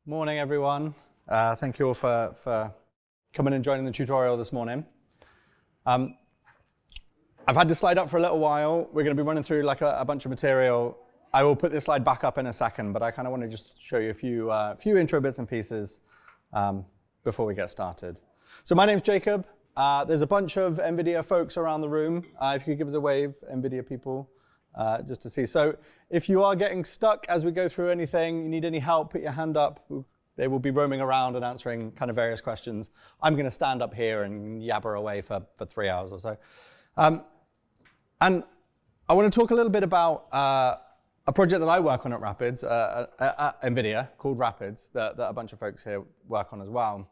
Morning, everyone. Thank you all for coming and joining the tutorial this morning. I've had this slide up for a little while. We're going to be running through like a bunch of material. I will put this slide back up in a second, but I kind of want to just show you a few intro bits and pieces before we get started. So my name's Jacob. There's a bunch of NVIDIA folks around the room. If you could give us a wave, NVIDIA people, just to see. So if you are getting stuck as we go through anything, you need any help, put your hand up. They will be roaming around and answering kind of various questions. I'm going to stand up here and yabber away for 3 hours or so. And I want to talk a little bit about a project that I work on at Rapids, at NVIDIA, called Rapids, that a bunch of folks here work on as well.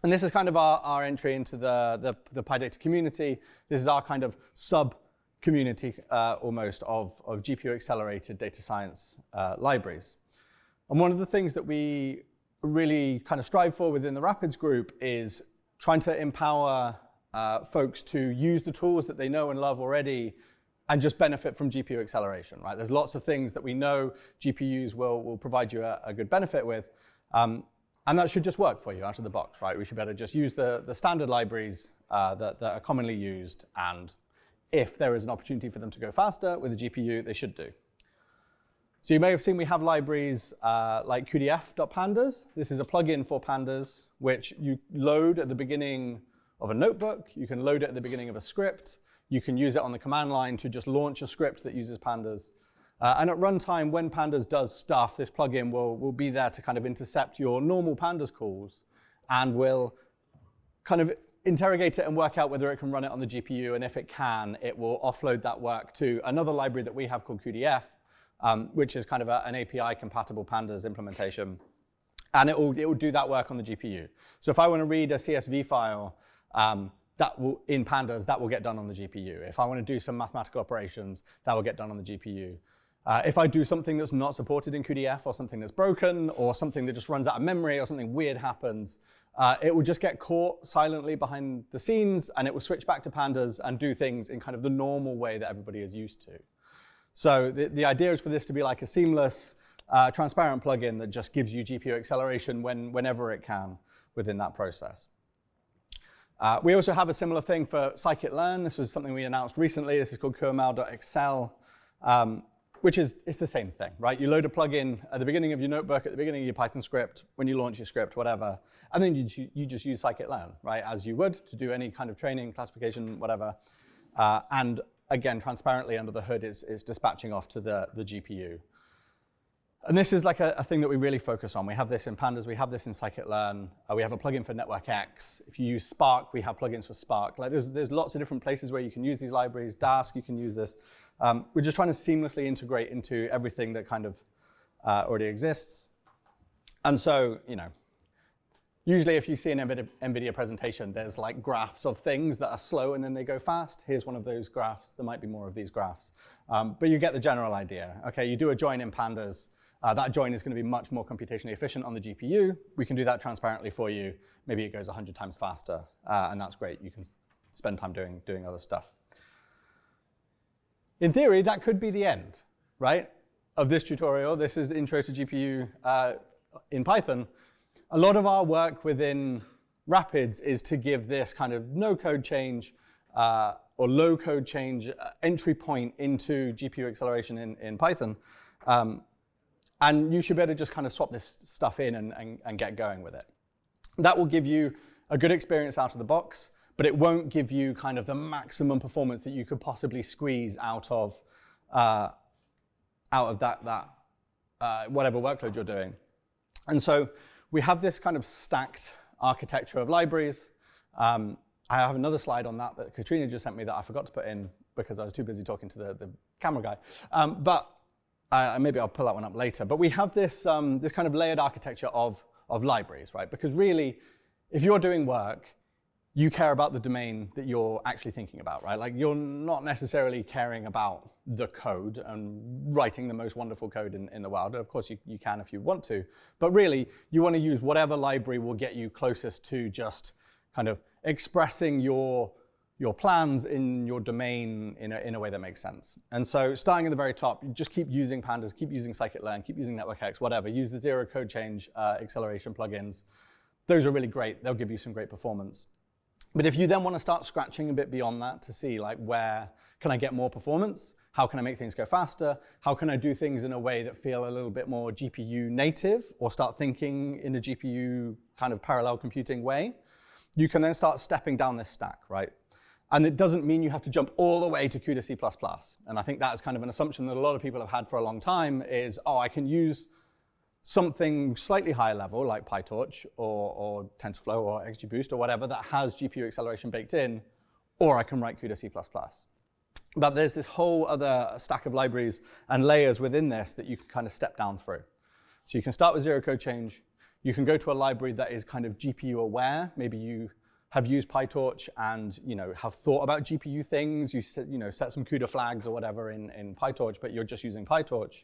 And this is kind of our entry into the PyData community. This is our kind of sub-community almost of GPU-accelerated data science libraries. And one of the things that we really kind of strive for within the Rapids group is trying to empower folks to use the tools that they know and love already and just benefit from GPU acceleration, right? There's lots of things that we know GPUs will provide you a good benefit with. And that should just work for you out of the box, right? We should be able to just use the standard libraries that are commonly used, and if there is an opportunity for them to go faster with a GPU, they should do. So you may have seen we have libraries like cuDF.pandas. This is a plugin for pandas, which you load at the beginning of a notebook. You can load it at the beginning of a script. You can use it on the command line to just launch a script that uses pandas. And at runtime, when pandas does stuff, this plugin will be there to kind of intercept your normal pandas calls and will kind of interrogate it and work out whether it can run it on the GPU. And if it can, it will offload that work to another library that we have called cuDF, which is kind of an API-compatible pandas implementation. And it will do that work on the GPU. So if I want to read a CSV file in pandas, that will get done on the GPU. If I want to do some mathematical operations, that will get done on the GPU. If I do something that's not supported in cuDF, or something that's broken, or something that just runs out of memory, or something weird happens, it will just get caught silently behind the scenes, and it will switch back to pandas and do things in kind of the normal way that everybody is used to. So the idea is for this to be like a seamless, transparent plugin that just gives you GPU acceleration whenever it can within that process. We also have a similar thing for scikit-learn. This was something we announced recently. This is called kernel.excel. Which is it's the same thing, right? You load a plugin at the beginning of your notebook, at the beginning of your Python script, when you launch your script, whatever, and then you just use scikit-learn, right, as you would to do any kind of training, classification, whatever. And again, transparently under the hood, it's dispatching off to the GPU. And this is like a thing that we really focus on. We have this in pandas, we have this in scikit-learn. We have a plugin for NetworkX. If you use Spark, we have plugins for Spark. Like there's lots of different places where you can use these libraries. Dask, you can use this. We're just trying to seamlessly integrate into everything that kind of already exists. And so, usually if you see an NVIDIA presentation, there's like graphs of things that are slow and then they go fast. Here's one of those graphs. There might be more of these graphs. But you get the general idea. OK, you do a join in pandas. That join is going to be much more computationally efficient on the GPU. We can do that transparently for you. Maybe it goes 100 times faster, and that's great. You can spend time doing other stuff. In theory, that could be the end, right, of this tutorial. This is Intro to GPU in Python. A lot of our work within Rapids is to give this kind of no-code change or low-code change entry point into GPU acceleration in Python. And you should be able to just kind of swap this stuff in and get going with it. That will give you a good experience out of the box, but it won't give you kind of the maximum performance that you could possibly squeeze out of that whatever workload you're doing. And so we have this kind of stacked architecture of libraries. I have another slide on that Katrina just sent me that I forgot to put in because I was too busy talking to the camera guy. But maybe I'll pull that one up later. But we have this kind of layered architecture of libraries, right? Because really, if you're doing work, you care about the domain that you're actually thinking about, right? Like you're not necessarily caring about the code and writing the most wonderful code in the world. Of course, you can if you want to. But really, you want to use whatever library will get you closest to just kind of expressing your your plans in your domain in a way that makes sense. And so starting at the very top, you just keep using pandas, keep using scikit-learn, keep using NetworkX, whatever. Use the zero code change acceleration plugins. Those are really great. They'll give you some great performance. But if you then want to start scratching a bit beyond that to see like where can I get more performance? How can I make things go faster? How can I do things in a way that feel a little bit more GPU native or start thinking in a GPU kind of parallel computing way? You can then start stepping down this stack, right? And it doesn't mean you have to jump all the way to CUDA C++. And I think that's kind of an assumption that a lot of people have had for a long time is, oh, I can use something slightly higher level like PyTorch or TensorFlow or XGBoost or whatever that has GPU acceleration baked in, or I can write CUDA C++. But there's this whole other stack of libraries and layers within this that you can kind of step down through. So you can start with zero code change. You can go to a library that is kind of GPU aware. Maybe you have used PyTorch and have thought about GPU things. You set some CUDA flags or whatever in PyTorch, but you're just using PyTorch.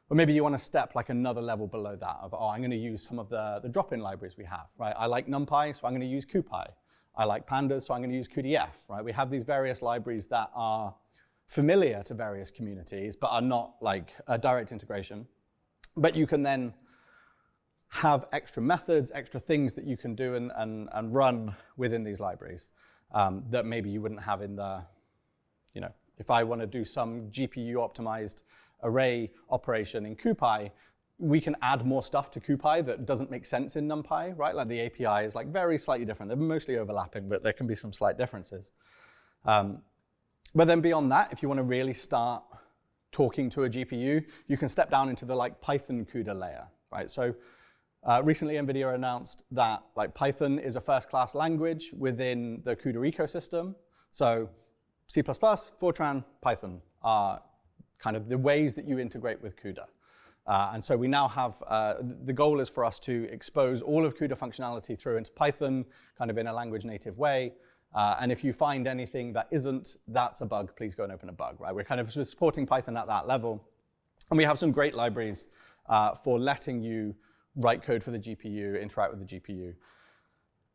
Or maybe you want to step like another level below that of, oh, I'm going to use some of the drop-in libraries we have, right? I like NumPy, so I'm going to use CuPy. I like pandas, so I'm going to use cuDF, right? We have these various libraries that are familiar to various communities, but are not like a direct integration. But you can then have extra methods, extra things that you can do and run within these libraries that maybe you wouldn't have in the, if I want to do some GPU optimized array operation in CuPy, we can add more stuff to CuPy that doesn't make sense in NumPy, right? Like the API is like very slightly different. They're mostly overlapping, but there can be some slight differences. But then beyond that, if you want to really start talking to a GPU, you can step down into the like Python CUDA layer, right? So recently NVIDIA announced that like Python is a first-class language within the CUDA ecosystem. So C++, Fortran, Python are kind of the ways that you integrate with CUDA. And so we now have, the goal is for us to expose all of CUDA functionality through into Python, kind of in a language native way. And if you find anything that isn't, that's a bug, please go and open a bug, right? We're kind of supporting Python at that level. And we have some great libraries for letting you write code for the GPU, interact with the GPU.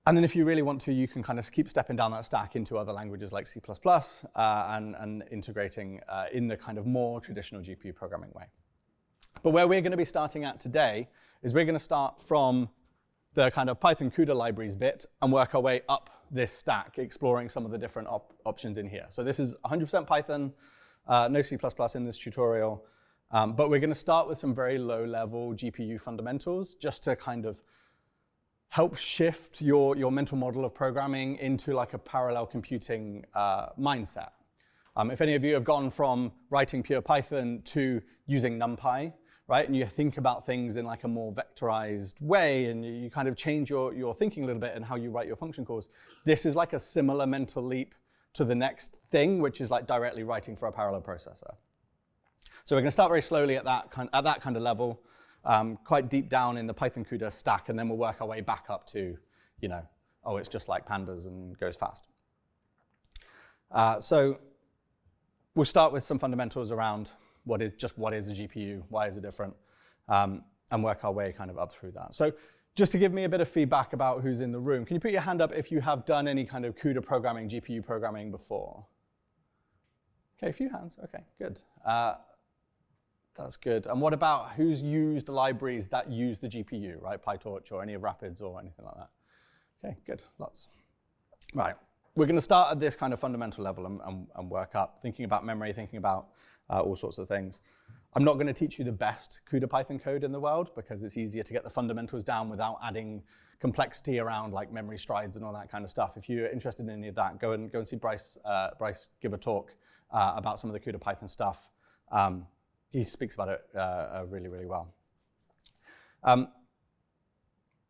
And then if you really want to, you can kind of keep stepping down that stack into other languages like C++ and integrating in the kind of more traditional GPU programming way. But where we're going to be starting at today is we're going to start from the kind of Python CUDA libraries bit and work our way up this stack, exploring some of the different options in here. So this is 100% Python, no C++ in this tutorial. But we're going to start with some very low-level GPU fundamentals just to kind of help shift your mental model of programming into like a parallel computing mindset. If any of you have gone from writing pure Python to using NumPy, right, and you think about things in like a more vectorized way, and you kind of change your thinking a little bit and how you write your function calls, this is like a similar mental leap to the next thing, which is like directly writing for a parallel processor. So we're going to start very slowly at that kind of level, quite deep down in the Python CUDA stack, and then we'll work our way back up to, oh, it's just like pandas and goes fast. So we'll start with some fundamentals around what is a GPU, why is it different, and work our way kind of up through that. So just to give me a bit of feedback about who's in the room, can you put your hand up if you have done any kind of CUDA programming, GPU programming before? Okay, a few hands. Okay, good. That's good. And what about who's used libraries that use the GPU, right? PyTorch or any of Rapids or anything like that? Okay, good. Lots. Right. We're going to start at this kind of fundamental level and work up, thinking about memory, thinking about all sorts of things. I'm not going to teach you the best CUDA Python code in the world because it's easier to get the fundamentals down without adding complexity around like memory strides and all that kind of stuff. If you're interested in any of that, go and see Bryce give a talk about some of the CUDA Python stuff. He speaks about it really, really well.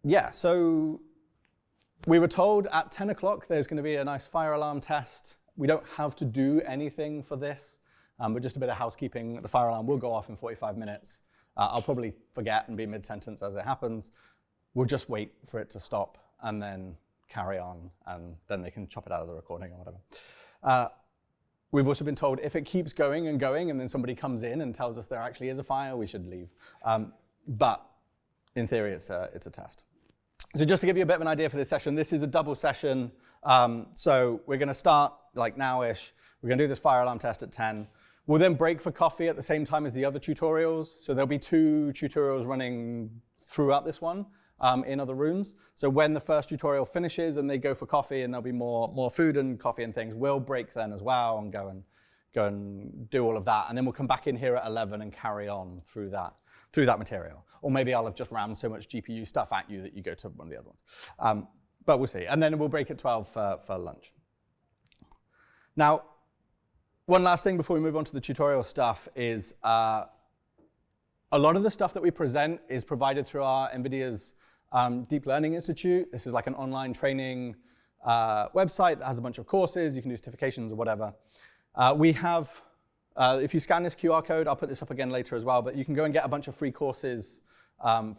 Yeah, so we were told at 10 o'clock there's going to be a nice fire alarm test. We don't have to do anything for this, but just a bit of housekeeping. The fire alarm will go off in 45 minutes. I'll probably forget and be mid-sentence as it happens. We'll just wait for it to stop and then carry on, and then they can chop it out of the recording or whatever. We've also been told if it keeps going and going and then somebody comes in and tells us there actually is a fire, we should leave. But in theory, it's a test. So just to give you a bit of an idea for this session, this is a double session So we're going to start like now-ish. We're going to do this fire alarm test at 10. We'll then break for coffee at the same time as the other tutorials. So there'll be 2 tutorials running throughout this one in other rooms. So when the first tutorial finishes and they go for coffee and there'll be more food and coffee and things, we'll break then as well and go and do all of that. And then we'll come back in here at 11 and carry on through that material. Or maybe I'll have just rammed so much GPU stuff at you that you go to one of the other ones. But we'll see. And then we'll break at 12 for lunch. Now, one last thing before we move on to the tutorial stuff is a lot of the stuff that we present is provided through our NVIDIA's Deep Learning Institute. This is like an online training website that has a bunch of courses. You can do certifications or whatever. We have, if you scan this QR code, I'll put this up again later as well, but you can go and get a bunch of free courses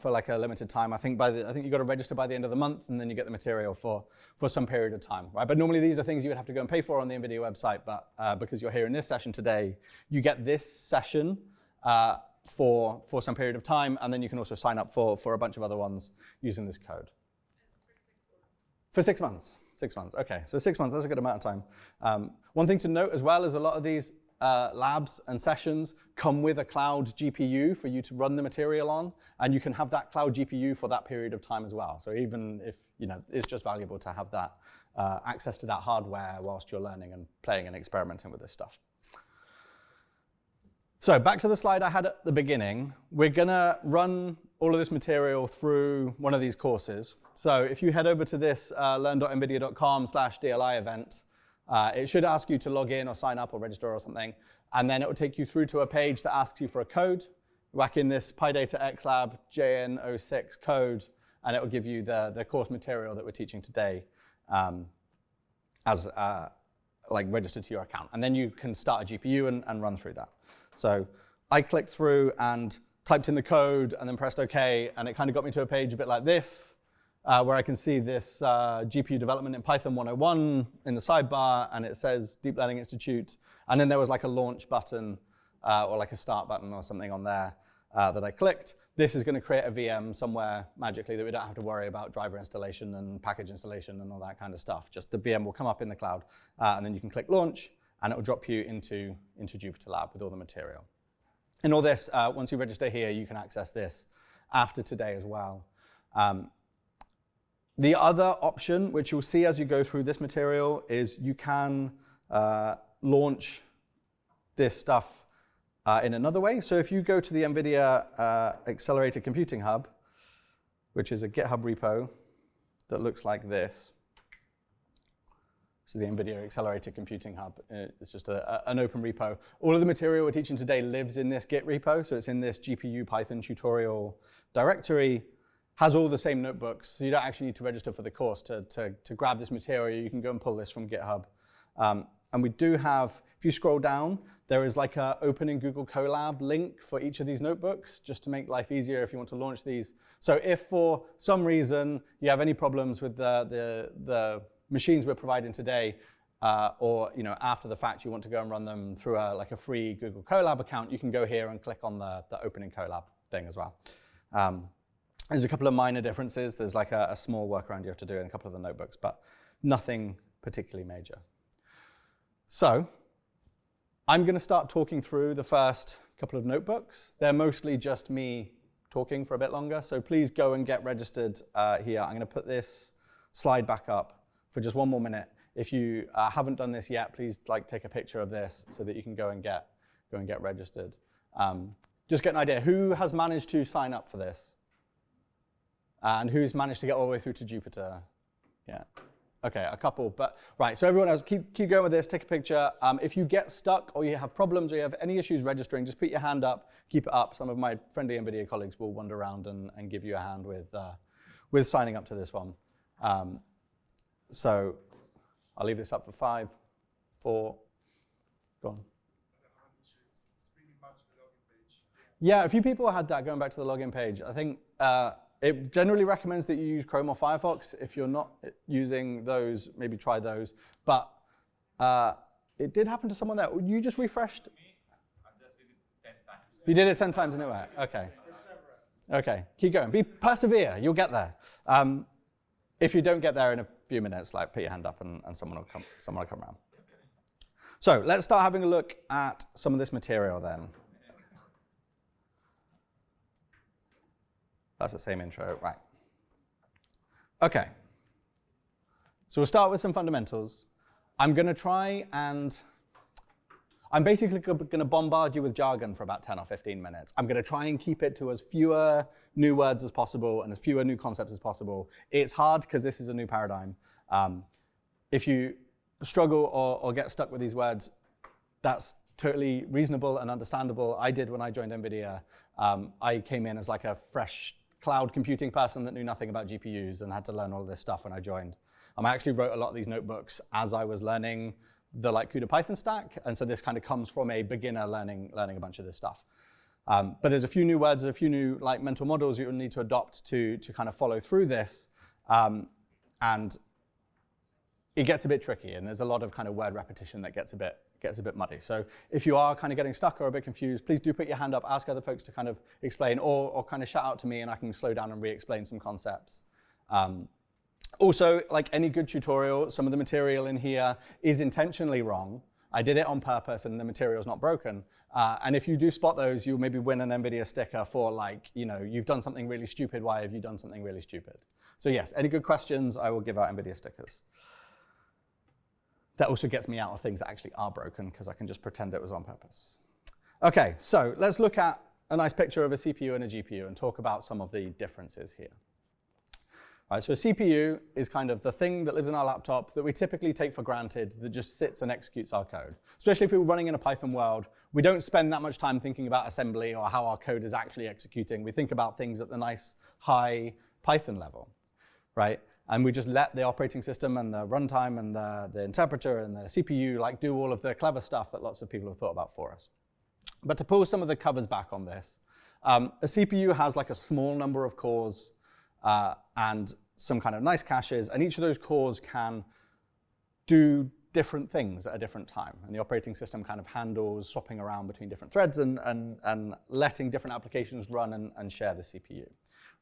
for like a limited time. I think you got to register by the end of the month, and then you get the material for some period of time, right? But normally these are things you would have to go and pay for on the NVIDIA website, but because you're here in this session today, you get this session for some period of time, and then you can also sign up for a bunch of other ones using this code. For 6 months. 6 months, okay. So 6 months, that's a good amount of time. One thing to note as well is a lot of these labs and sessions come with a cloud GPU for you to run the material on, and you can have that cloud GPU for that period of time as well. So even if, it's just valuable to have that access to that hardware whilst you're learning and playing and experimenting with this stuff. So back to the slide I had at the beginning. We're gonna run all of this material through one of these courses. So if you head over to this learn.nvidia.com/DLI event, it should ask you to log in or sign up or register or something, and then it will take you through to a page that asks you for a code. Whack in this PyData XLab JN06 code, and it will give you the course material that we're teaching today as like registered to your account. And then you can start a GPU and run through that. So I clicked through and typed in the code and then pressed OK, and it kind of got me to a page a bit like this, where I can see this GPU development in Python 101 in the sidebar, and it says Deep Learning Institute. And then there was like a launch button or like a start button or something on there that I clicked. This is going to create a VM somewhere magically that we don't have to worry about driver installation and package installation and all that kind of stuff. Just the VM will come up in the cloud, and then you can click launch, and it will drop you into Jupyter Lab with all the material. And all this, once you register here, you can access this after today as well. The other option, which you'll see as you go through this material, is you can launch this stuff in another way. So if you go to the NVIDIA Accelerated Computing Hub, which is a GitHub repo that looks like this. So the NVIDIA Accelerated Computing Hub, it's just an open repo. All of the material we're teaching today lives in this Git repo, so it's in this GPU Python tutorial directory, has all the same notebooks, so you don't actually need to register for the course to grab this material. You can go and pull this from GitHub. And we do have, if you scroll down, there is like an Open in Google Colab link for each of these notebooks, just to make life easier if you want to launch these. So if for some reason you have any problems with the machines we're providing today, or after the fact you want to go and run them through like a free Google Colab account, you can go here and click on the Open in Colab thing as well. There's a couple of minor differences. There's like a small workaround you have to do in a couple of the notebooks, but nothing particularly major. So I'm going to start talking through the first couple of notebooks. They're mostly just me talking for a bit longer, so please go and get registered here. I'm going to put this slide back up for just one more minute. If you haven't done this yet, please take a picture of this so that you can go and get registered. Just get an idea. Who has managed to sign up for this? And who's managed to get all the way through to Jupyter? Yeah. OK, a couple. But right, so everyone else, keep going with this. Take a picture. If you get stuck or you have problems or you have any issues registering, just put your hand up. Keep it up. Some of my friendly NVIDIA colleagues will wander around and give you a hand with signing up to this one. So I'll leave this up for 5, 4, go on. Yeah, a few people had that going back to the login page. I think it generally recommends that you use Chrome or Firefox. If you're not using those, maybe try those. But it did happen to someone there. You just refreshed? I just did it 10 times. You did it 10 times anyway? OK. OK, keep going. Persevere. You'll get there. If you don't get there in a few minutes, like put your hand up and someone will come around. So let's start having a look at some of this material then. That's the same intro, right. Okay. So we'll start with some fundamentals. I'm going to try and I'm basically going to bombard you with jargon for about 10 or 15 minutes. I'm going to try and keep it to as fewer new words as possible and as fewer new concepts as possible. It's hard because this is a new paradigm. If you struggle or get stuck with these words, that's totally reasonable and understandable. I did when I joined NVIDIA. I came in as like a fresh cloud computing person that knew nothing about GPUs and had to learn all of this stuff when I joined. I actually wrote a lot of these notebooks as I was learning the CUDA Python stack, and so this kind of comes from a beginner learning a bunch of this stuff. But there's a few new words, a few new mental models you'll need to adopt to kind of follow through this, and it gets a bit tricky, and there's a lot of kind of word repetition that gets a bit muddy. So if you are kind of getting stuck or a bit confused, please do put your hand up, ask other folks to kind of explain, or kind of shout out to me, and I can slow down and re-explain some concepts. Also, like any good tutorial, some of the material in here is intentionally wrong. I did it on purpose, and the material's not broken. And if you do spot those, you'll maybe win an NVIDIA sticker for like, you've done something really stupid. Why have you done something really stupid? So yes, any good questions, I will give out NVIDIA stickers. That also gets me out of things that actually are broken, because I can just pretend it was on purpose. OK, so let's look at a nice picture of a CPU and a GPU and talk about some of the differences here. Right, so a CPU is kind of the thing that lives in our laptop that we typically take for granted, that just sits and executes our code. Especially if we're running in a Python world, we don't spend that much time thinking about assembly or how our code is actually executing. We think about things at the nice, high Python level, right? And we just let the operating system and the runtime and the interpreter and the CPU do all of the clever stuff that lots of people have thought about for us. But to pull some of the covers back on this, a CPU has like a small number of cores and some kind of nice caches, and each of those cores can do different things at a different time. And the operating system kind of handles swapping around between different threads and letting different applications run and share the CPU.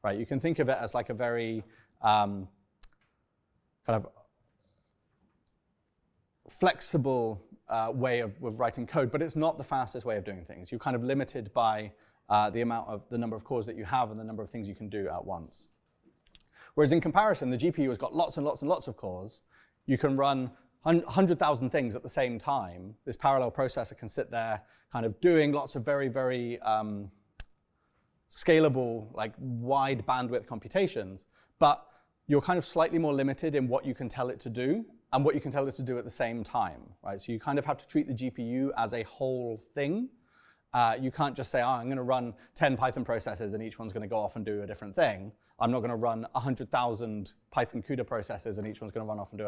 Right? You can think of it as like a very kind of flexible way of writing code, but it's not the fastest way of doing things. You're kind of limited by the number of cores that you have and the number of things you can do at once. Whereas in comparison, the GPU has got lots and lots and lots of cores. You can run 100,000 things at the same time. This parallel processor can sit there kind of doing lots of very, very scalable, like wide bandwidth computations. But you're kind of slightly more limited in what you can tell it to do and what you can tell it to do at the same time, right? So you kind of have to treat the GPU as a whole thing. You can't just say, I'm going to run 10 Python processes and each one's going to go off and do a different thing. I'm not going to run 100,000 Python CUDA processes and each one's going to run off and do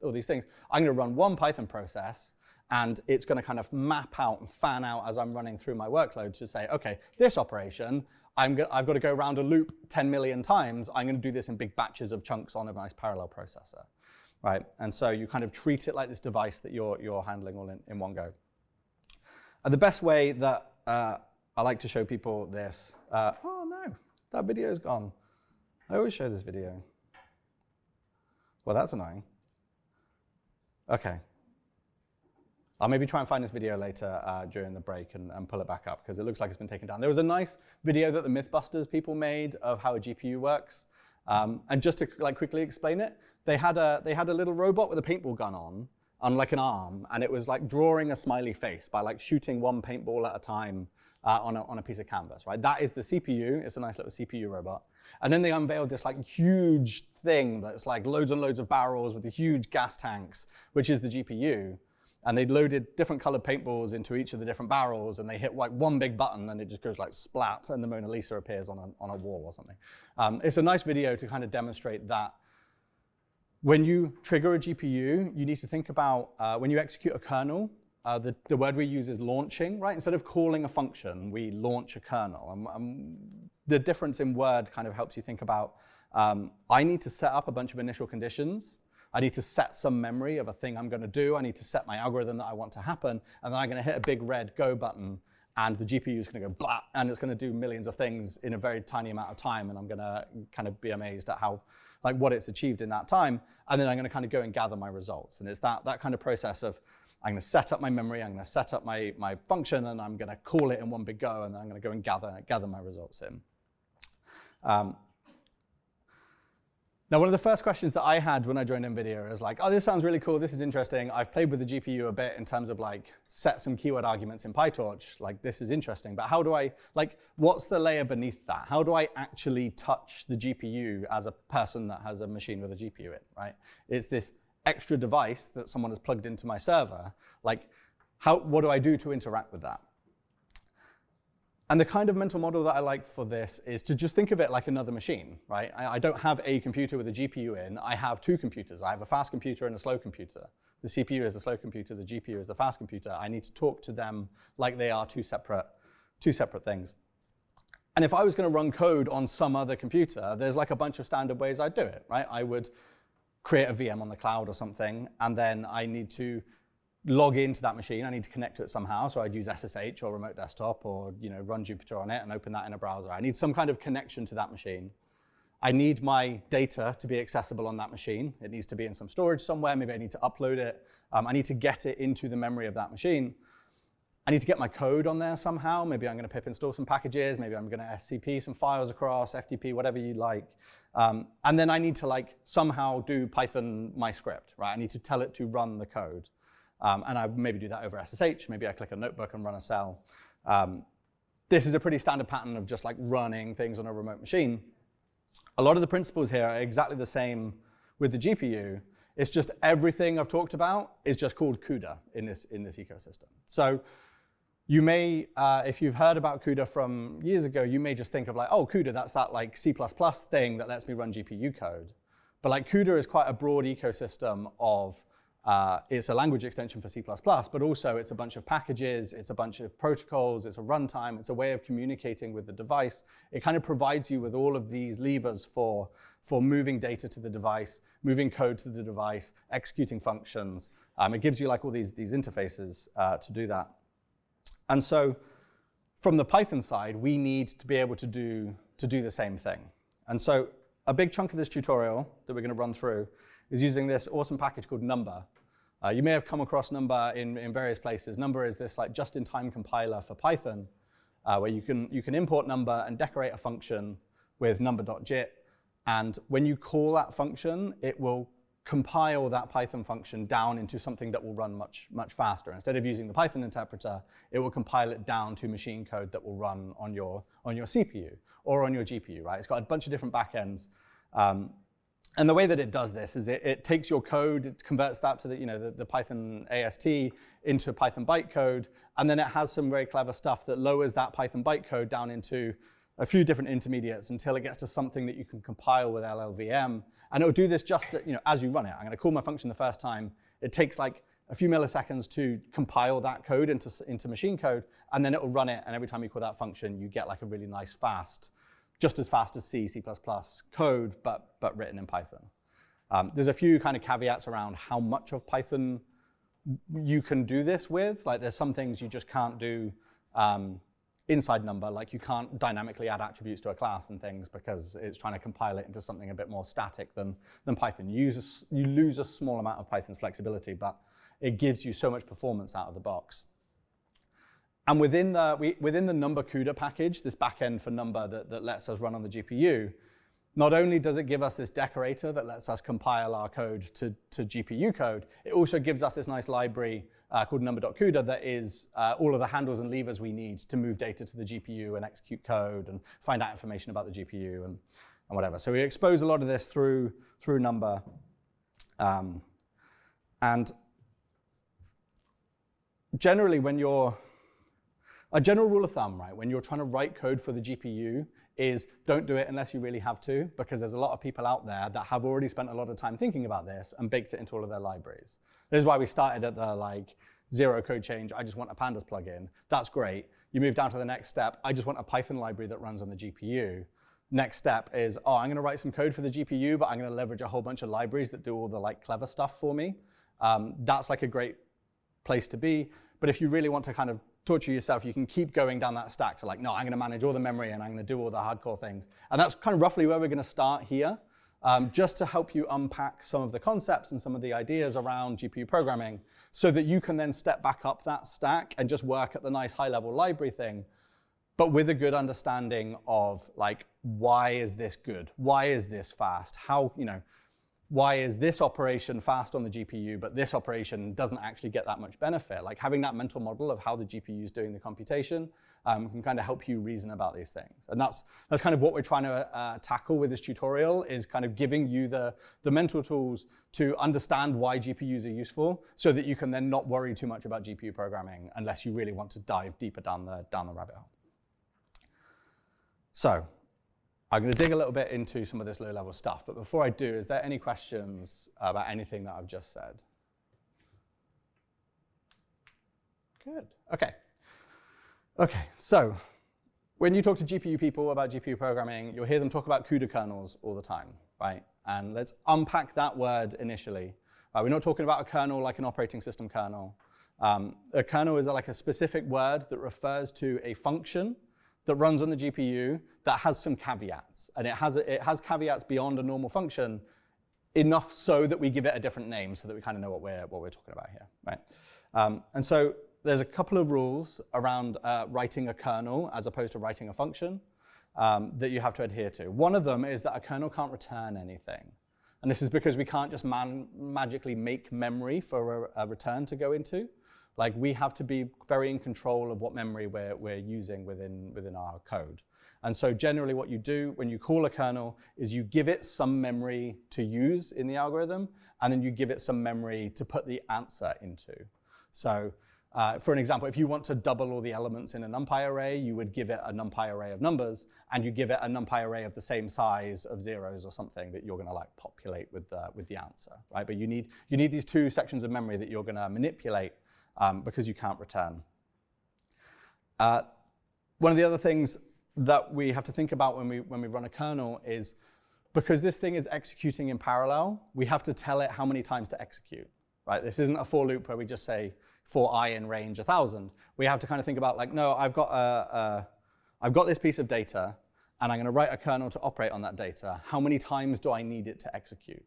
all these things. I'm going to run one Python process, and it's going to kind of map out and fan out as I'm running through my workload to say, OK, this operation, I've got to go around a loop 10 million times. I'm going to do this in big batches of chunks on a nice parallel processor, right? And so you kind of treat it like this device that you're handling all in one go. And the best way that I like to show people this, oh no, that video's gone. I always show this video. Well, that's annoying. OK. I'll maybe try and find this video later during the break and pull it back up, because it looks like it's been taken down. There was a nice video that the Mythbusters people made of how a GPU works. And just to quickly explain it, they had a little robot with a paintball gun on like an arm, and it was like drawing a smiley face by like shooting one paintball at a time on a piece of canvas, right? That is the CPU. It's a nice little CPU robot. And then they unveiled this like huge thing that's like loads and loads of barrels with the huge gas tanks, which is the GPU. And they loaded different colored paintballs into each of the different barrels, and they hit like one big button, and it just goes like splat, and the Mona Lisa appears on a wall or something. It's a nice video to kind of demonstrate that when you trigger a GPU, you need to think about when you execute a kernel, the word we use is launching, right? Instead of calling a function, we launch a kernel. The difference in word kind of helps you think about, I need to set up a bunch of initial conditions. I need to set some memory of a thing I'm going to do. I need to set my algorithm that I want to happen. And then I'm going to hit a big red go button. and the GPU is going to go blah, and it's going to do millions of things in a very tiny amount of time, and I'm going to kind of be amazed at how, like, what it's achieved in that time, and then I'm going to kind of go and gather my results. And it's that kind of process of I'm going to set up my memory, I'm going to set up my function, and I'm going to call it in one big go, and then I'm going to go and gather my results in. Now, one of the first questions that I had when I joined NVIDIA is like, oh, this sounds really cool, this is interesting. I've played with the GPU a bit in terms of like set some keyword arguments in PyTorch, like this is interesting, but how do I, like, what's the layer beneath that? How do I actually touch the GPU as a person that has a machine with a GPU in, right? It's this extra device that someone has plugged into my server. Like, what do I do to interact with that? And the kind of mental model that I like for this is to just think of it like another machine, right? I don't have a computer with a GPU in. I have two computers. I have a fast computer and a slow computer. The CPU is the slow computer. The GPU is the fast computer. I need to talk to them like they are two separate things. And if I was going to run code on some other computer, there's like a bunch of standard ways I'd do it, right? I would create a VM on the cloud or something, and then I need to log into that machine. I need to connect to it somehow, so I'd use SSH or remote desktop or run Jupyter on it and open that in a browser. I need some kind of connection to that machine. I need my data to be accessible on that machine. It needs to be in some storage somewhere. Maybe I need to upload it. I need to get it into the memory of that machine. I need to get my code on there somehow. Maybe I'm going to pip install some packages. Maybe I'm going to SCP some files across, FTP, whatever you like. And then I need to like somehow do Python my script, right? I need to tell it to run the code. And I maybe do that over SSH. Maybe I click a notebook and run a cell. This is a pretty standard pattern of just like running things on a remote machine. A lot of the principles here are exactly the same with the GPU. It's just everything I've talked about is just called CUDA in this ecosystem. So you may, if you've heard about CUDA from years ago, you may just think of like, oh, CUDA, that's that like C++ thing that lets me run GPU code. But like CUDA is quite a broad ecosystem of it's a language extension for C++, but also it's a bunch of packages, it's a bunch of protocols, it's a runtime, it's a way of communicating with the device. It kind of provides you with all of these levers for moving data to the device, moving code to the device, executing functions. It gives you like all these interfaces to do that. And so from the Python side, we need to be able to do the same thing. And so a big chunk of this tutorial that we're going to run through is using this awesome package called Numba. You may have come across Numba in various places. Numba is this like just-in-time compiler for Python, where you can import Numba and decorate a function with numba.jit. And when you call that function, it will compile that Python function down into something that will run much faster. Instead of using the Python interpreter, it will compile it down to machine code that will run on your CPU or on your GPU, right? It's got a bunch of different backends. And the way that it does this is it takes your code, it converts that to the Python AST into Python bytecode, and then it has some very clever stuff that lowers that Python bytecode down into a few different intermediates until it gets to something that you can compile with LLVM. And it will do this just as you run it. I'm going to call my function the first time. It takes like a few milliseconds to compile that code into machine code, and then it will run it. And every time you call that function, you get like a really nice just as fast as C++ code, but written in Python. There's a few kind of caveats around how much of Python you can do this with. Like there's some things you just can't do inside Numba, like you can't dynamically add attributes to a class and things because it's trying to compile it into something a bit more static than Python. You lose a small amount of Python flexibility, but it gives you so much performance out of the box. And within the Numba CUDA package, this backend for Numba that lets us run on the GPU, not only does it give us this decorator that lets us compile our code to GPU code, it also gives us this nice library called numba.cuda that is all of the handles and levers we need to move data to the GPU and execute code and find out information about the GPU and whatever. So we expose a lot of this through Numba. And generally, a general rule of thumb, right, when you're trying to write code for the GPU is don't do it unless you really have to, because there's a lot of people out there that have already spent a lot of time thinking about this and baked it into all of their libraries. This is why we started at the like zero code change. I just want a pandas plugin. That's great. You move down to the next step. I just want a Python library that runs on the GPU. Next step is, I'm going to write some code for the GPU, but I'm going to leverage a whole bunch of libraries that do all the like clever stuff for me. That's like a great place to be. But if you really want to kind of torture yourself. You can keep going down that stack to like, no, I'm going to manage all the memory and I'm going to do all the hardcore things. And that's kind of roughly where we're going to start here, just to help you unpack some of the concepts and some of the ideas around GPU programming so that you can then step back up that stack and just work at the nice high-level library thing, but with a good understanding of like, why is this good? Why is this fast? How, why is this operation fast on the GPU, but this operation doesn't actually get that much benefit? Like having that mental model of how the GPU is doing the computation can kind of help you reason about these things. And that's kind of what we're trying to tackle with this tutorial, is kind of giving you the mental tools to understand why GPUs are useful so that you can then not worry too much about GPU programming unless you really want to dive deeper down the rabbit hole. So I'm going to dig a little bit into some of this low-level stuff. But before I do, is there any questions about anything that I've just said? Good. OK, so when you talk to GPU people about GPU programming, you'll hear them talk about CUDA kernels all the time, right? And let's unpack that word initially. We're not talking about a kernel like an operating system kernel. A kernel is like a specific word that refers to a function that runs on the GPU that has some caveats. And it has caveats beyond a normal function, enough so that we give it a different name so that we kind of know what we're talking about here, right? And so there's a couple of rules around writing a kernel as opposed to writing a function that you have to adhere to. One of them is that a kernel can't return anything. And this is because we can't just magically make memory for a return to go into. Like, we have to be very in control of what memory we're using within our code. And so generally what you do when you call a kernel is you give it some memory to use in the algorithm, and then you give it some memory to put the answer into. So for an example, if you want to double all the elements in a NumPy array, you would give it a NumPy array of numbers, and you give it a NumPy array of the same size of zeros or something that you're going to like populate with the answer, right? But you need these two sections of memory that you're going to manipulate because you can't return. One of the other things that we have to think about when we run a kernel is, because this thing is executing in parallel, we have to tell it how many times to execute, right? This isn't a for loop where we just say for I in range 1,000. We have to kind of think about, like, no, I've got this piece of data, and I'm going to write a kernel to operate on that data. How many times do I need it to execute?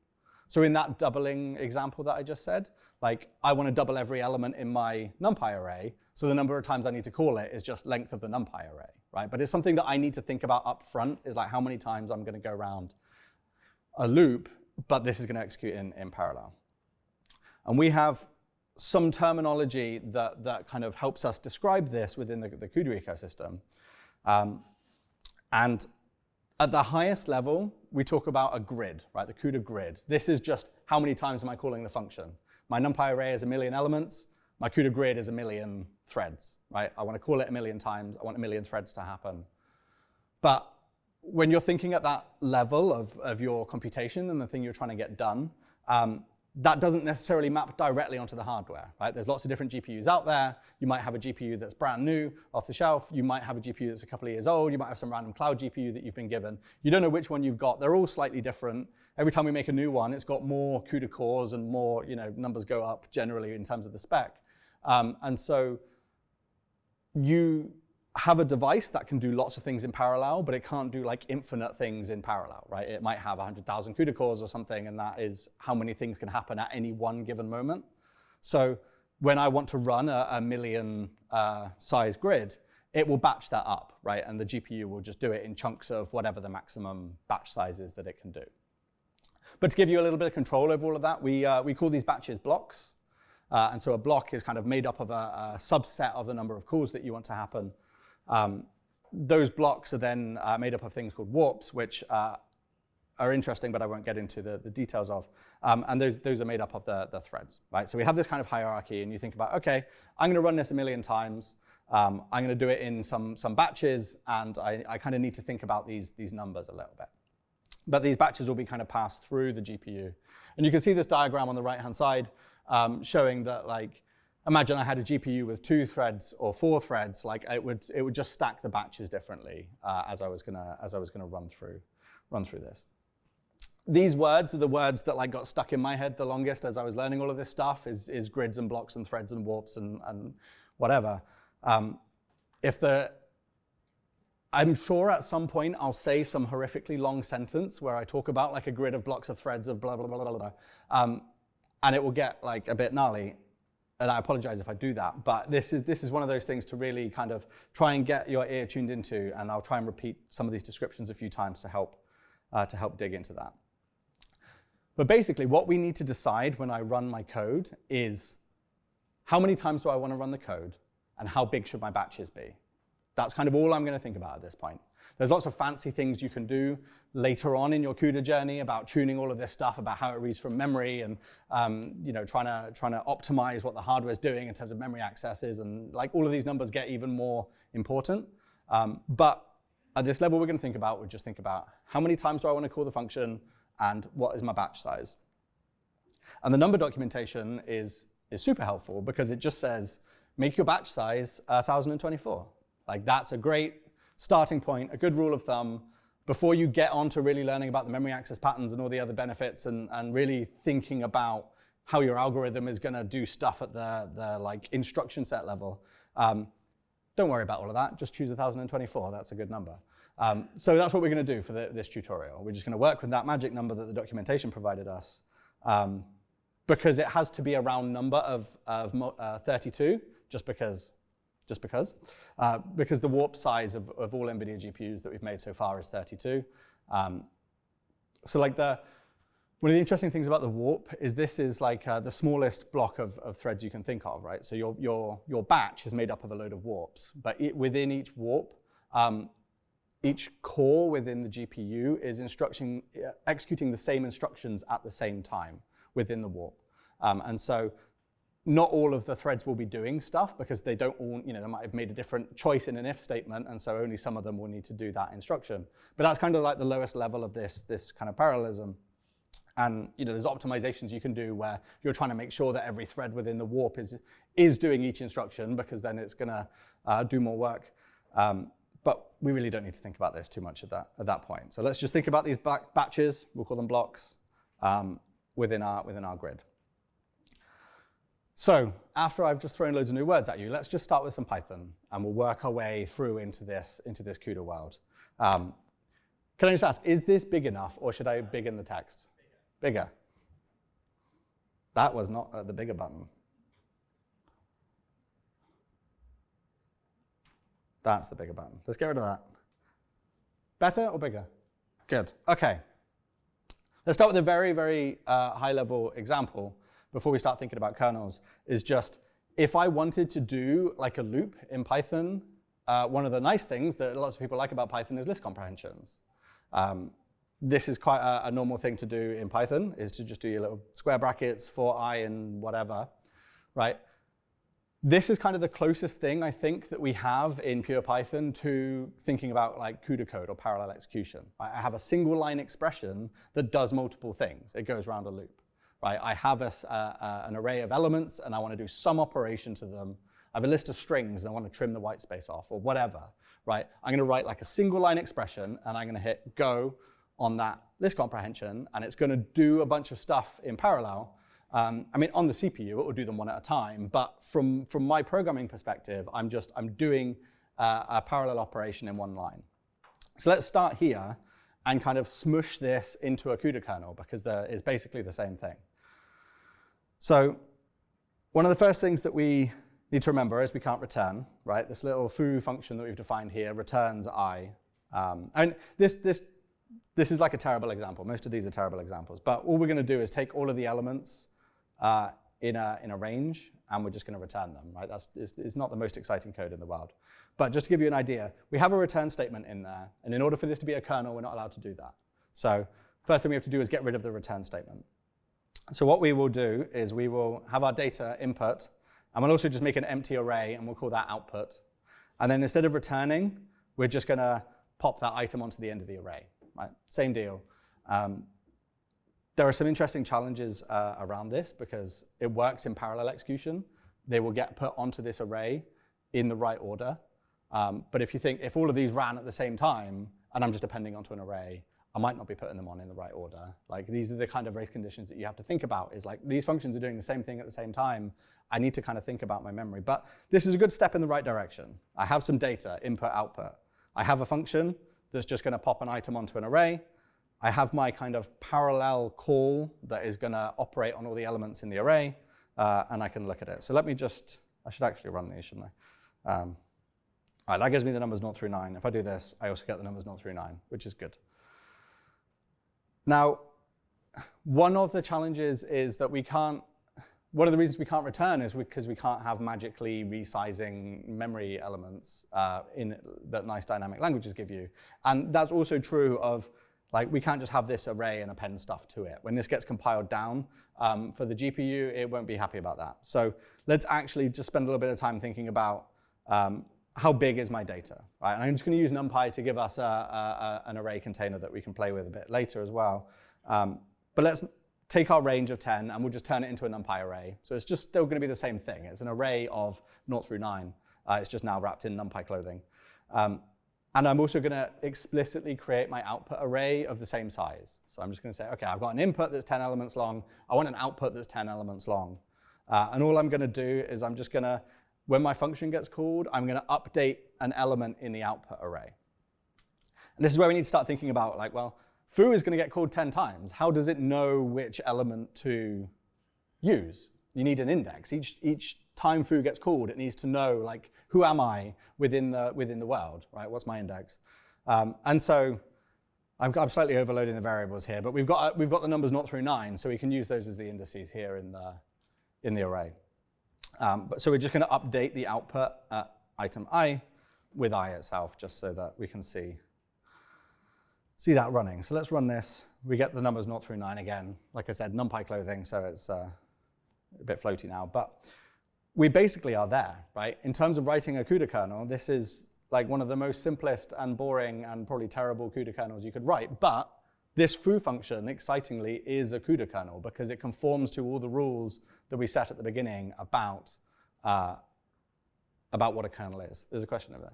So in that doubling example that I just said, like, I want to double every element in my NumPy array, so the number of times I need to call it is just length of the NumPy array, right? But it's something that I need to think about up front, is like how many times I'm going to go around a loop, but this is going to execute in parallel. And we have some terminology that kind of helps us describe this within the CUDA ecosystem. And at the highest level, we talk about a grid, right? The CUDA grid. This is just how many times am I calling the function. My NumPy array is 1,000,000 elements. My CUDA grid is 1,000,000 threads, right? I want to call it 1,000,000 times. I want 1,000,000 threads to happen. But when you're thinking at that level of your computation and the thing you're trying to get done, that doesn't necessarily map directly onto the hardware, right? There's lots of different GPUs out there. You might have a GPU that's brand new, off the shelf. You might have a GPU that's a couple of years old. You might have some random cloud GPU that you've been given. You don't know which one you've got. They're all slightly different. Every time we make a new one, it's got more CUDA cores and more, numbers go up generally in terms of the spec. And so you have a device that can do lots of things in parallel, but it can't do like infinite things in parallel, right? It might have 100,000 CUDA cores or something, and that is how many things can happen at any one given moment. So when I want to run a 1,000,000 size grid, it will batch that up, right? And the GPU will just do it in chunks of whatever the maximum batch size is that it can do. But to give you a little bit of control over all of that, we call these batches blocks. And so a block is kind of made up of a subset of the number of calls that you want to happen. Those blocks are then made up of things called warps, which are interesting, but I won't get into the details of. And those are made up of the threads, right? So we have this kind of hierarchy, and you think about, OK, I'm going to run this 1,000,000 times. I'm going to do it in some batches, and I kind of need to think about these numbers a little bit. But these batches will be kind of passed through the GPU. And you can see this diagram on the right-hand side showing that, like, imagine I had a GPU with 2 threads or 4 threads. Like, it would just stack the batches differently as I was gonna run through this. These words are the words that like got stuck in my head the longest as I was learning all of this stuff. Is grids and blocks and threads and warps and whatever. I'm sure at some point I'll say some horrifically long sentence where I talk about like a grid of blocks of threads of blah, blah, blah, blah, blah, and it will get like a bit gnarly. And I apologize if I do that, but this is one of those things to really kind of try and get your ear tuned into, and I'll try and repeat some of these descriptions a few times to help dig into that. But basically, what we need to decide when I run my code is how many times do I want to run the code, and how big should my batches be? That's kind of all I'm going to think about at this point. There's lots of fancy things you can do later on in your CUDA journey about tuning all of this stuff, about how it reads from memory, and trying to optimize what the hardware is doing in terms of memory accesses, and like all of these numbers get even more important. But at this level, we're just think about how many times do I want to call the function, and what is my batch size. And the Numba documentation is super helpful because it just says make your batch size 1024. Like that's a great starting point, a good rule of thumb before you get on to really learning about the memory access patterns and all the other benefits, and really thinking about how your algorithm is going to do stuff at the like instruction set level. Don't worry about all of that. Just choose 1024. That's a good number. So that's what we're going to do for this tutorial. We're just going to work with that magic number that the documentation provided us, because it has to be a round number of 32, just because the warp size of all NVIDIA GPUs that we've made so far is 32. So like one of the interesting things about the warp is this is like the smallest block of threads you can think of, right? So your batch is made up of a load of warps, but within each warp, each core within the GPU is executing the same instructions at the same time within the warp. And so not all of the threads will be doing stuff because they don't all, they might have made a different choice in an if statement, and so only some of them will need to do that instruction. But that's kind of like the lowest level of this kind of parallelism. And there's optimizations you can do where you're trying to make sure that every thread within the warp is doing each instruction, because then it's going to do more work. But we really don't need to think about this too much at that point. So let's just think about these batches. We'll call them blocks within our grid. So after I've just thrown loads of new words at you, let's just start with some Python, and we'll work our way through into this CUDA world. Can I just ask, is this big enough, or should I biggen the text? Bigger. That was not the bigger button. That's the bigger button. Let's get rid of that. Better or bigger? Good. OK. Let's start with a very, very high-level example before we start thinking about kernels, is just if I wanted to do like a loop in Python, one of the nice things that lots of people like about Python is list comprehensions. This is quite a normal thing to do in Python, is to just do your little square brackets for I and whatever, right? This is kind of the closest thing, I think, that we have in pure Python to thinking about like CUDA code or parallel execution. I have a single line expression that does multiple things. It goes around a loop. Right? I have an array of elements, and I want to do some operation to them. I have a list of strings, and I want to trim the white space off, or whatever. Right? I'm going to write like a single line expression, and I'm going to hit go on that list comprehension, and it's going to do a bunch of stuff in parallel. I mean, on the CPU, it will do them one at a time. But from my programming perspective, I'm doing a parallel operation in one line. So let's start here and kind of smush this into a CUDA kernel, because it's basically the same thing. So one of the first things that we need to remember is we can't return, right? This little foo function that we've defined here returns I. And this is like a terrible example. Most of these are terrible examples. But all we're going to do is take all of the elements in a range, and we're just going to return them, right? It's not the most exciting code in the world. But just to give you an idea, we have a return statement in there. And in order for this to be a kernel, we're not allowed to do that. So first thing we have to do is get rid of the return statement. So what we will do is we will have our data input, and we'll also just make an empty array, and we'll call that output. And then instead of returning, we're just going to pop that item onto the end of the array. Right? Same deal. There are some interesting challenges around this, because it works in parallel execution. They will get put onto this array in the right order. But if you think, if all of these ran at the same time, and I'm just appending onto an array, I might not be putting them on in the right order. Like these are the kind of race conditions that you have to think about, is like these functions are doing the same thing at the same time. I need to kind of think about my memory. But this is a good step in the right direction. I have some data, input, output. I have a function that's just going to pop an item onto an array. I have my kind of parallel call that is going to operate on all the elements in the array, and I can look at it. So let me just, I should actually run these, shouldn't I? All right, that gives me the numbers 0 through 9. If I do this, I also get the numbers 0 through 9, which is good. Now, one of the challenges is that we can't, one of the reasons we can't return is because we can't have magically resizing memory elements in that nice dynamic languages give you. And that's also true of, like, we can't just have this array and append stuff to it. When this gets compiled down for the GPU, it won't be happy about that. So let's actually just spend a little bit of time thinking about how big is my data, right? And I'm just going to use NumPy to give us an array container that we can play with a bit later as well. But let's take our range of 10, and we'll just turn it into a NumPy array. So it's just still going to be the same thing. It's an array of 0 through 9. It's just now wrapped in NumPy clothing. And I'm also going to explicitly create my output array of the same size. So I'm just going to say, OK, I've got an input that's 10 elements long. I want an output that's 10 elements long. And all I'm going to do is I'm just going to, when my function gets called, I'm going to update an element in the output array. And this is where we need to start thinking about, like, well, foo is going to get called 10 times. How does it know which element to use? You need an index. Each time foo gets called, it needs to know, like, who am I within the world, right? What's my index? And so I'm slightly overloading the variables here, but we've got the numbers 0 through 9, so we can use those as the indices here in the array. So we're just going to update the output at item I with I itself, just so that we can see that running. So let's run this. We get the numbers 0 through 9 again. Like I said, NumPy clothing, so it's a bit floaty now. But we basically are there, right? In terms of writing a CUDA kernel, this is like one of the most simplest and boring and probably terrible CUDA kernels you could write. But this foo function, excitingly, is a CUDA kernel because it conforms to all the rules that we set at the beginning about what a kernel is. There's a question over there.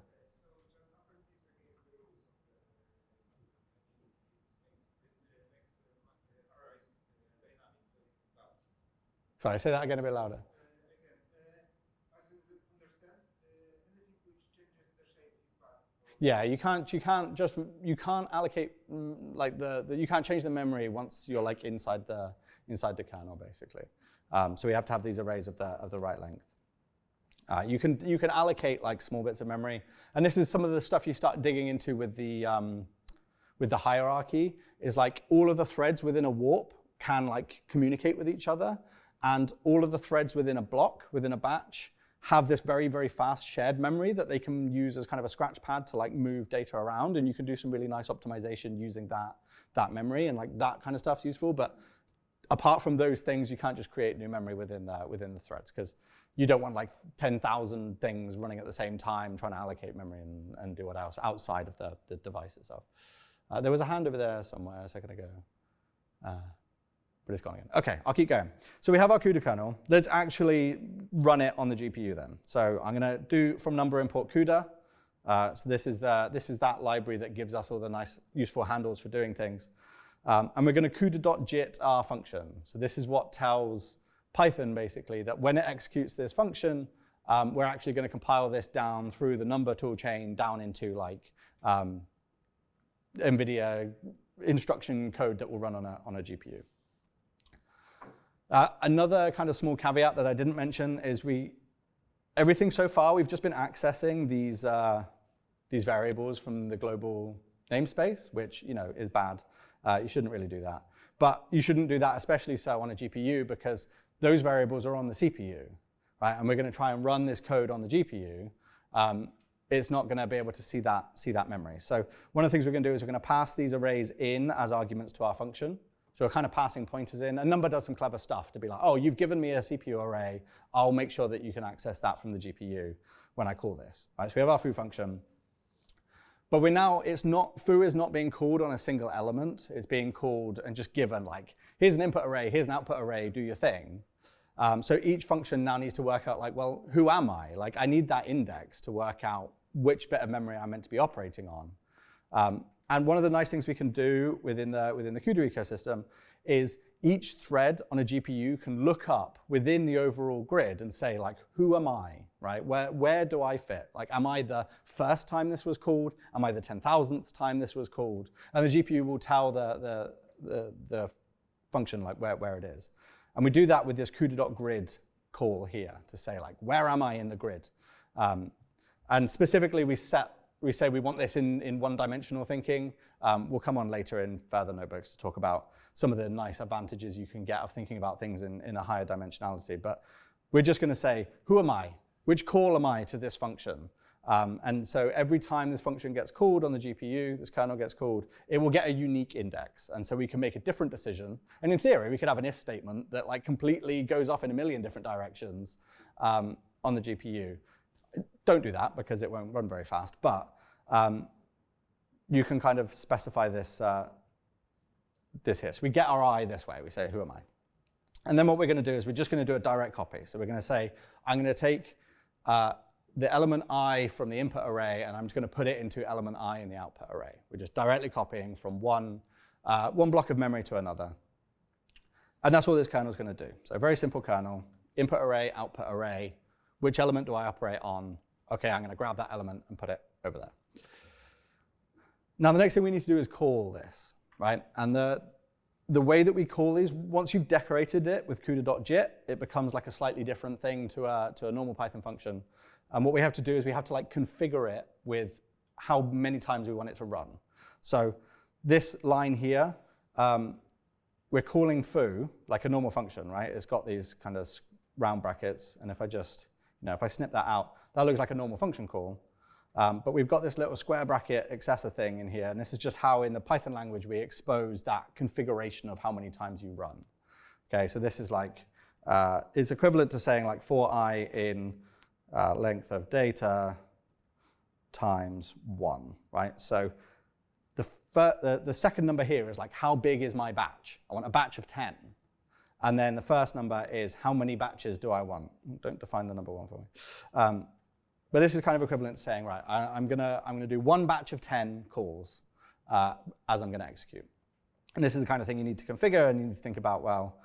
Sorry, say that again a bit louder. Yeah, you can't allocate like you can't change the memory once you're like inside the kernel basically. So we have to have these arrays of the right length. You can allocate like small bits of memory, and this is some of the stuff you start digging into with the hierarchy. Is like all of the threads within a warp can like communicate with each other, and all of the threads within a block, within a batch, have this very, very fast shared memory that they can use as kind of a scratch pad to like move data around, and you can do some really nice optimization using that memory, and like that kind of stuff's useful. But apart from those things, you can't just create new memory within the threads, because you don't want like 10,000 things running at the same time trying to allocate memory and do what else outside of the device itself. There was a hand over there somewhere a second ago. But it's gone again. OK, I'll keep going. So we have our CUDA kernel. Let's actually run it on the GPU then. So I'm going to do from Numba import CUDA. So this is that library that gives us all the nice, useful handles for doing things. And we're going to CUDA.jit our function. So this is what tells Python, basically, that when it executes this function, we're actually going to compile this down through the Numba toolchain down into like NVIDIA instruction code that will run on a GPU. Another kind of small caveat that I didn't mention is everything so far, we've just been accessing these variables from the global namespace, which is bad. You shouldn't really do that. But you shouldn't do that especially so on a GPU, because those variables are on the CPU, right? And we're going to try and run this code on the GPU. It's not going to be able to see that memory. So one of the things we're going to do is we're going to pass these arrays in as arguments to our function. So we're kind of passing pointers in. And Numba does some clever stuff to be like, oh, you've given me a CPU array. I'll make sure that you can access that from the GPU when I call this. Right? So we have our foo function. But foo is not being called on a single element. It's being called and just given, like, here's an input array, here's an output array, do your thing. So each function now needs to work out, like, well, who am I? Like, I need that index to work out which bit of memory I'm meant to be operating on. And one of the nice things we can do within the CUDA ecosystem is each thread on a GPU can look up within the overall grid and say, like, who am I, right? Where do I fit? Like, am I the first time this was called? Am I the 10,000th time this was called? And the GPU will tell the function like where it is. And we do that with this CUDA.grid call here to say, like, where am I in the grid? And specifically, we say we want this in one-dimensional thinking. We'll come on later in further notebooks to talk about some of the nice advantages you can get of thinking about things in a higher dimensionality. But we're just going to say, who am I? Which call am I to this function? And so every time this function gets called on the GPU, this kernel gets called, it will get a unique index. And so we can make a different decision. And in theory, we could have an if statement that like completely goes off in a million different directions on the GPU. Don't do that because it won't run very fast. But you can kind of specify this here. So we get our I this way. We say, who am I? And then what we're going to do is we're just going to do a direct copy. So we're going to say, I'm going to take the element I from the input array, and I'm just going to put it into element I in the output array. We're just directly copying from one block of memory to another. And that's what this kernel is going to do. So a very simple kernel, input array, output array. Which element do I operate on? OK, I'm going to grab that element and put it over there. Now, the next thing we need to do is call this, right? And the way that we call these, once you've decorated it with CUDA.jit, it becomes like a slightly different thing to a normal Python function. And what we have to do is we have to like configure it with how many times we want it to run. So this line here, we're calling foo like a normal function, right? It's got these kind of round brackets. And if I just, if I snip that out, that looks like a normal function call. But we've got this little square bracket accessor thing in here. And this is just how in the Python language we expose that configuration of how many times you run. OK, so this is like, it's equivalent to saying like for I in length of data times 1, right? So the second number here is like, how big is my batch? I want a batch of 10. And then the first number is, how many batches do I want? Don't define the number 1 for me. But this is kind of equivalent to saying, right, I'm gonna do one batch of 10 calls as I'm gonna execute. And this is the kind of thing you need to configure, and you need to think about, well,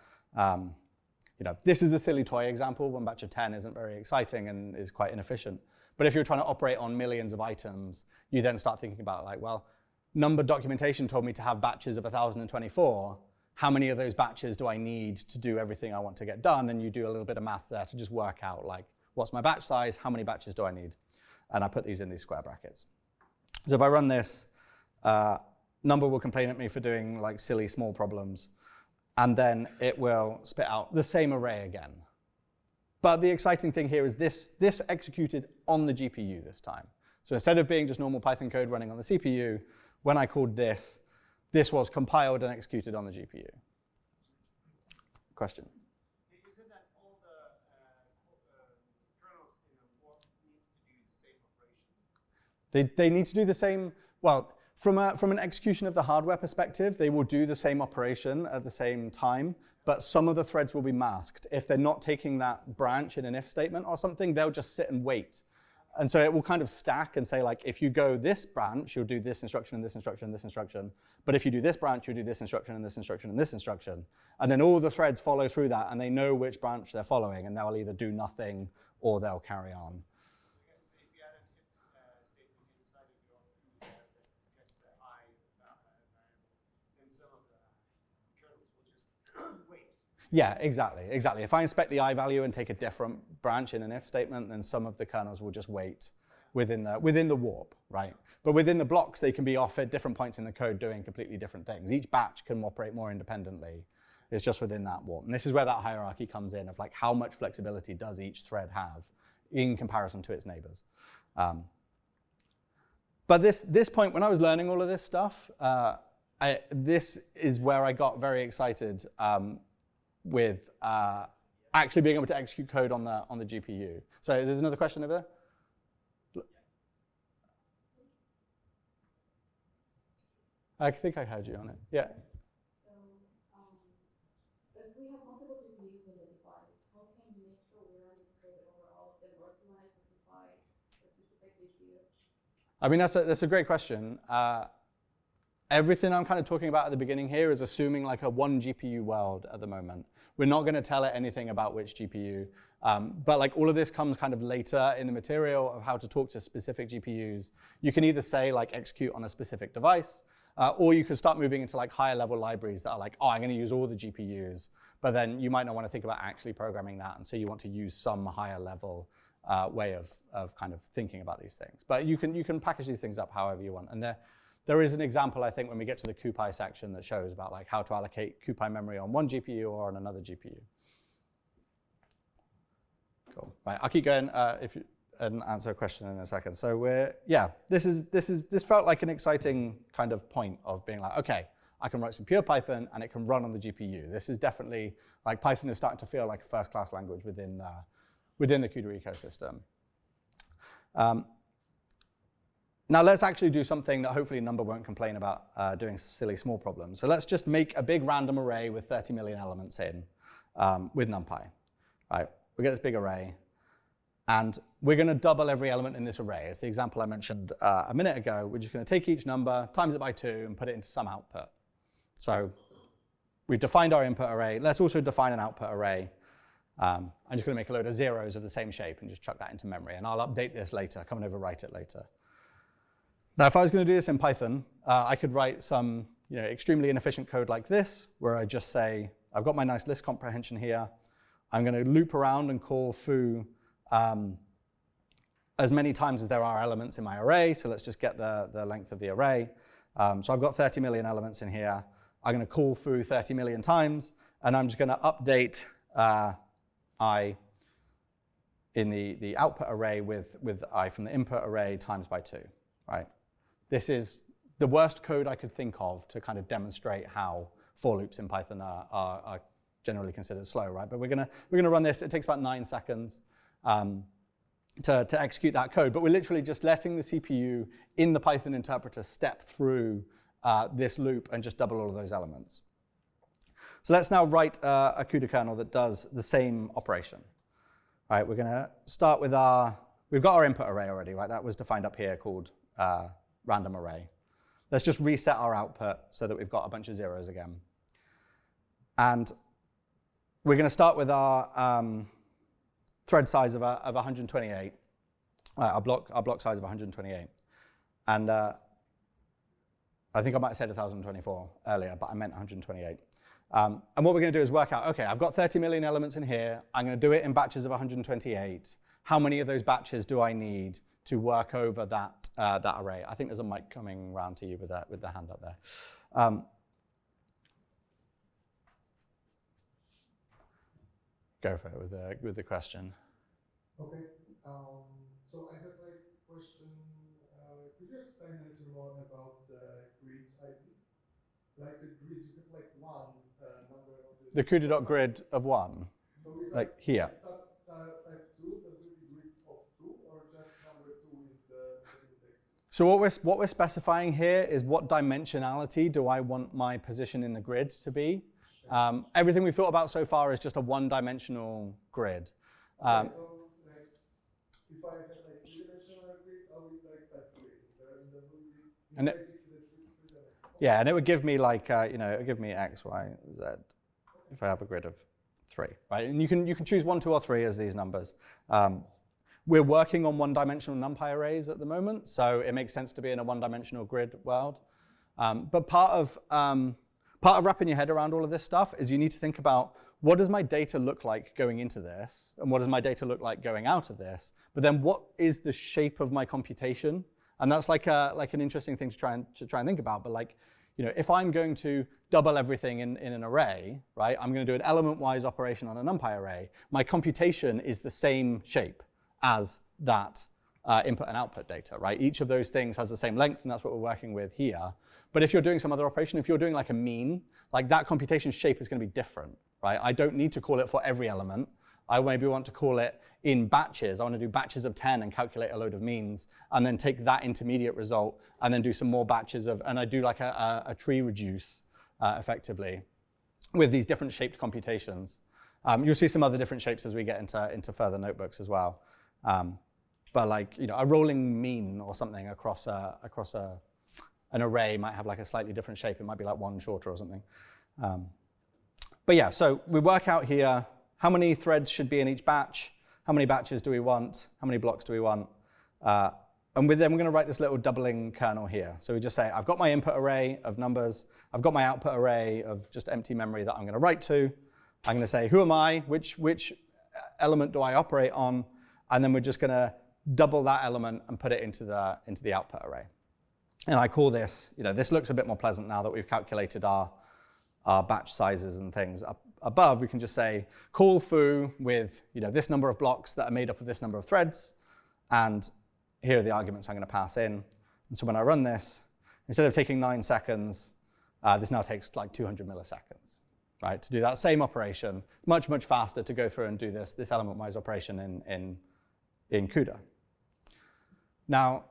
this is a silly toy example. One batch of 10 isn't very exciting and is quite inefficient. But if you're trying to operate on millions of items, you then start thinking about like, well, Numba documentation told me to have batches of 1,024. How many of those batches do I need to do everything I want to get done? And you do a little bit of math there to just work out like, what's my batch size? How many batches do I need? And I put these in these square brackets. So if I run this, Numba will complain at me for doing like silly small problems. And then it will spit out the same array again. But the exciting thing here is this executed on the GPU this time. So instead of being just normal Python code running on the CPU, when I called this was compiled and executed on the GPU. Question? You said that all the kernels in a fork needs to do the same operation. They need to do the same. Well, from an execution of the hardware perspective, they will do the same operation at the same time, but some of the threads will be masked. If they're not taking that branch in an if statement or something, they'll just sit and wait. And so it will kind of stack and say, like, if you go this branch, you'll do this instruction and this instruction and this instruction. But if you do this branch, you'll do this instruction and this instruction and this instruction. And then all the threads follow through that, and they know which branch they're following, and they'll either do nothing or they'll carry on. So if you had an if statement inside of your foo that gets the I variable, then some of the kernels will just wait. Yeah, exactly. If I inspect the I value and take a different branch in an if statement, then some of the kernels will just wait within the warp, right? But within the blocks, they can be off at different points in the code doing completely different things. Each batch can operate more independently. It's just within that warp. And this is where that hierarchy comes in of like how much flexibility does each thread have in comparison to its neighbors. But this point, when I was learning all of this stuff, this is where I got very excited with actually being able to execute code on the GPU. So there's another question over there? I think I heard you on it. Yeah. So if we have multiple GPUs in the device, how can we make sure we run this code over all of them, or if we want to specify a specific GPU? I mean, that's a great question. everything I'm kind of talking about at the beginning here is assuming like a one GPU world at the moment. We're not going to tell it anything about which GPU, but like all of this comes kind of later in the material of how to talk to specific GPUs. You can either say like execute on a specific device, or you can start moving into like higher level libraries that are like, oh, I'm going to use all the GPUs, but then you might not want to think about actually programming that, and so you want to use some higher level way of kind of thinking about these things. But you can package these things up however you want. And there is an example, I think, when we get to the CuPy section that shows about like how to allocate CuPy memory on one GPU or on another GPU. Cool. Right, I'll keep going and answer a question in a second. So this felt like an exciting kind of point of being like, okay, I can write some pure Python and it can run on the GPU. This is definitely like Python is starting to feel like a first-class language within the CUDA ecosystem. Now let's actually do something that hopefully Numba won't complain about doing silly small problems. So let's just make a big random array with 30 million elements in with NumPy. Right, we get this big array, and we're going to double every element in this array. It's the example I mentioned a minute ago. We're just going to take each number, times it by 2, and put it into some output. So we've defined our input array. Let's also define an output array. I'm just going to make a load of zeros of the same shape and just chuck that into memory. And I'll update this later, come and overwrite it later. Now, if I was going to do this in Python, I could write some extremely inefficient code like this, where I just say, I've got my nice list comprehension here. I'm going to loop around and call foo as many times as there are elements in my array. So let's just get the length of the array. So I've got 30 million elements in here. I'm going to call foo 30 million times, and I'm just going to update I in the output array with I from the input array times by 2, right? This is the worst code I could think of to kind of demonstrate how for loops in Python are generally considered slow, right? But we're gonna run this. It takes about 9 seconds to execute that code. But we're literally just letting the CPU in the Python interpreter step through this loop and just double all of those elements. So let's now write a CUDA kernel that does the same operation. All right, we're gonna start with we've got our input array already, right? That was defined up here called random array. Let's just reset our output so that we've got a bunch of zeros again. And we're going to start with our thread size of 128, our block size of 128. And I think I might have said 1024 earlier, but I meant 128. And what we're going to do is work out, OK, I've got 30 million elements in here. I'm going to do it in batches of 128. How many of those batches do I need to work over that array? I think there's a mic coming around to you with the hand up there. Go for it with the question. Okay. So I have like a question. Could you explain a little more about the grid ID? Like the grid, you have like one number of the CUDA.grid of 1, so we like here. Type 2, that will be grid of 2, or just number 2 in the index? So what we're specifying here is what dimensionality do I want my position in the grid to be. Everything we've thought about so far is just a one-dimensional grid. Okay, so like, if I have like 3-dimensional grid, I would like type 3 in the movie. Yeah, and it would give me like it would give me X, Y, Z if I have a grid of 3, right? And you can choose 1, 2, or 3 as these numbers. We're working on one-dimensional NumPy arrays at the moment, so it makes sense to be in a one-dimensional grid world. But part of wrapping your head around all of this stuff is you need to think about what does my data look like going into this, and what does my data look like going out of this. But then what is the shape of my computation? And that's like an interesting thing to try and think about. But like, if I'm going to double everything in an array, right? I'm going to do an element-wise operation on a NumPy array. My computation is the same shape as that input and output data, right? Each of those things has the same length, and that's what we're working with here. But if you're doing some other operation, if you're doing like a mean, like that computation shape is going to be different, right? I don't need to call it for every element. I maybe want to call it in batches. I want to do batches of 10 and calculate a load of means, and then take that intermediate result, and then do some more batches of, and I do like a tree reduce effectively with these different shaped computations. You'll see some other different shapes as we get into further notebooks as well. But like a rolling mean or something across a an array might have like a slightly different shape. It might be like one shorter or something. But yeah, so we work out here how many threads should be in each batch, how many batches do we want, how many blocks do we want. And with them, we're going to write this little doubling kernel here. So we just say, I've got my input array of numbers. I've got my output array of just empty memory that I'm going to write to. I'm going to say, who am I? Which element do I operate on? And then we're just going to double that element and put it into the output array. And I call this, this looks a bit more pleasant now that we've calculated our batch sizes and things. Up above, we can just say, call foo with this number of blocks that are made up of this number of threads. And here are the arguments I'm going to pass in. And so when I run this, instead of taking 9 seconds, this now takes like 200 milliseconds, right? To do that same operation, much, much faster to go through and do this element-wise operation in CUDA. Now,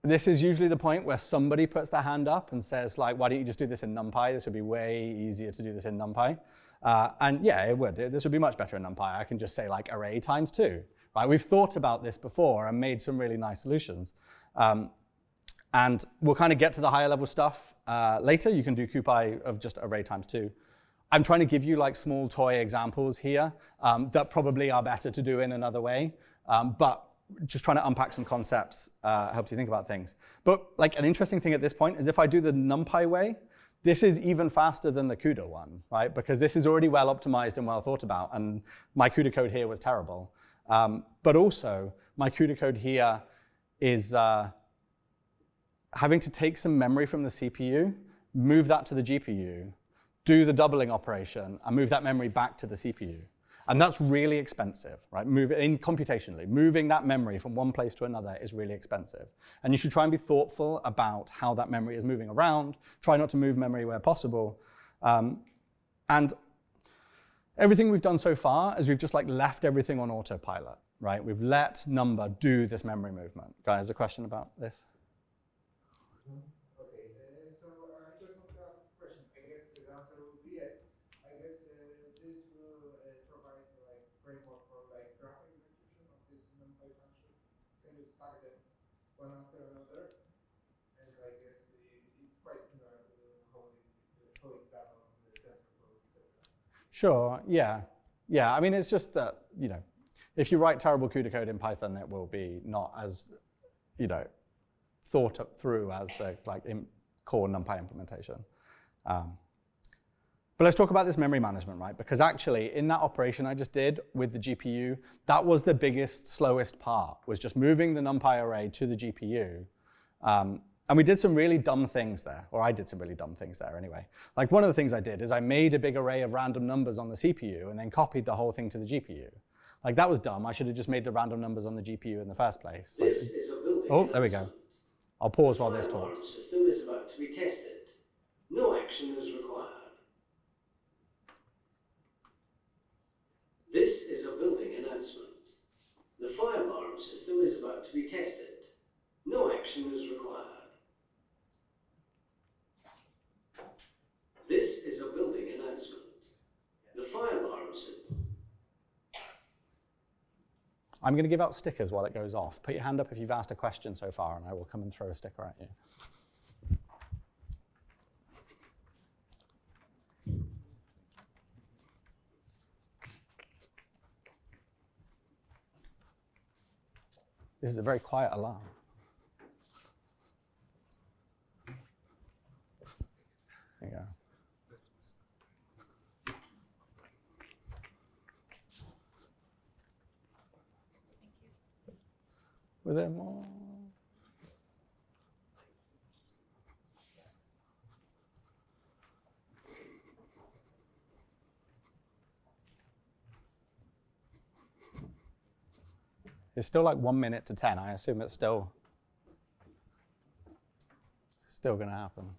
this is usually the point where somebody puts their hand up and says, like, why don't you just do this in NumPy? This would be way easier to do this in NumPy. And yeah, it would. This would be much better in NumPy. I can just say, like, array times 2. Right? We've thought about this before and made some really nice solutions. And we'll kind of get to the higher level stuff later. You can do CuPy of just array times 2. I'm trying to give you like small toy examples here that probably are better to do in another way. But just trying to unpack some concepts helps you think about things. But like an interesting thing at this point is if I do the NumPy way, this is even faster than the CUDA one, right? Because this is already well optimized and well thought about. And my CUDA code here was terrible. But also, my CUDA code here is having to take some memory from the CPU, move that to the GPU, do the doubling operation, and move that memory back to the CPU. And that's really expensive, right? Computationally, moving that memory from one place to another is really expensive. And you should try and be thoughtful about how that memory is moving around. Try not to move memory where possible. And everything we've done so far is we've just like left everything on autopilot, right? We've let Numba do this memory movement. Guys, a question about this? Okay, so I just want to ask a question. I guess the answer will be yes. I guess this will provide like framework for like graph execution of this NumPy functions. Can you stack them one after another? And I guess it's quite similar to how it's done on the TensorFlow, etc. Sure, yeah. Yeah, I mean, it's just that, if you write terrible CUDA code in Python, it will be not as, thought through as the core NumPy implementation. But let's talk about this memory management, right? Because actually, in that operation I just did with the GPU, that was the biggest, slowest part, was just moving the NumPy array to the GPU. And we did some really dumb things there, or I did some really dumb things there anyway. Like one of the things I did is I made a big array of random numbers on the CPU and then copied the whole thing to the GPU. Like that was dumb. I should have just made the random numbers on the GPU in the first place. This is a building oh, there we go. I'll pause while this The fire talks. alarm system is about to be tested. No action is required. This is a building announcement. The fire alarm system is about to be tested. No action is required. This is a building announcement. The fire alarm system. I'm going to give out stickers while it goes off. Put your hand up if you've asked a question so far, and I will come and throw a sticker at you. This is a very quiet alarm. There you go. Were there more? It's still like 1 minute to 10. I assume it's still going to happen.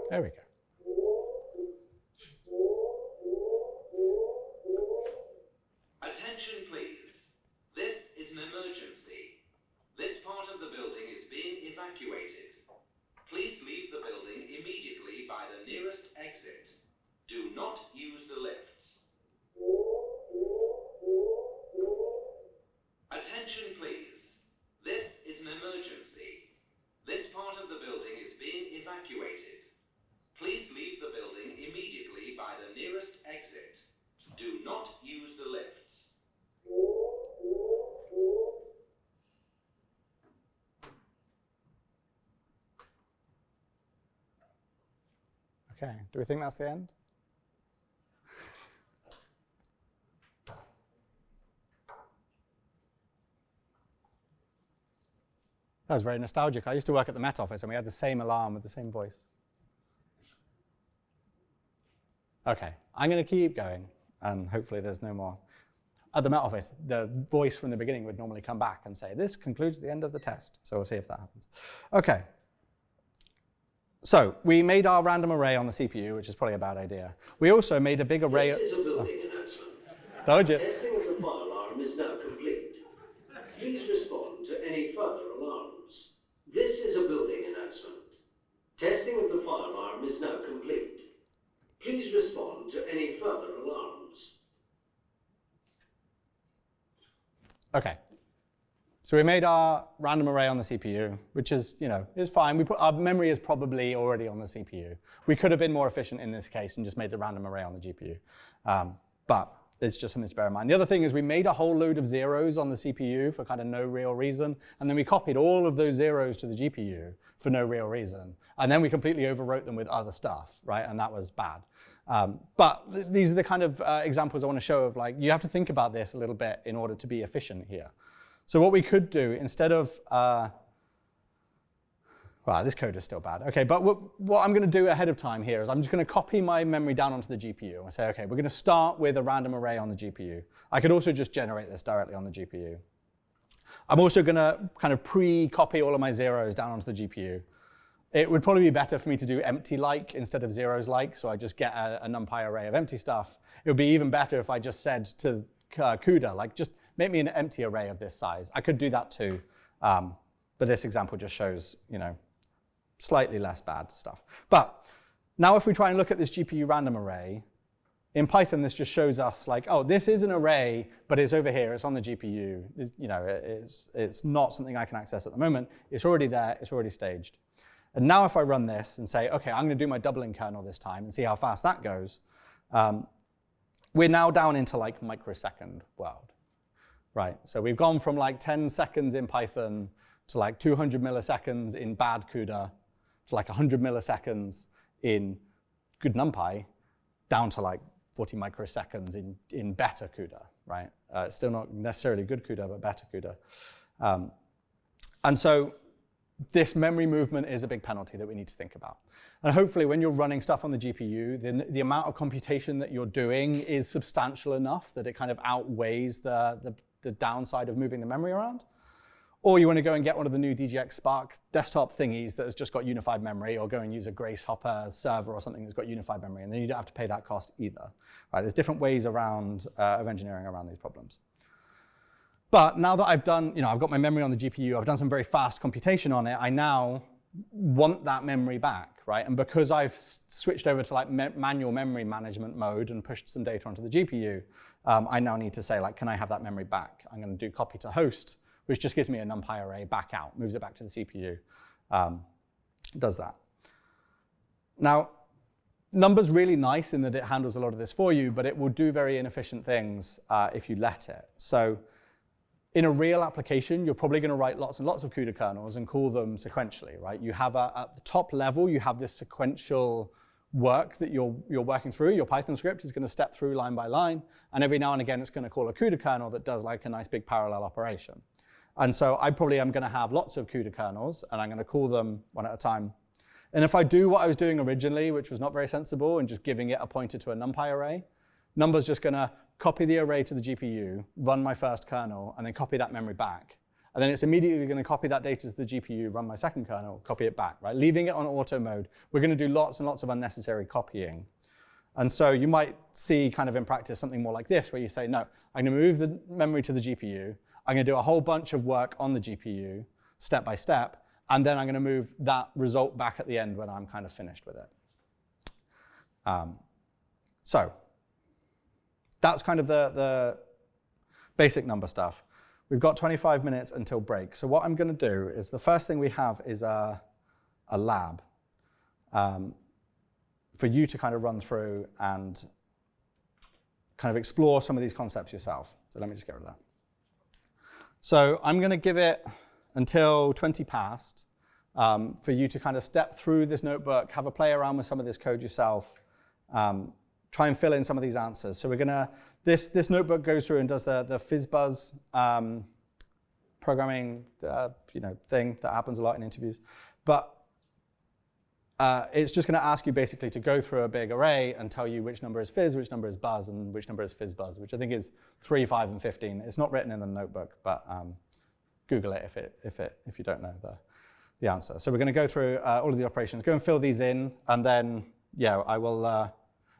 There we go. Attention, please. This is an emergency. This part of the building is being evacuated. Please leave the building immediately by the nearest exit. Do not use the lifts. Attention, please. This is an emergency. This part of the building is being evacuated. Please leave the building immediately by the nearest exit. Do not use the lifts. Okay, do we think that's the end? That was very nostalgic. I used to work at the Met Office and we had the same alarm with the same voice. Okay, I'm going to keep going and hopefully there's no more. At the Met Office, the voice from the beginning would normally come back and say, this concludes the end of the test. So we'll see if that happens. Okay. So we made our random array on the CPU, which is probably a bad idea. We also made a big array. This is a building announcement. Told you. Testing of the fire alarm is now complete. Please respond to any further alarms. This is a building announcement. Testing of the fire alarm is now complete. Please respond to any further alarms. Okay. So we made our random array on the CPU, which is, is fine. Our memory is probably already on the CPU. We could have been more efficient in this case and just made the random array on the GPU. But it's just something to bear in mind. The other thing is we made a whole load of zeros on the CPU for kind of no real reason. And then we copied all of those zeros to the GPU for no real reason. And then we completely overwrote them with other stuff, right? And that was bad. But these are the kind of examples I want to show of you have to think about this a little bit in order to be efficient here. So what we could do instead of, well, this code is still bad. Okay, but what I'm going to do ahead of time here is I'm just going to copy my memory down onto the GPU and say, okay, we're going to start with a random array on the GPU. I could also just generate this directly on the GPU. I'm also going to kind of pre-copy all of my zeros down onto the GPU. It would probably be better for me to do empty-like instead of zeros-like, so I just get a NumPy array of empty stuff. It would be even better if I just said to CUDA, just make me an empty array of this size. I could do that too, but this example just shows, slightly less bad stuff. But now if we try and look at this GPU random array, in Python this just shows us oh, this is an array, but it's over here, it's on the GPU. It's not something I can access at the moment. It's already there, it's already staged. And now if I run this and say, okay, I'm going to do my doubling kernel this time and see how fast that goes, we're now down into microsecond world. Right, so we've gone from 10 seconds in Python to 200 milliseconds in bad CUDA to 100 milliseconds in good NumPy, down to 40 microseconds in better CUDA, right? Still not necessarily good CUDA, but better CUDA. And so this memory movement is a big penalty that we need to think about. And hopefully when you're running stuff on the GPU, then the amount of computation that you're doing is substantial enough that it kind of outweighs the downside of moving the memory around. Or you want to go and get one of the new DGX Spark desktop thingies that has just got unified memory, or go and use a Grace Hopper server or something that's got unified memory, and then you don't have to pay that cost either. Right, there's different ways around of engineering around these problems. But now that I've done, I've got my memory on the GPU, I've done some very fast computation on it, I now want that memory back, right? And because I've switched over to manual memory management mode and pushed some data onto the GPU, I now need to say, can I have that memory back? I'm going to do copy to host, which just gives me a NumPy array back out, moves it back to the CPU, does that. Now, Numba's really nice in that it handles a lot of this for you, but it will do very inefficient things if you let it. So in a real application, you're probably going to write lots and lots of CUDA kernels and call them sequentially, right? You have at the top level, you have this sequential work that you're working through. Your Python script is going to step through line by line, and every now and again, it's going to call a CUDA kernel that does a nice big parallel operation. And so I probably am going to have lots of CUDA kernels, and I'm going to call them one at a time. And if I do what I was doing originally, which was not very sensible, and just giving it a pointer to a NumPy array, Numba's just going to copy the array to the GPU, run my first kernel, and then copy that memory back. and then it's immediately going to copy that data to the GPU, run my second kernel, copy it back, right? Leaving it on auto mode, we're going to do lots and lots of unnecessary copying. And so you might see kind of in practice something more like this, where you say, no, I'm going to move the memory to the GPU. I'm going to do a whole bunch of work on the GPU, step by step, and then I'm going to move that result back at the end when I'm kind of finished with it. So that's kind of the basic number stuff. We've got 25 minutes until break. So what I'm going to do is the first thing we have is a lab for you to kind of run through and kind of explore some of these concepts yourself. So let me just get rid of that. So I'm going to give it until 20 past for you to kind of step through this notebook, have a play around with some of this code yourself, try and fill in some of these answers. So we're going to, this notebook goes through and does the FizzBuzz programming thing that happens a lot in interviews. But it's just going to ask you basically to go through a big array and tell you which number is fizz, which number is buzz, and which number is fizzbuzz, which I think is 3, 5, and 15. It's not written in the notebook, but Google it if you don't know the answer. So we're going to go through all of the operations, go and fill these in, and then I will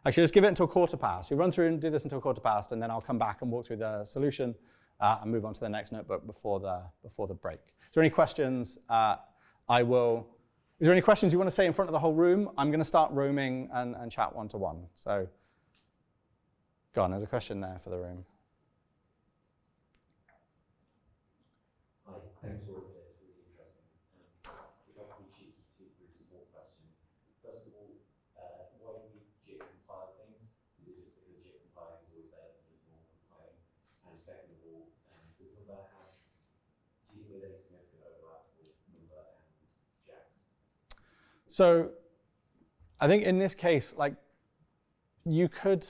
actually just give it until quarter past. You run through and do this until quarter past, and then I'll come back and walk through the solution and move on to the next notebook before the break. Is there any questions? Is there any questions you want to say in front of the whole room? I'm going to start roaming and chat one-to-one. So go on, there's a question there for the room. Hi, thanks for all of this, really interesting. If I can be cheeky, 2 really small questions. First of all, why do we JIT compile things? Is it just because JIT compiling is always better than just normal compiling? And second of all, does Numba have, do you think there's any significant overlap with Numba and JAX? So I think in this case, you could,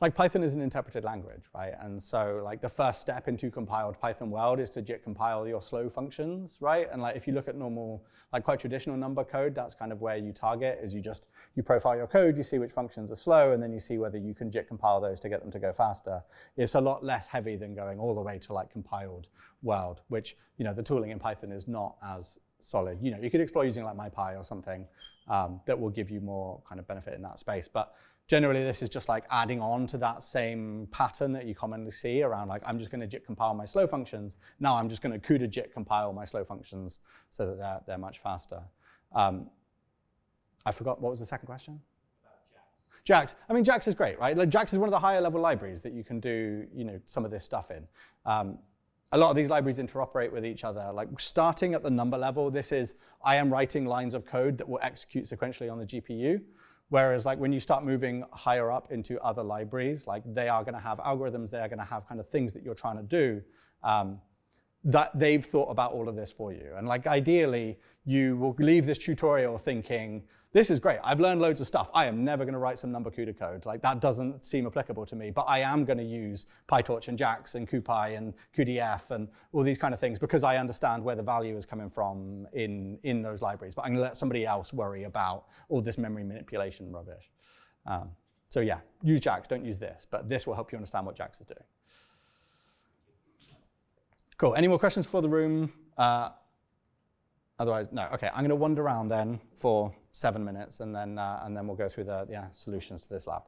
Python is an interpreted language, right? And so the first step into compiled Python world is to JIT compile your slow functions, right? And if you look at normal, quite traditional Numba code, that's kind of where you target, is you profile your code, you see which functions are slow, and then you see whether you can JIT compile those to get them to go faster. It's a lot less heavy than going all the way to compiled world, which, the tooling in Python is not as solid. You could explore using MyPy or something that will give you more kind of benefit in that space. But generally, this is just adding on to that same pattern that you commonly see around I'm just going to JIT compile my slow functions. Now I'm just going to CUDA JIT compile my slow functions so that they're much faster. I forgot, what was the second question? About JAX. JAX. I mean, JAX is great, right? JAX is one of the higher level libraries that you can do some of this stuff in. A lot of these libraries interoperate with each other. Starting at the number level, this is, I am writing lines of code that will execute sequentially on the GPU. Whereas when you start moving higher up into other libraries, they are going to have algorithms, they are going to have kind of things that you're trying to do that they've thought about all of this for you. And ideally, you will leave this tutorial thinking, this is great, I've learned loads of stuff. I am never going to write some Numba CUDA code. That doesn't seem applicable to me, but I am going to use PyTorch and JAX and CuPy and cuDF and all these kind of things because I understand where the value is coming from in those libraries. But I'm going to let somebody else worry about all this memory manipulation rubbish. So yeah, use JAX, don't use this, but this will help you understand what JAX is doing. Cool, any more questions for the room? Otherwise, no. Okay, I'm going to wander around then for 7 minutes, and then we'll go through the solutions to this lab.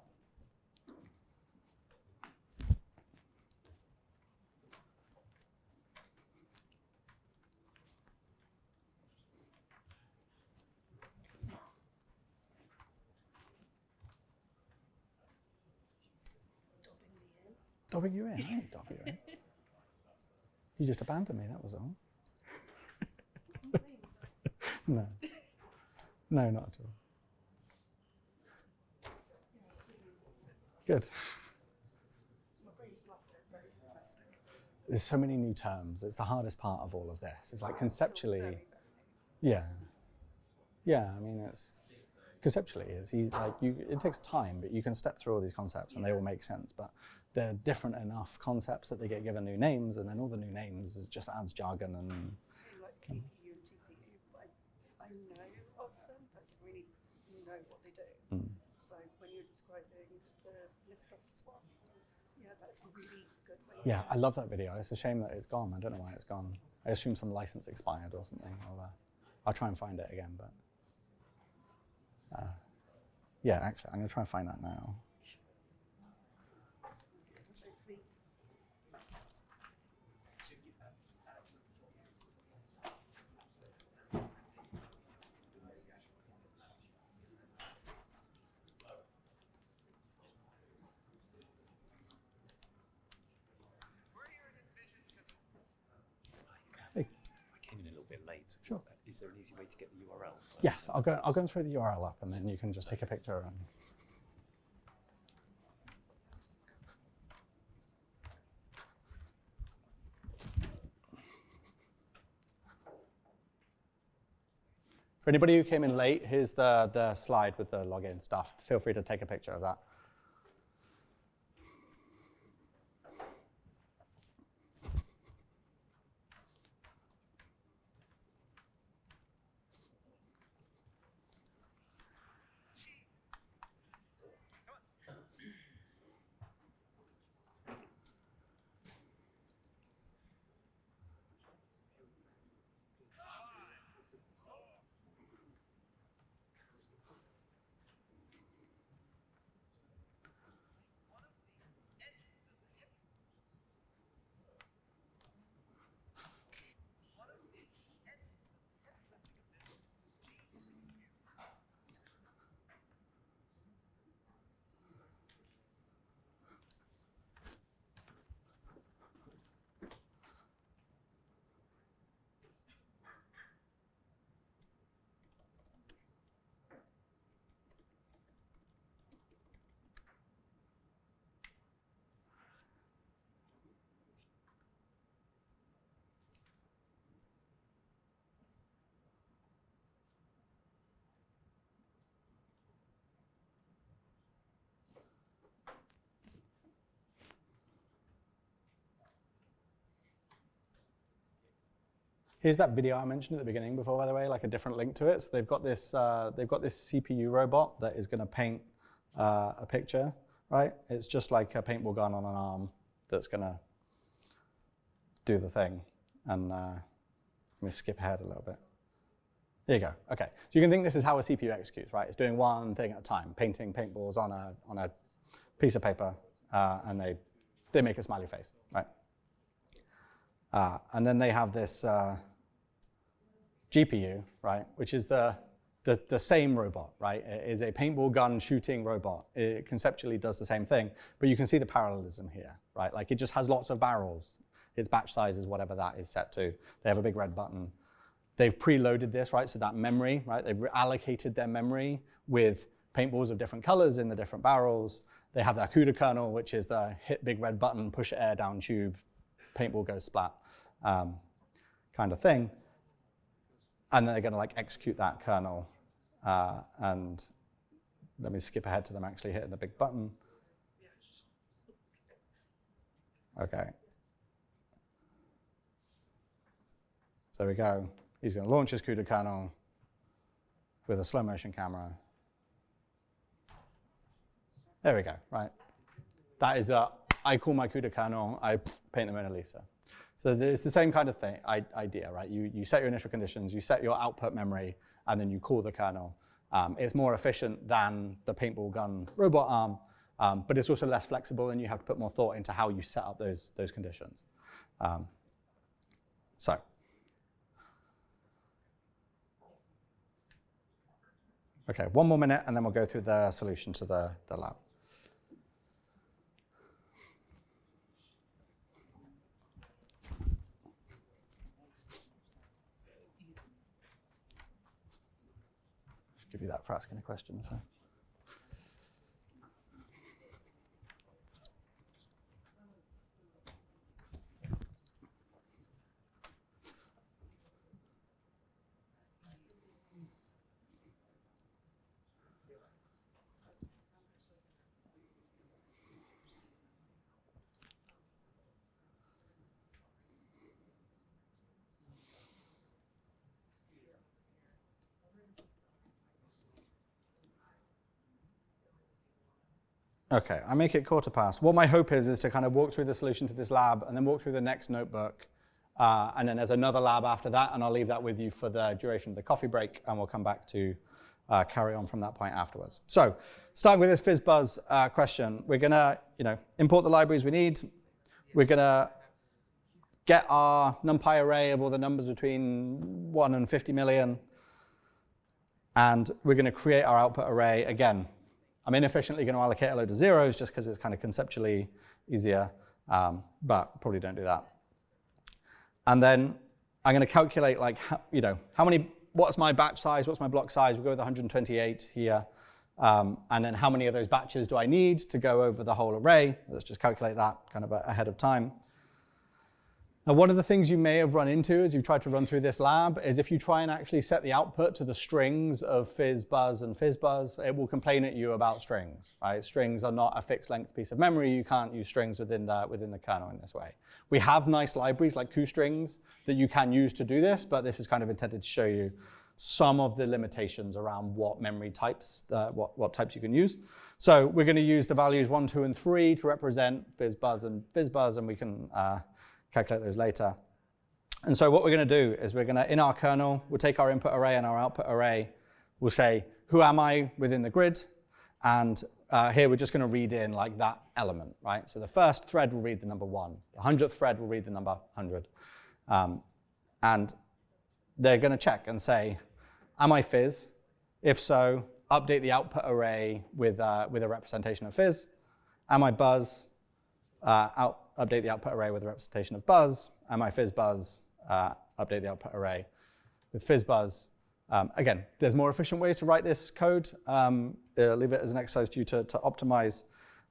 Dobbing you in? I didn't dob you in. You just abandoned me, that was all. No. No, not at all. Good. There's so many new terms. It's the hardest part of all of this. It's conceptually, yeah. Yeah, I mean, conceptually, it takes time, but you can step through all these concepts and they all make sense, but they're different enough concepts that they get given new names, and then all the new names just adds jargon and... I know of them, but really know what they do. So when you're describing the list process one, yeah, that's a really good way Yeah, I love that video. It's a shame that it's gone. I don't know why it's gone. I assume some license expired or something. I'll try and find it again, but yeah, actually, I'm going to try and find that now. Hey. I came in a little bit late. Sure. Is there an easy way to get the URL? Yes, I'll go and throw the URL up, and then you can just take a picture. And for anybody who came in late, here's the slide with the login stuff. Feel free to take a picture of that. Here's that video I mentioned at the beginning before, by the way, like a different link to it. So they've got this CPU robot that is going to paint a picture, right? It's just like a paintball gun on an arm that's going to do the thing. And let me skip ahead a little bit. There you go. OK, so you can think this is how a CPU executes, right? It's doing one thing at a time, painting paintballs on a piece of paper, and they make a smiley face, right? And then they have this GPU, right, which is the same robot, right? It is a paintball gun shooting robot. It conceptually does the same thing, but you can see the parallelism here, right? Like it just has lots of barrels. Its batch size is whatever that is set to. They have a big red button. They've preloaded this, right? So that memory, right? They've allocated their memory with paintballs of different colors in the different barrels. They have their CUDA kernel, which is the hit big red button, push air down tube, paintball goes splat kind of thing. And then they're going to like execute that kernel. And let me skip ahead to them actually hitting the big button. OK. So there we go. He's going to launch his CUDA kernel with a slow motion camera. There we go, right? That is I call my CUDA kernel, I paint the Mona Lisa. So it's the same kind of thing, idea, right? You set your initial conditions, you set your output memory, and then you call the kernel. It's more efficient than the paintball gun robot arm, but it's also less flexible, and you have to put more thought into how you set up those conditions. OK, one more minute, and then we'll go through the solution to the lab. Give you that for asking a question. So. Okay, I make it 1/4 past. What my hope is to kind of walk through the solution to this lab and then walk through the next notebook. And then there's another lab after that, and I'll leave that with you for the duration of the coffee break, and we'll come back to carry on from that point afterwards. So starting with this FizzBuzz question, we're going to import the libraries we need. We're going to get our NumPy array of all the numbers between 1 and 50 million. And we're going to create our output array. Again, I'm inefficiently going to allocate a load of zeros just because it's kind of conceptually easier, but probably don't do that. And then I'm going to calculate what's my batch size, what's my block size. We'll go with 128 here. And then how many of those batches do I need to go over the whole array? Let's just calculate that kind of ahead of time. Now, one of the things you may have run into as you try to run through this lab is if you try and actually set the output to the strings of FizzBuzz and FizzBuzz, it will complain at you about strings, right? Strings are not a fixed length piece of memory. You can't use strings within the kernel in this way. We have nice libraries like cuStrings that you can use to do this, but this is kind of intended to show you some of the limitations around what memory types, what types you can use. So we're going to use the values 1, 2, and 3 to represent FizzBuzz, and we can calculate those later. And so what we're going to do is we're going to, in our kernel, we'll take our input array and our output array. We'll say, who am I within the grid? And here we're just going to read in like that element, right? So the first thread will read the number 1. The 100th thread will read the number 100. And they're going to check and say, am I Fizz? If so, update the output array with a representation of Fizz. Am I Buzz? Update the output array with a representation of Buzz. Am I FizzBuzz? Update the output array with FizzBuzz. Again, there's more efficient ways to write this code. Leave it as an exercise to you to optimize.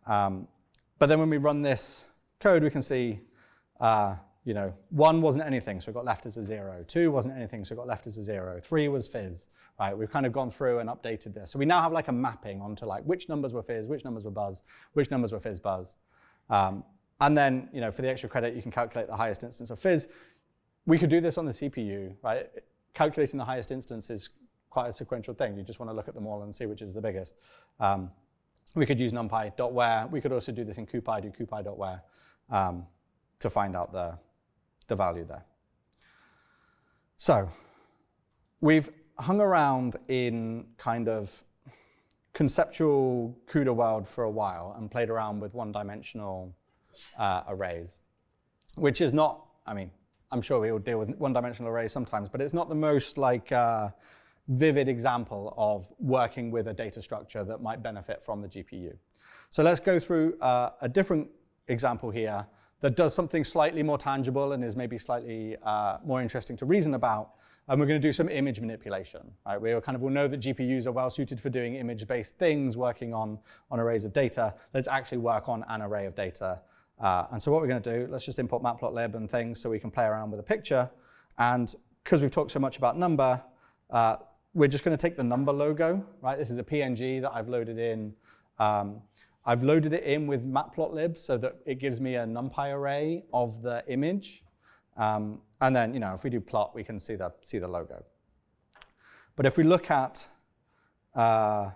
But then when we run this code, we can see 1 wasn't anything, so it got left as a 0. 2 wasn't anything, so it got left as a 0. 3 was Fizz. Right? We've kind of gone through and updated this. So we now have like a mapping onto like which numbers were Fizz, which numbers were Buzz, which numbers were FizzBuzz. And then, for the extra credit, you can calculate the highest instance of Fizz. We could do this on the CPU, right? Calculating the highest instance is quite a sequential thing. You just want to look at them all and see which is the biggest. We could use numpy.where. We could also do this in CuPy, do CuPy.where to find out the value there. So we've hung around in kind of conceptual CUDA world for a while and played around with one-dimensional arrays, which is not, I'm sure we will deal with one-dimensional arrays sometimes, but it's not the most vivid example of working with a data structure that might benefit from the GPU. So let's go through a different example here that does something slightly more tangible and is maybe slightly more interesting to reason about. And we're going to do some image manipulation. Right? We will know that GPUs are well suited for doing image-based things, working on arrays of data. Let's actually work on an array of data. And so what we're going to do, let's just import matplotlib and things so we can play around with a picture. And because we've talked so much about Numba, we're just going to take the Numba logo. Right? This is a PNG that I've loaded in. I've loaded it in with matplotlib so that it gives me a NumPy array of the image. And then, if we do plot, we can see the logo. But if we look at, and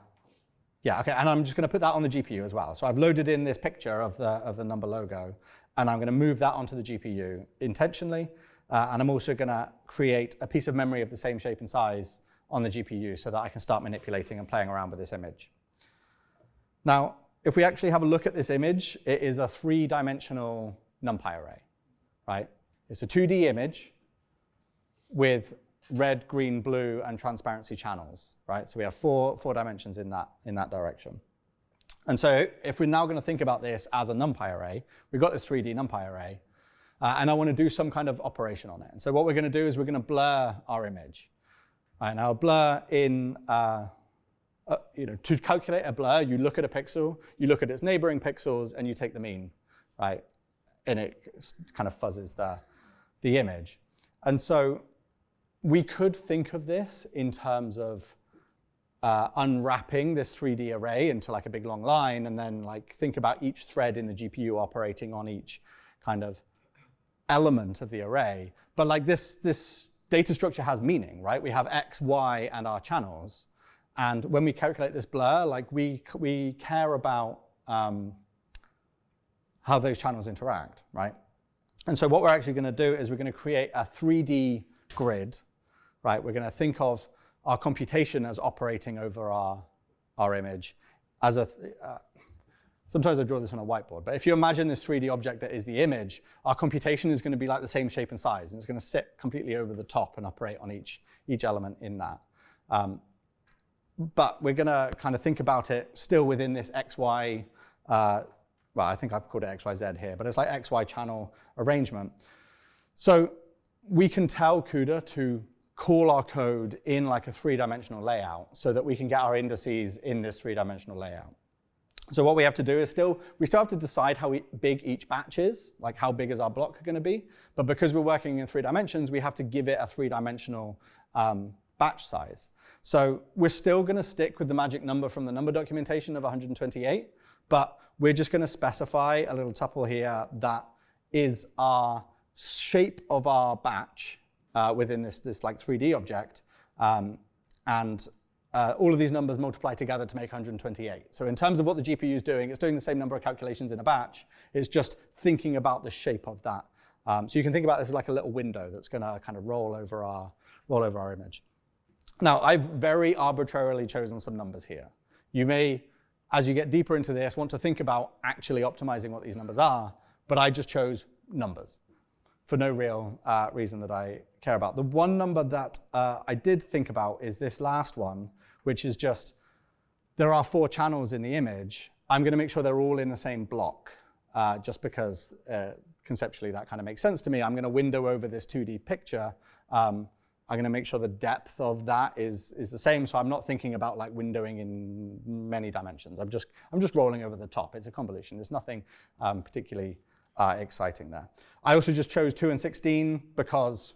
I'm just going to put that on the GPU as well. So I've loaded in this picture of the Numba logo, and I'm going to move that onto the GPU intentionally. And I'm also going to create a piece of memory of the same shape and size on the GPU so that I can start manipulating and playing around with this image. Now, if we actually have a look at this image, it is a 3-dimensional NumPy array, right? It's a 2D image with red, green, blue, and transparency channels, right? So we have four dimensions in that direction. And so if we're now going to think about this as a NumPy array, we've got this 3D NumPy array, and I want to do some kind of operation on it. And so what we're going to do is we're going to blur our image. Right, now blur in, to calculate a blur, you look at a pixel, you look at its neighboring pixels, and you take the mean, right? And it kind of fuzzes the image. And so we could think of this in terms of unwrapping this 3D array into like a big long line, and then think about each thread in the GPU operating on each kind of element of the array. But this data structure has meaning, right? We have X, Y, and our channels. And when we calculate this blur, we care about channels interact, right? And so what we're actually going to do is we're going to create a 3D grid, right? We're going to think of our computation as operating over our image as a, sometimes I draw this on a whiteboard, but if you imagine this 3D object that is the image, our computation is going to be like the same shape and size, and it's going to sit completely over the top and operate on each element in that. But we're going to kind of think about it still within this XY, well, I think I've called it XYZ here, but it's like XY channel arrangement. So we can tell CUDA to call our code in like a 3-dimensional layout so that we can get our indices in this 3-dimensional layout. So what we have to do is we still have to decide how big each batch is, like how big is our block going to be. But because we're working in 3 dimensions, we have to give it a 3-dimensional batch size. So we're still going to stick with the magic number from the Numba documentation of 128, but we're just going to specify a little tuple here that is our shape of our batch within this like 3D object. All of these numbers multiply together to make 128. So in terms of what the GPU is doing, it's doing the same number of calculations in a batch. It's just thinking about the shape of that. So you can think about this as like a little window that's going to kind of roll over our image. Now, I've very arbitrarily chosen some numbers here. You may, as you get deeper into this, want to think about actually optimizing what these numbers are, but I just chose numbers for no real reason that I care about. The one number that I did think about is this last one, which is just, there are 4 channels in the image. I'm going to make sure they're all in the same block, just because conceptually that kind of makes sense to me. I'm going to window over this 2D picture. I'm going to make sure the depth of that is the same, so I'm not thinking about like windowing in many dimensions. I'm just rolling over the top. It's a convolution. There's nothing particularly exciting there. I also just chose 2 and 16 because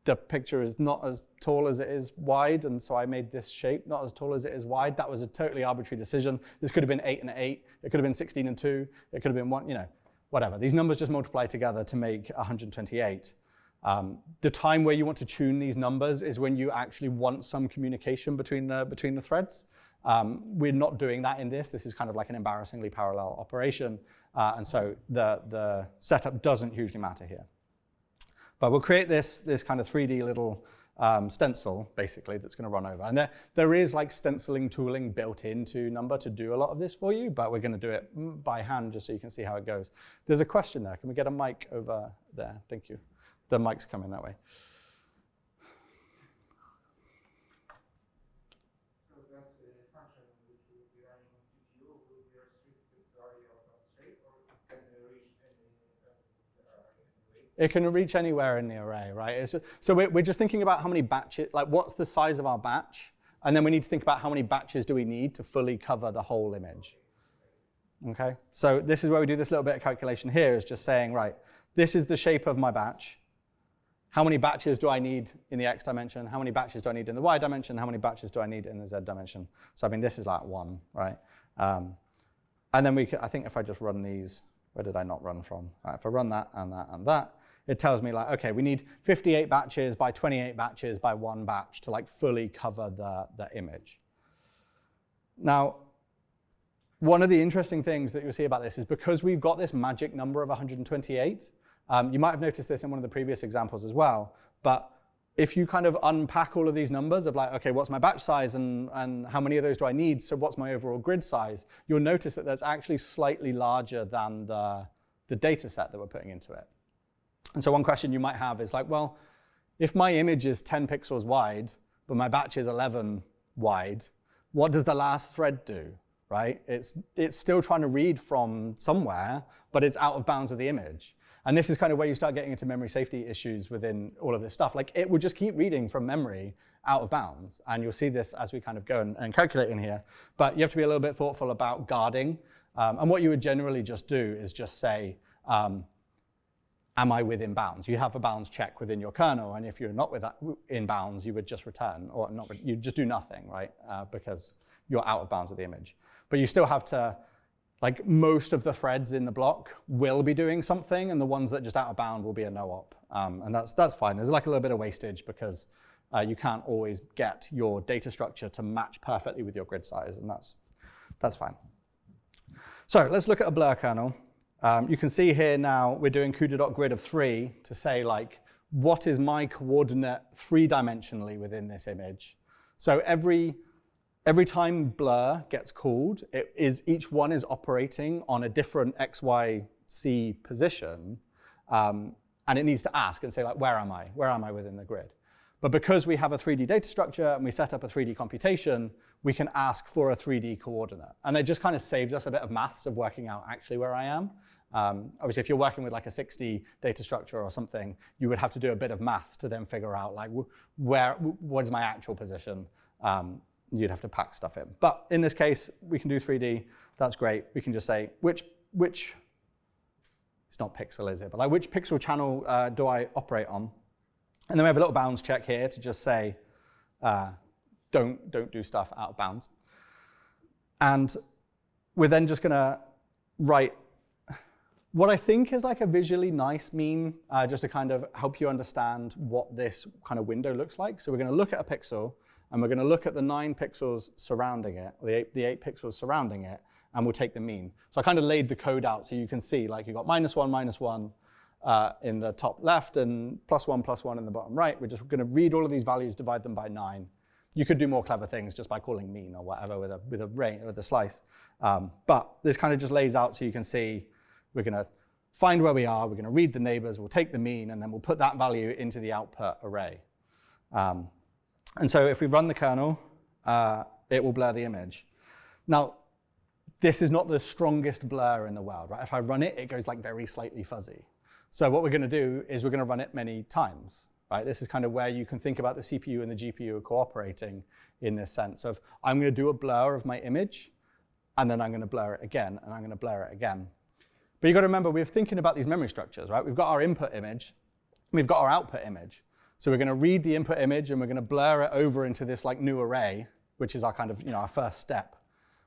the picture is not as tall as it is wide, and so I made this shape not as tall as it is wide. That was a totally arbitrary decision. This could have been 8 and 8. It could have been 16 and 2. It could have been 1, whatever. These numbers just multiply together to make 128. The time where you want to tune these numbers is when you actually want some communication between the threads. We're not doing that in this. This is kind of like an embarrassingly parallel operation. And so the setup doesn't hugely matter here. But we'll create this kind of 3D little stencil, basically, that's going to run over. And there is like stenciling tooling built into Numba to do a lot of this for you, but we're going to do it by hand just so you can see how it goes. There's a question there. Can we get a mic over there? Thank you. The mic's coming that way. So that function which will be running on GPU will be restricted to area of that state, or can it reach any array? It can reach anywhere in the array, right? So we're just thinking about how many batches, like what's the size of our batch, and then we need to think about how many batches do we need to fully cover the whole image. Okay, so this is where we do this little bit of calculation here, is just saying, right, this is the shape of my batch. How many batches do I need in the X dimension? How many batches do I need in the Y dimension? How many batches do I need in the Z dimension? So I mean, this is like 1, right? And then I think if I just run these, where did I not run from? Right, if I run that and that and that, it tells me like, okay, we need 58 batches by 28 batches by 1 batch to like fully cover the image. Now, one of the interesting things that you'll see about this is because we've got this magic number of 128, you might have noticed this in one of the previous examples as well, but if you kind of unpack all of these numbers of like, okay, what's my batch size and how many of those do I need, so what's my overall grid size, you'll notice that that's actually slightly larger than the data set that we're putting into it. And so one question you might have is like, well, if my image is 10 pixels wide, but my batch is 11 wide, what does the last thread do, right? It's still trying to read from somewhere, but it's out of bounds of the image. And this is kind of where you start getting into memory safety issues within all of this stuff. Like it would just keep reading from memory out of bounds. And you'll see this as we kind of go and calculate in here. But you have to be a little bit thoughtful about guarding. And what you would generally just do is just say, am I within bounds? You have a bounds check within your kernel. And if you're not in bounds, you would just return, or not, you'd just do nothing, right? Because you're out of bounds of the image. But you still have to, like most of the threads in the block will be doing something, and the ones that just out of bound will be a no-op. And that's fine. There's like a little bit of wastage because you can't always get your data structure to match perfectly with your grid size, and that's fine. So let's look at a blur kernel. You can see here now we're doing CUDA.grid of 3 to say, like, what is my coordinate 3-dimensionally within this image? So every time blur gets called, each one is operating on a different x, y, c position, and it needs to ask and say, like, where am I? Where am I within the grid? But because we have a 3D data structure and we set up a 3D computation, we can ask for a 3D coordinate. And it just kind of saves us a bit of maths of working out actually where I am. Obviously, if you're working with like a 6D data structure or something, you would have to do a bit of maths to then figure out, like, what is my actual position? You'd have to pack stuff in. But in this case, we can do 3D. That's great. We can just say, which it's not pixel, is it? But like, which pixel channel do I operate on? And then we have a little bounds check here to just say, don't do stuff out of bounds. And we're then just going to write what I think is like a visually nice meme, just to kind of help you understand what this kind of window looks like. So we're going to look at a pixel, and we're going to look at the 9 pixels surrounding it, or the 8 pixels surrounding it, and we'll take the mean. So I kind of laid the code out so you can see, like, you've got -1, in the top left, and +1 in the bottom right. We're just going to read all of these values, divide them by 9. You could do more clever things just by calling mean or whatever with a slice. But this kind of just lays out so you can see we're going to find where we are, we're going to read the neighbors, we'll take the mean, and then we'll put that value into the output array. And so if we run the kernel, it will blur the image. Now, this is not the strongest blur in the world, right? If I run it, it goes like very slightly fuzzy. So what we're going to do is we're going to run it many times, right? This is kind of where you can think about the CPU and the GPU cooperating in this sense of, I'm going to do a blur of my image, and then I'm going to blur it again, and I'm going to blur it again. But you've got to remember, we're thinking about these memory structures, right? We've got our input image, we've got our output image. So we're going to read the input image, and we're going to blur it over into this like new array, which is our kind of, our first step.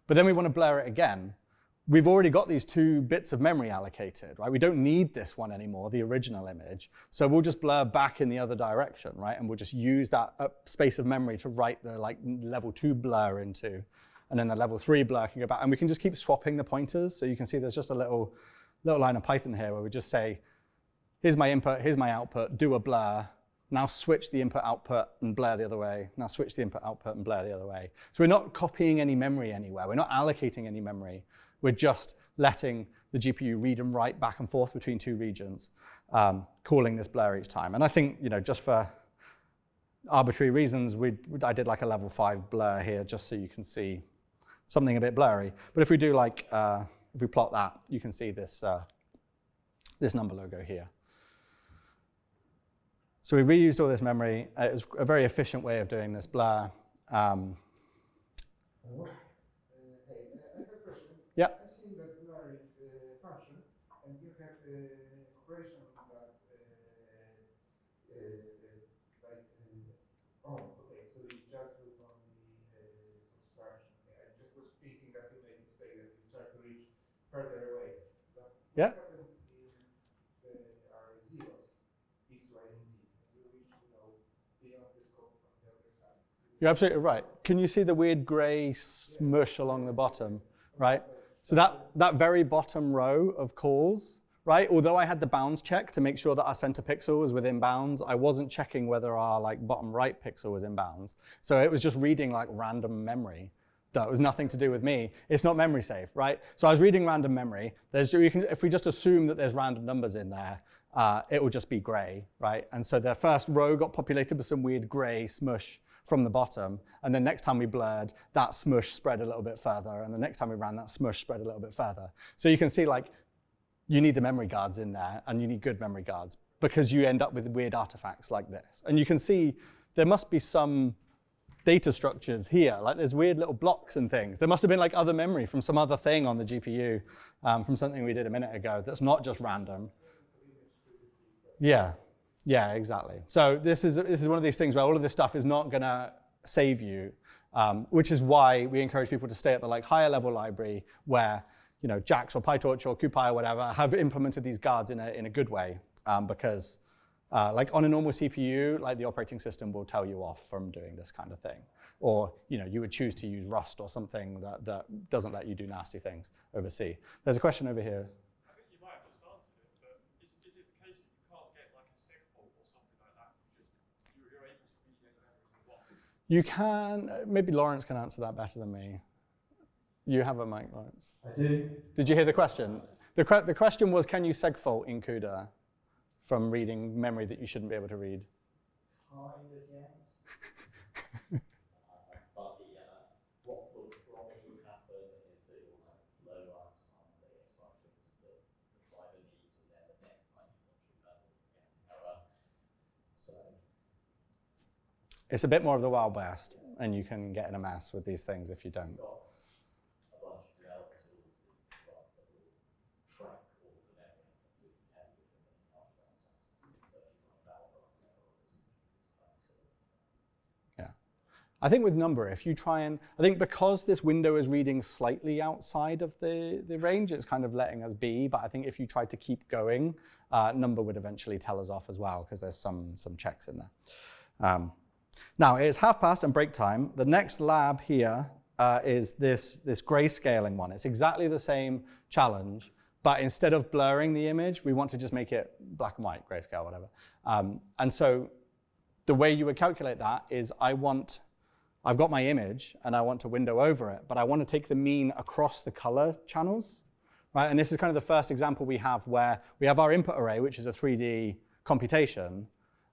But then we want to blur it again. We've already got these 2 bits of memory allocated, right? We don't need this one anymore, the original image. So we'll just blur back in the other direction, right? And we'll just use that space of memory to write the like level 2 blur into. And then the level 3 blur can go back. And we can just keep swapping the pointers. So you can see there's just a little line of Python here where we just say, here's my input, here's my output, do a blur. Now switch the input output and blur the other way. Now switch the input output and blur the other way. So we're not copying any memory anywhere. We're not allocating any memory. We're just letting the GPU read and write back and forth between 2 regions, calling this blur each time. And I think, just for arbitrary reasons, I did like a level 5 blur here just so you can see something a bit blurry. But if we do like, if we plot that, you can see this, this Numba logo here. So we reused all this memory. It was a very efficient way of doing this blur. Hey, I have a question. Yeah. I've seen that blurring function, and you have operation on that, okay, so you just do only subtraction. Okay, I just was thinking that you made a mistake that you try to reach further away. But Yeah. what happens in our zeros, x, y, and z? You reach, beyond the scope from the other side. You're absolutely right. Can you see the weird gray smush along the bottom, right? So that very bottom row of calls, right? Although I had the bounds check to make sure that our center pixel was within bounds, I wasn't checking whether our like bottom right pixel was in bounds. So it was just reading like random memory. That was nothing to do with me. It's not memory safe, right? So I was reading random memory. If we just assume that there's random numbers in there, it will just be gray, right? And so the first row got populated with some weird gray smush from the bottom. And then next time we blurred, that smush spread a little bit further. And the next time we ran, that smush spread a little bit further. So you can see, like, you need the memory guards in there, and you need good memory guards, because you end up with weird artifacts like this. And you can see there must be some data structures here. Like, there's weird little blocks and things. There must have been like other memory from some other thing on the GPU, from something we did a minute ago that's not just random. Yeah, exactly. So this is one of these things where all of this stuff is not going to save you, which is why we encourage people to stay at the like higher level library where JAX or PyTorch or CuPy or whatever have implemented these guards in a good way, because like on a normal CPU, like the operating system will tell you off from doing this kind of thing. or you would choose to use Rust or something that doesn't let you do nasty things over C. There's a question over here. I think you might have just answered it, but is it the case that you can't get like a segfault or something like that? You're able to read any memory you want? You can, maybe Lawrence can answer that better than me. You have a mic, Lawrence. I do. Did you hear the question? The question was, can you segfault in CUDA from reading memory that you shouldn't be able to read? Kind of, yes. But what will probably happen is that you'll have low marks on the instructions that the driver needs, and then the next time you want to that will get an error. So it's a bit more of the Wild West, and you can get in a mess with these things if you don't. we've got a bunch of development tools that will track all of the memory accesses and tell you if there are any artifacts accesses. So if you find out about an error or this, Yeah. I think with Numba, if you try and, I think because this window is reading slightly outside of the range, it's kind of letting us be, but I think if you tried to keep going, Numba would eventually tell us off as well, because there's some checks in there. Now, it is past and break time. The next lab here is this grayscaling one. It's exactly the same challenge, but instead of blurring the image, we want to just make it black and white, grayscale, whatever. And so the way you would calculate that is I've got my image, and I want to window over it, but I want to take the mean across the color channels, right? And this is kind of the first example we have where we have our input array, which is a 3D computation,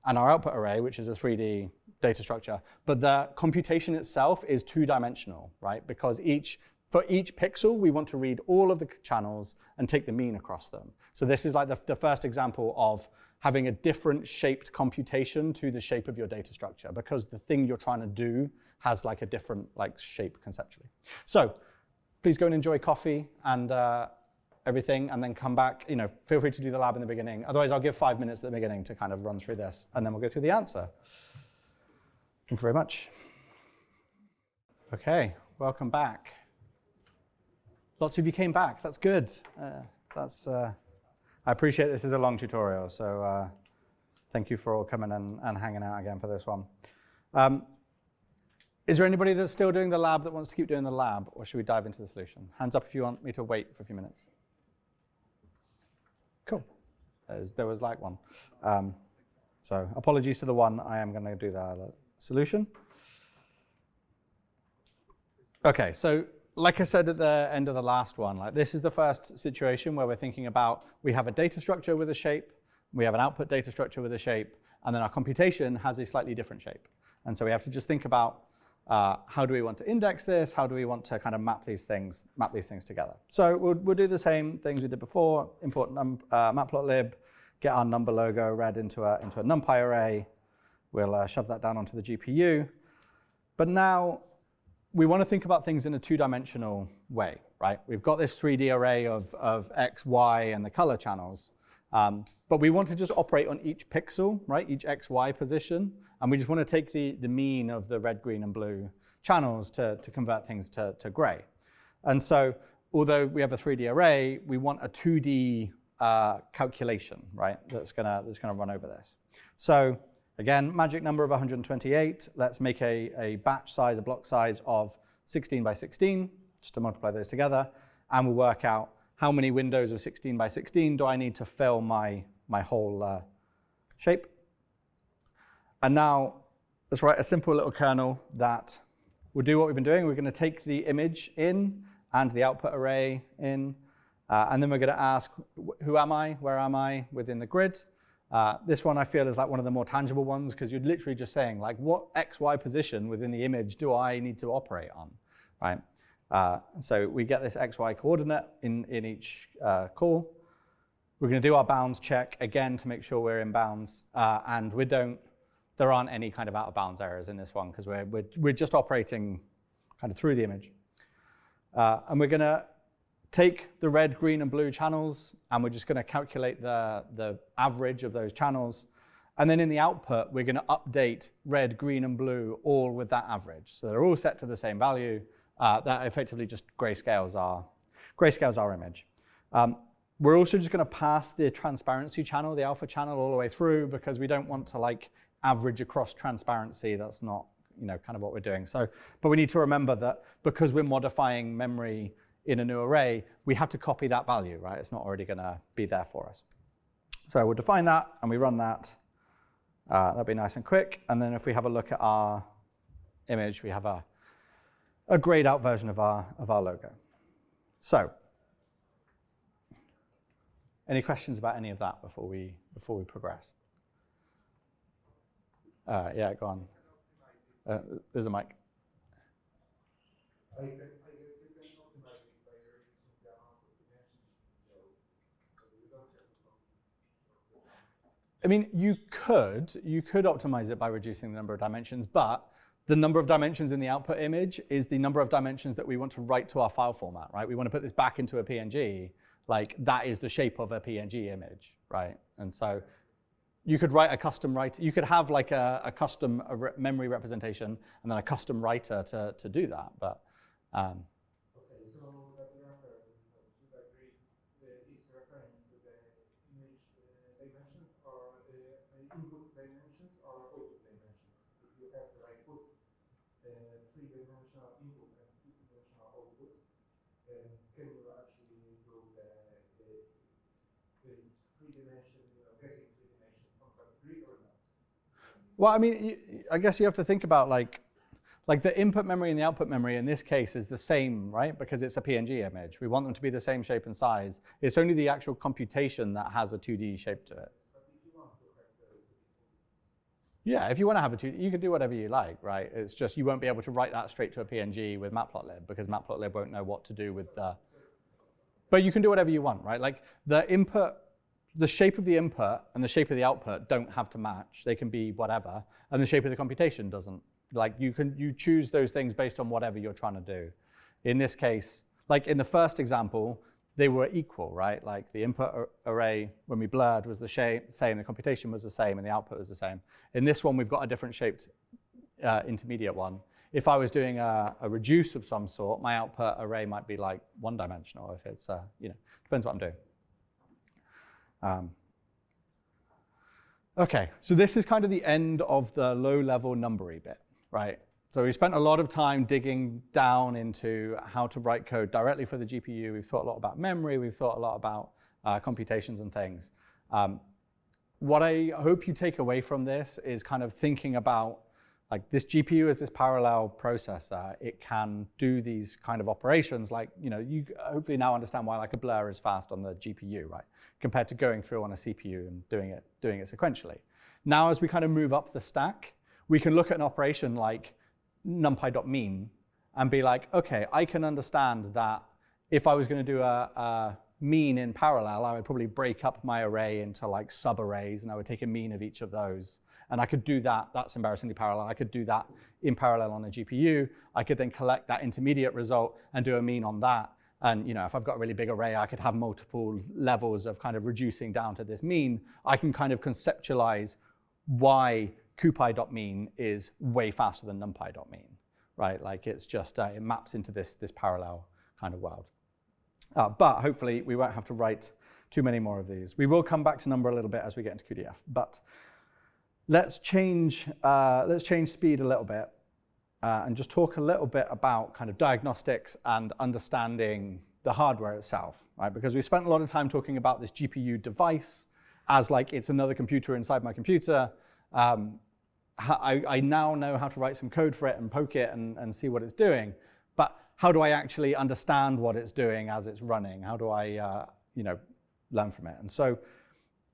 and our output array, which is a 3D data structure. But the computation itself is two-dimensional, right? Because for each pixel, we want to read all of the channels and take the mean across them. So this is like the first example of having a different shaped computation to the shape of your data structure, because the thing you're trying to do has like a different shape conceptually. So please go and enjoy coffee and everything, and then come back. Feel free to do the lab in the beginning. Otherwise, I'll give 5 minutes at the beginning to kind of run through this, and then we'll go through the answer. Thank you very much. OK, welcome back. Lots of you came back. That's good. I appreciate this is a long tutorial, so thank you for all coming and hanging out again for this one. Is there anybody that's still doing the lab that wants to keep doing the lab, or should we dive into the solution? Hands up if you want me to wait for a few minutes. Cool. There was like one. So apologies to the one. I am going to do the solution. OK, so like I said at the end of the last one, this is the first situation where we're thinking about we have a data structure with a shape, we have an output data structure with a shape, and then our computation has a slightly different shape. And so we have to just think about how do we want to index this? How do we want to kind of map these things together? So we'll do the same things we did before. Import matplotlib, get our Numba logo read into a NumPy array. We'll shove that down onto the GPU. But now we want to think about things in a two-dimensional way, right? We've got this 3D array of X, Y, and the color channels. But we want to just operate on each pixel, right? Each X, Y position. And we just want to take the mean of the red, green, and blue channels to convert things to gray. And so although we have a 3D array, we want a 2D calculation, right? That's gonna run over this. So again, magic number of 128. Let's make a batch size, a block size of 16 by 16, just to multiply those together. And we'll work out how many windows of 16 by 16 do I need to fill my whole shape. And now let's write a simple little kernel that will do what we've been doing. We're going to take the image in and the output array in. And then we're going to ask, who am I? Where am I within the grid? This one I feel is like one of the more tangible ones, because you're literally just saying, what X, Y position within the image do I need to operate on, right? So we get this X, Y coordinate in each call. We're going to do our bounds check again to make sure we're in bounds. And there aren't any kind of out of bounds errors in this one, because we're just operating kind of through the image. And we're going to take the red, green, and blue channels, and we're just going to calculate the average of those channels. And then in the output, we're going to update red, green, and blue all with that average. So they're all set to the same value. That effectively just grayscales our image. We're also just going to pass the transparency channel, the alpha channel, all the way through, because we don't want to average across transparency. That's not kind of what we're doing. So, but we need to remember that because we're modifying memory in a new array, we have to copy that value, right? It's not already going to be there for us. So we'll define that, and we run that. That'll be nice and quick. And then if we have a look at our image, we have a grayed out version of our logo. So, any questions about any of that before we progress? Yeah, go on. There's a mic. I guess you can optimize it by reducing the amount of dimensions. You don't have to I mean, you could optimize it by reducing the number of dimensions, but the number of dimensions in the output image is the number of dimensions that we want to write to our file format, right? We want to put this back into a PNG. Like, that is the shape of a PNG image, right? And so you could write a custom writer. You could have like a custom memory representation and then a custom writer to do that. But Okay, so that wrapper, should I agree, is referring to the image dimensions or input dimensions or output dimensions? If you have to like put 3-dimensional input and 2-dimensional output, can you actually do the 3-dimension, getting 3-dimension on that grid or not? well, I mean, I guess you have to think about like the input memory and the output memory in this case is the same, right? Because it's a PNG image. We want them to be the same shape and size. It's only the actual computation that has a 2D shape to it. But if you want to have the Yeah, if you want to have a 2D, you can do whatever you like, right? It's just you won't be able to write that straight to a PNG with matplotlib because matplotlib won't know what to do with the. But you can do whatever you want, right? Like the input, the shape of the input and the shape of the output don't have to match. They can be whatever, and the shape of the computation doesn't. Like you choose those things based on whatever you're trying to do. In this case, like in the first example, they were equal, right? Like the input array, when we blurred, was the same, the computation was the same, and the output was the same. In this one, we've got a different shaped intermediate one. If I was doing a reduce of some sort, my output array might be like one-dimensional. If it's, depends what I'm doing. Okay, so this is kind of the end of the low-level numbery bit, right? So we spent a lot of time digging down into how to write code directly for the GPU. We've thought a lot about memory. We've thought a lot about computations and things. What I hope you take away from this is kind of thinking about like this GPU is this parallel processor. It can do these kind of operations. Like, you hopefully now understand why like a blur is fast on the GPU, right? Compared to going through on a CPU and doing it sequentially. Now, as we kind of move up the stack, we can look at an operation like numpy.mean and be like, okay, I can understand that if I was going to do a mean in parallel, I would probably break up my array into like sub-arrays, and I would take a mean of each of those. And I could do that. That's embarrassingly parallel. I could do that in parallel on a GPU. I could then collect that intermediate result and do a mean on that. And if I've got a really big array, I could have multiple levels of kind of reducing down to this mean. I can kind of conceptualize why CuPy.mean is way faster than NumPy.mean, right? Like it's just, it maps into this parallel kind of world. But hopefully we won't have to write too many more of these. We will come back to Numba a little bit as we get into cuDF, but let's change speed a little bit and just talk a little bit about kind of diagnostics and understanding the hardware itself, right? Because we spent a lot of time talking about this GPU device as like it's another computer inside my computer. I now know how to write some code for it and poke it and see what it's doing, but how do I actually understand what it's doing as it's running? How do I learn from it? And so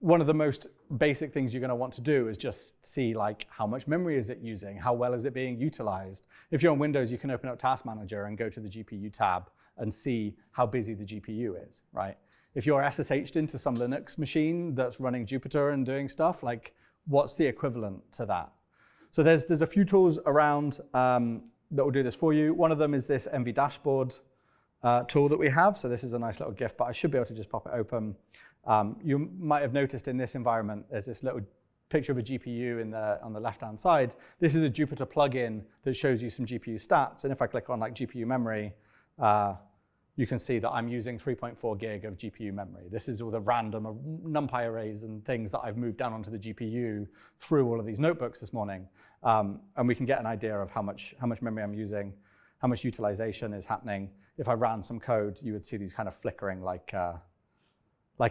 one of the most basic things you're going to want to do is just see like how much memory is it using, how well is it being utilized. If you're on Windows, you can open up Task Manager and go to the GPU tab and see how busy the GPU is, right? If you're SSH'd into some Linux machine that's running Jupyter and doing stuff, like what's the equivalent to that? So there's a few tools around that will do this for you. One of them is this MV dashboard tool that we have. So this is a nice little GIF, but I should be able to just pop it open. You might have noticed in this environment, there's this little picture of a GPU on the left-hand side. This is a Jupyter plugin that shows you some GPU stats. And if I click on like GPU memory, you can see that I'm using 3.4 gig of GPU memory. This is all the random NumPy arrays and things that I've moved down onto the GPU through all of these notebooks this morning. And we can get an idea of how much memory I'm using, how much utilization is happening. If I ran some code, you would see these kind of flickering like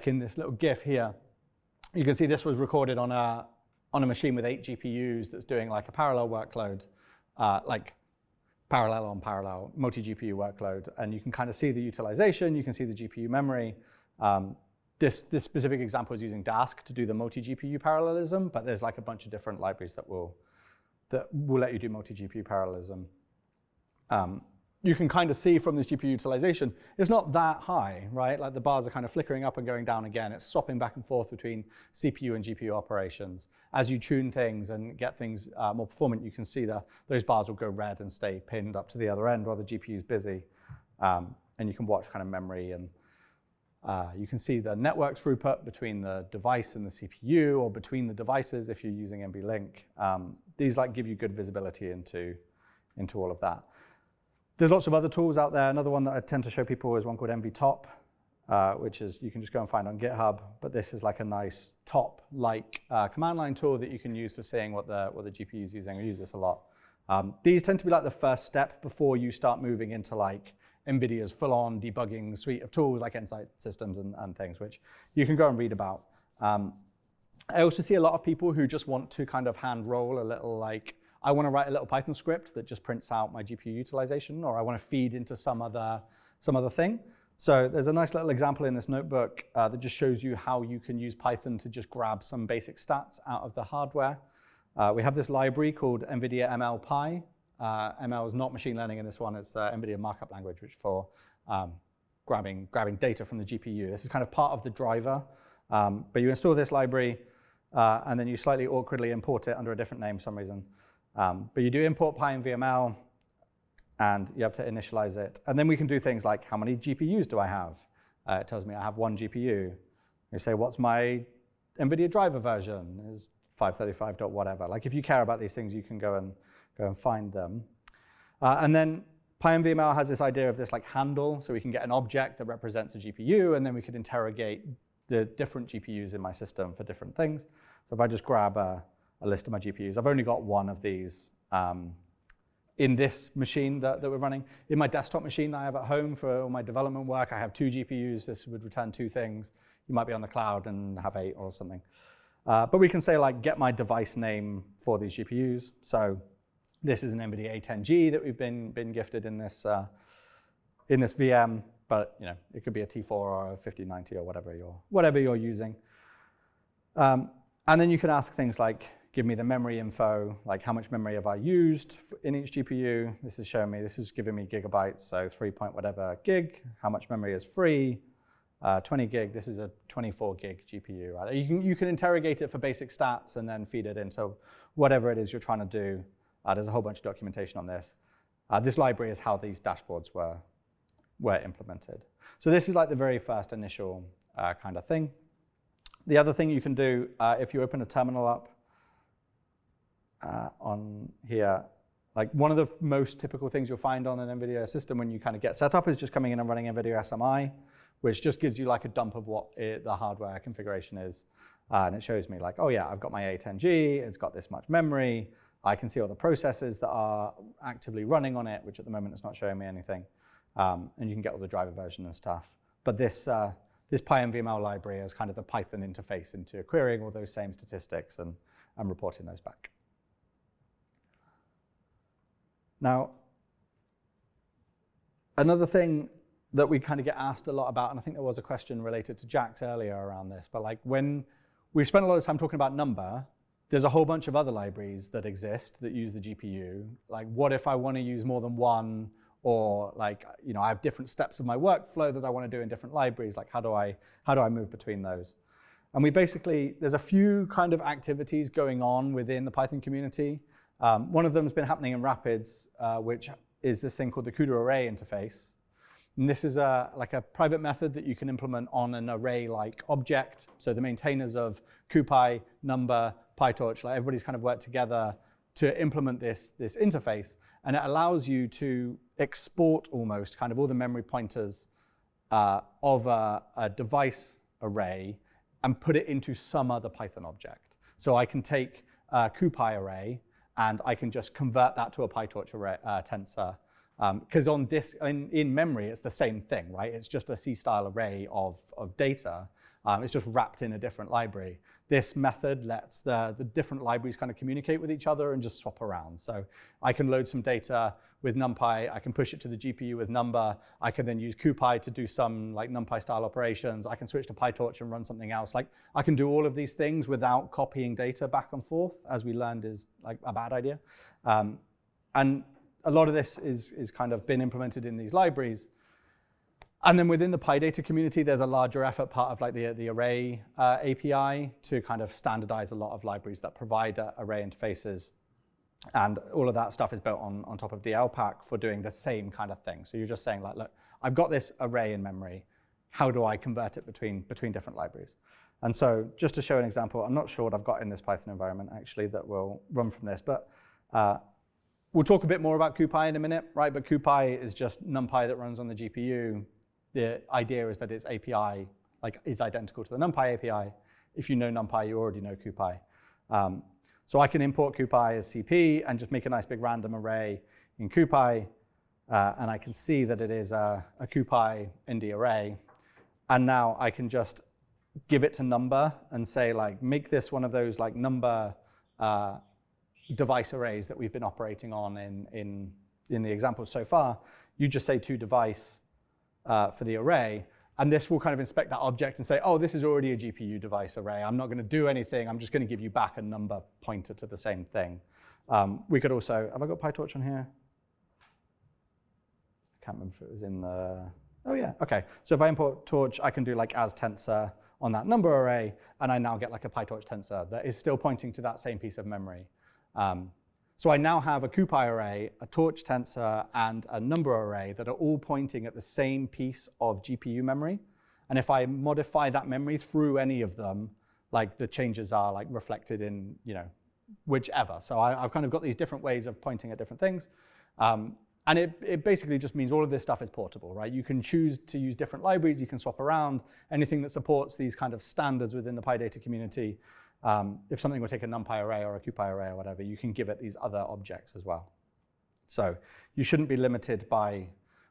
in this little GIF here. You can see this was recorded on a machine with 8 GPUs that's doing like a parallel workload, like parallel on parallel, multi-GPU workload. And you can kind of see the utilization, you can see the GPU memory. This specific example is using Dask to do the multi-GPU parallelism, but there's like a bunch of different libraries that will let you do multi-GPU parallelism. You can kind of see from this GPU utilization, it's not that high, right? Like the bars are kind of flickering up and going down again. It's swapping back and forth between CPU and GPU operations. As you tune things and get things more performant, you can see those bars will go red and stay pinned up to the other end while the GPU is busy. And you can watch kind of memory, and you can see the network throughput between the device and the CPU, or between the devices if you're using NVLink. These like give you good visibility into all of that. There's lots of other tools out there. Another one that I tend to show people is one called NVTop, which is you can just go and find on GitHub. But this is like a nice top-like command line tool that you can use for seeing what the GPU is using. I use this a lot. These tend to be like the first step before you start moving into like NVIDIA's full-on debugging suite of tools like Insight Systems and things, which you can go and read about. I also see a lot of people who just want to kind of hand roll a little like, I want to write a little Python script that just prints out my GPU utilization, or I want to feed into some other thing. So there's a nice little example in this notebook that just shows you how you can use Python to just grab some basic stats out of the hardware. We have this library called NVIDIA ML-Py. ML is not machine learning in this one. It's the NVIDIA markup language, which is for grabbing data from the GPU. This is kind of part of the driver. But you install this library, and then you slightly awkwardly import it under a different name for some reason. But you do import PyNVML, and you have to initialize it. And then we can do things like, how many GPUs do I have? It tells me I have 1 GPU. You say, what's my NVIDIA driver version? Is 535. Whatever. Like if you care about these things, you can go and find them. And then PyNVML has this idea of this like handle, so we can get an object that represents a GPU, and then we could interrogate the different GPUs in my system for different things. So if I just grab a list of my GPUs. I've only got 1 of these in this machine that we're running. In my desktop machine that I have at home for all my development work, I have 2 GPUs. This would return 2 things. You might be on the cloud and have 8 or something. But we can say, like, get my device name for these GPUs. So this is an NVIDIA A10G that we've been gifted in this VM. But you know, it could be a T4 or a 5090 or whatever you're using. And then you can ask things like, give me the memory info, like how much memory have I used in each GPU. This is showing me, this is giving me gigabytes, so 3 point whatever gig. How much memory is free? 20 gig, this is a 24 gig GPU. Right? You can interrogate it for basic stats and then feed it into whatever it is you're trying to do. There's a whole bunch of documentation on this. This library is how these dashboards were implemented. So this is like the very first initial kind of thing. The other thing you can do, if you open a terminal up on here, like one of the most typical things you'll find on an NVIDIA system when you kind of get set up is just coming in and running NVIDIA SMI, which just gives you like a dump of what the hardware configuration is. And it shows me like, oh yeah, I've got my A10G, it's got this much memory, I can see all the processes that are actively running on it, which at the moment is not showing me anything. And you can get all the driver version and stuff. But this PyNVML library is kind of the Python interface into querying all those same statistics and reporting those back. Now, another thing that we kind of get asked a lot about, and I think there was a question related to Jack's earlier around this, but like when we spent a lot of time talking about Numba, there's a whole bunch of other libraries that exist that use the GPU. Like, what if I want to use more than one? Or like, you know, I have different steps of my workflow that I want to do in different libraries. Like, how do I move between those? And we basically, there's a few kind of activities going on within the Python community. One of them has been happening in Rapids, which is this thing called the CUDA array interface. And this is like a private method that you can implement on an array-like object. So the maintainers of CuPy, Numba, PyTorch, like everybody's kind of worked together to implement this interface. And it allows you to export almost kind of all the memory pointers of a device array and put it into some other Python object. So I can take a CuPy array and I can just convert that to a PyTorch array, tensor. Because on disk, in memory, it's the same thing, right? It's just a C-style array of data. It's just wrapped in a different library. This method lets the different libraries kind of communicate with each other and just swap around. So I can load some data with NumPy. I can push it to the GPU with Numba. I can then use CuPy to do some like NumPy style operations. I can switch to PyTorch and run something else. Like I can do all of these things without copying data back and forth, as we learned is like a bad idea. And a lot of this is kind of been implemented in these libraries. And then within the PyData community, there's a larger effort, part of like the array API, to kind of standardize a lot of libraries that provide array interfaces. And all of that stuff is built on top of DLPack for doing the same kind of thing. So you're just saying like, look, I've got this array in memory. How do I convert it between different libraries? And so just to show an example, I'm not sure what I've got in this Python environment actually that will run from this, but we'll talk a bit more about CuPy in a minute, right? But CuPy is just NumPy that runs on the GPU. The idea is that its API is identical to the NumPy API. If you know NumPy, you already know CuPy. So I can import CuPy as CP and just make a nice big random array in CuPy. And I can see that it is a CuPy ND array. And now I can just give it to Numba and say, like, make this one of those like Numba device arrays that we've been operating on in the examples so far. You just say toDevice for the array, and this will kind of inspect that object and say, oh, this is already a GPU device array. I'm not going to do anything. I'm just going to give you back a number pointer to the same thing. We could also, have I got PyTorch on here? I can't remember if it was in the, oh yeah, okay. So if I import torch, I can do like as tensor on that number array, and I now get like a PyTorch tensor that is still pointing to that same piece of memory. So I now have a CuPy array, a torch tensor, and a number array that are all pointing at the same piece of GPU memory. And if I modify that memory through any of them, like the changes are like reflected in, whichever. So I've kind of got these different ways of pointing at different things. And it basically just means all of this stuff is portable, right? You can choose to use different libraries. You can swap around anything that supports these kind of standards within the PyData community. If something will take a NumPy array or a CuPy array or whatever, you can give it these other objects as well. So you shouldn't be limited by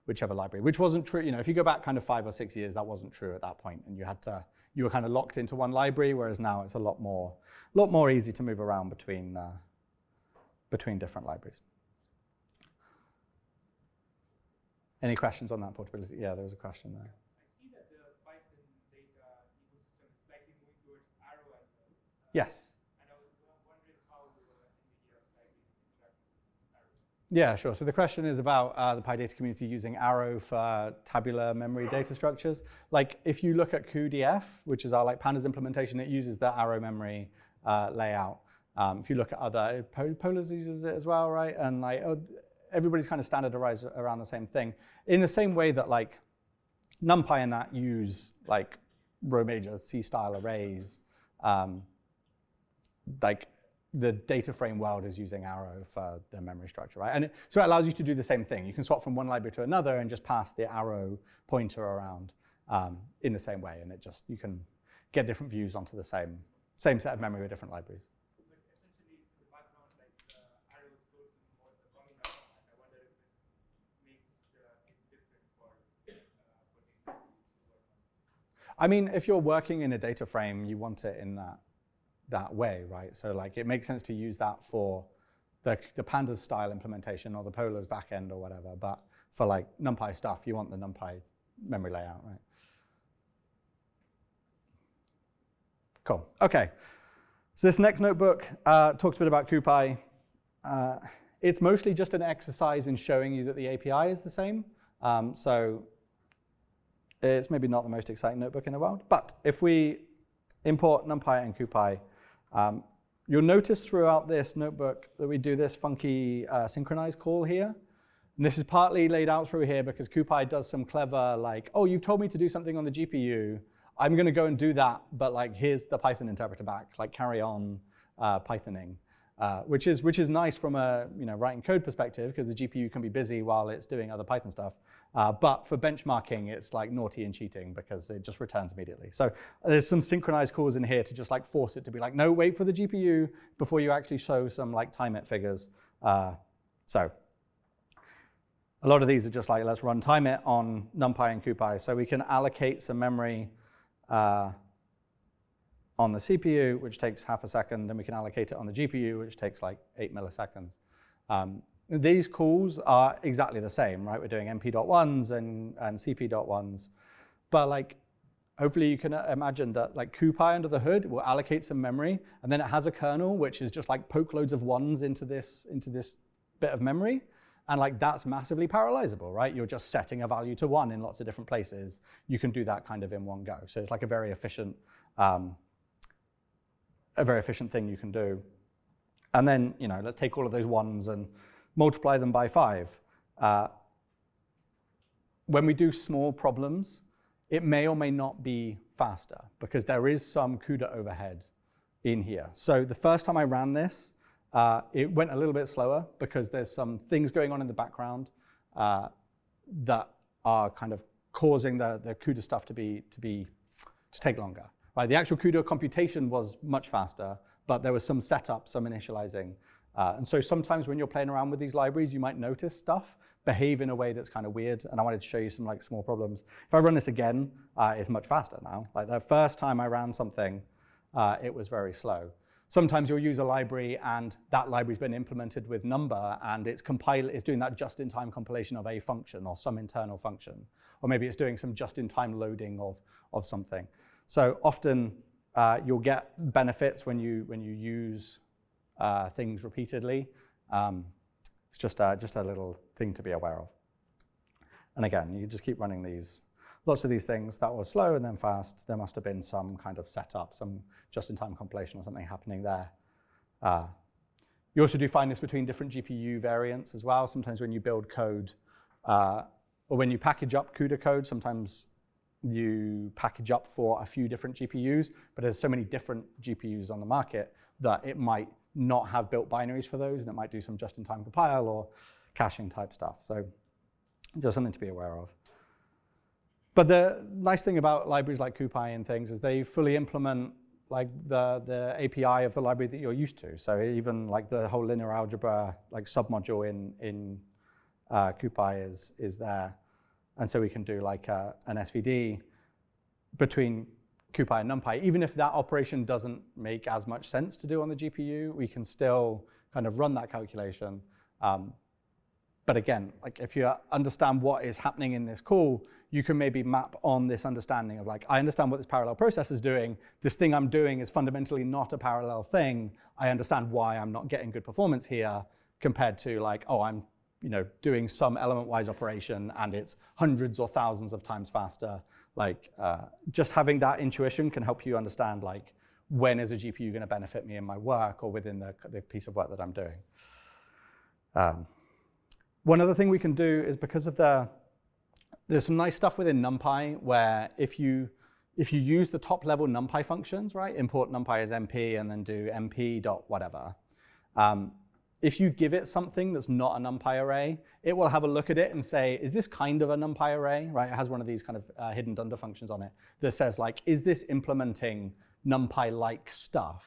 whichever library, which wasn't true. If you go back kind of 5 or 6 years, that wasn't true at that point, and you were kind of locked into one library, whereas now it's a lot more easy to move around between different libraries. Any questions on that portability? Yeah, there was a question there. I see that the Python data ecosystem is slightly moving towards Arrow as well. Yes. And I was wondering how NVIDIA's libraries interact with Arrow. Yeah, sure. So the question is about the PyData community using Arrow for tabular memory data structures. Like if you look at cuDF, which is our like pandas implementation, it uses the Arrow memory layout. If you look at other, Polars uses it as well, right? And like everybody's kind of standardized around the same thing. In the same way that like NumPy and that use like row major C-style arrays, like the data frame world is using Arrow for their memory structure, right? And so it allows you to do the same thing. You can swap from one library to another and just pass the Arrow pointer around in the same way, and you can get different views onto the same set of memory with different libraries. I mean, if you're working in a data frame, you want it in that way, right? So like it makes sense to use that for the pandas style implementation or the Polars backend or whatever. But for like NumPy stuff, you want the NumPy memory layout, right? Cool. OK. So this next notebook talks a bit about CuPy. It's mostly just an exercise in showing you that the API is the same. So it's maybe not the most exciting notebook in the world. But if we import NumPy and CuPy, you'll notice throughout this notebook that we do this funky synchronize call here. And this is partly laid out through here because CuPy does some clever, like, oh, you've told me to do something on the GPU. I'm going to go and do that, but like here's the Python interpreter back, like carry on Pythoning, which is nice from a writing code perspective because the GPU can be busy while it's doing other Python stuff. But for benchmarking, it's like naughty and cheating because it just returns immediately. So there's some synchronized calls in here to just like force it to be like, no, wait for the GPU before you actually show some like time it figures. So a lot of these are just like, let's run time it on NumPy and CuPy. So we can allocate some memory on the CPU, which takes half a second, and we can allocate it on the GPU, which takes like 8 milliseconds. These calls are exactly the same, right? We're doing np.1s and cp.1s, but like, hopefully you can imagine that like CuPy under the hood will allocate some memory, and then it has a kernel, which is just like poke loads of ones into this bit of memory, and like that's massively parallelizable, right? You're just setting a value to 1 in lots of different places. You can do that kind of in one go. So it's like a very efficient thing you can do. And then, you know, let's take all of those ones and multiply them by 5. When we do small problems, it may or may not be faster because there is some CUDA overhead in here. So the first time I ran this, it went a little bit slower because there's some things going on in the background that are kind of causing the CUDA stuff to take longer. Right? The actual CUDA computation was much faster, but there was some setup, some initializing. And so sometimes when you're playing around with these libraries, you might notice stuff behave in a way that's kind of weird. And I wanted to show you some like small problems. If I run this again, it's much faster now. Like the first time I ran something, it was very slow. Sometimes you'll use a library and that library's been implemented with Numba and it's doing that just-in-time compilation of a function or some internal function. Or maybe it's doing some just-in-time loading of something. So often you'll get benefits when you use things repeatedly. It's just a little thing to be aware of. And again, you just keep running these. Lots of these things that was slow and then fast. There must have been some kind of setup, some just-in-time compilation or something happening there. You also do find this between different GPU variants as well. Sometimes when you build code, or when you package up CUDA code, sometimes you package up for a few different GPUs, but there's so many different GPUs on the market that it might not have built binaries for those, and it might do some just-in-time compile or caching type stuff. So just something to be aware of. But the nice thing about libraries like CuPy and things is they fully implement like the API of the library that you're used to. So even like the whole linear algebra like submodule in CuPy is there. And so we can do like an SVD between CuPy and NumPy. Even if that operation doesn't make as much sense to do on the GPU, we can still kind of run that calculation. But again, like if you understand what is happening in this call, you can maybe map on this understanding of like, I understand what this parallel process is doing. This thing I'm doing is fundamentally not a parallel thing. I understand why I'm not getting good performance here compared to like, oh, I'm doing some element-wise operation and it's hundreds or thousands of times faster. Like just having that intuition can help you understand like when is a GPU going to benefit me in my work or within the piece of work that I'm doing. One other thing we can do is because of there's some nice stuff within NumPy where if you use the top level NumPy functions, right, import NumPy as MP and then do MP dot whatever, if you give it something that's not a NumPy array, it will have a look at it and say, is this kind of a NumPy array, right? It has one of these kind of hidden dunder functions on it that says like, is this implementing NumPy-like stuff?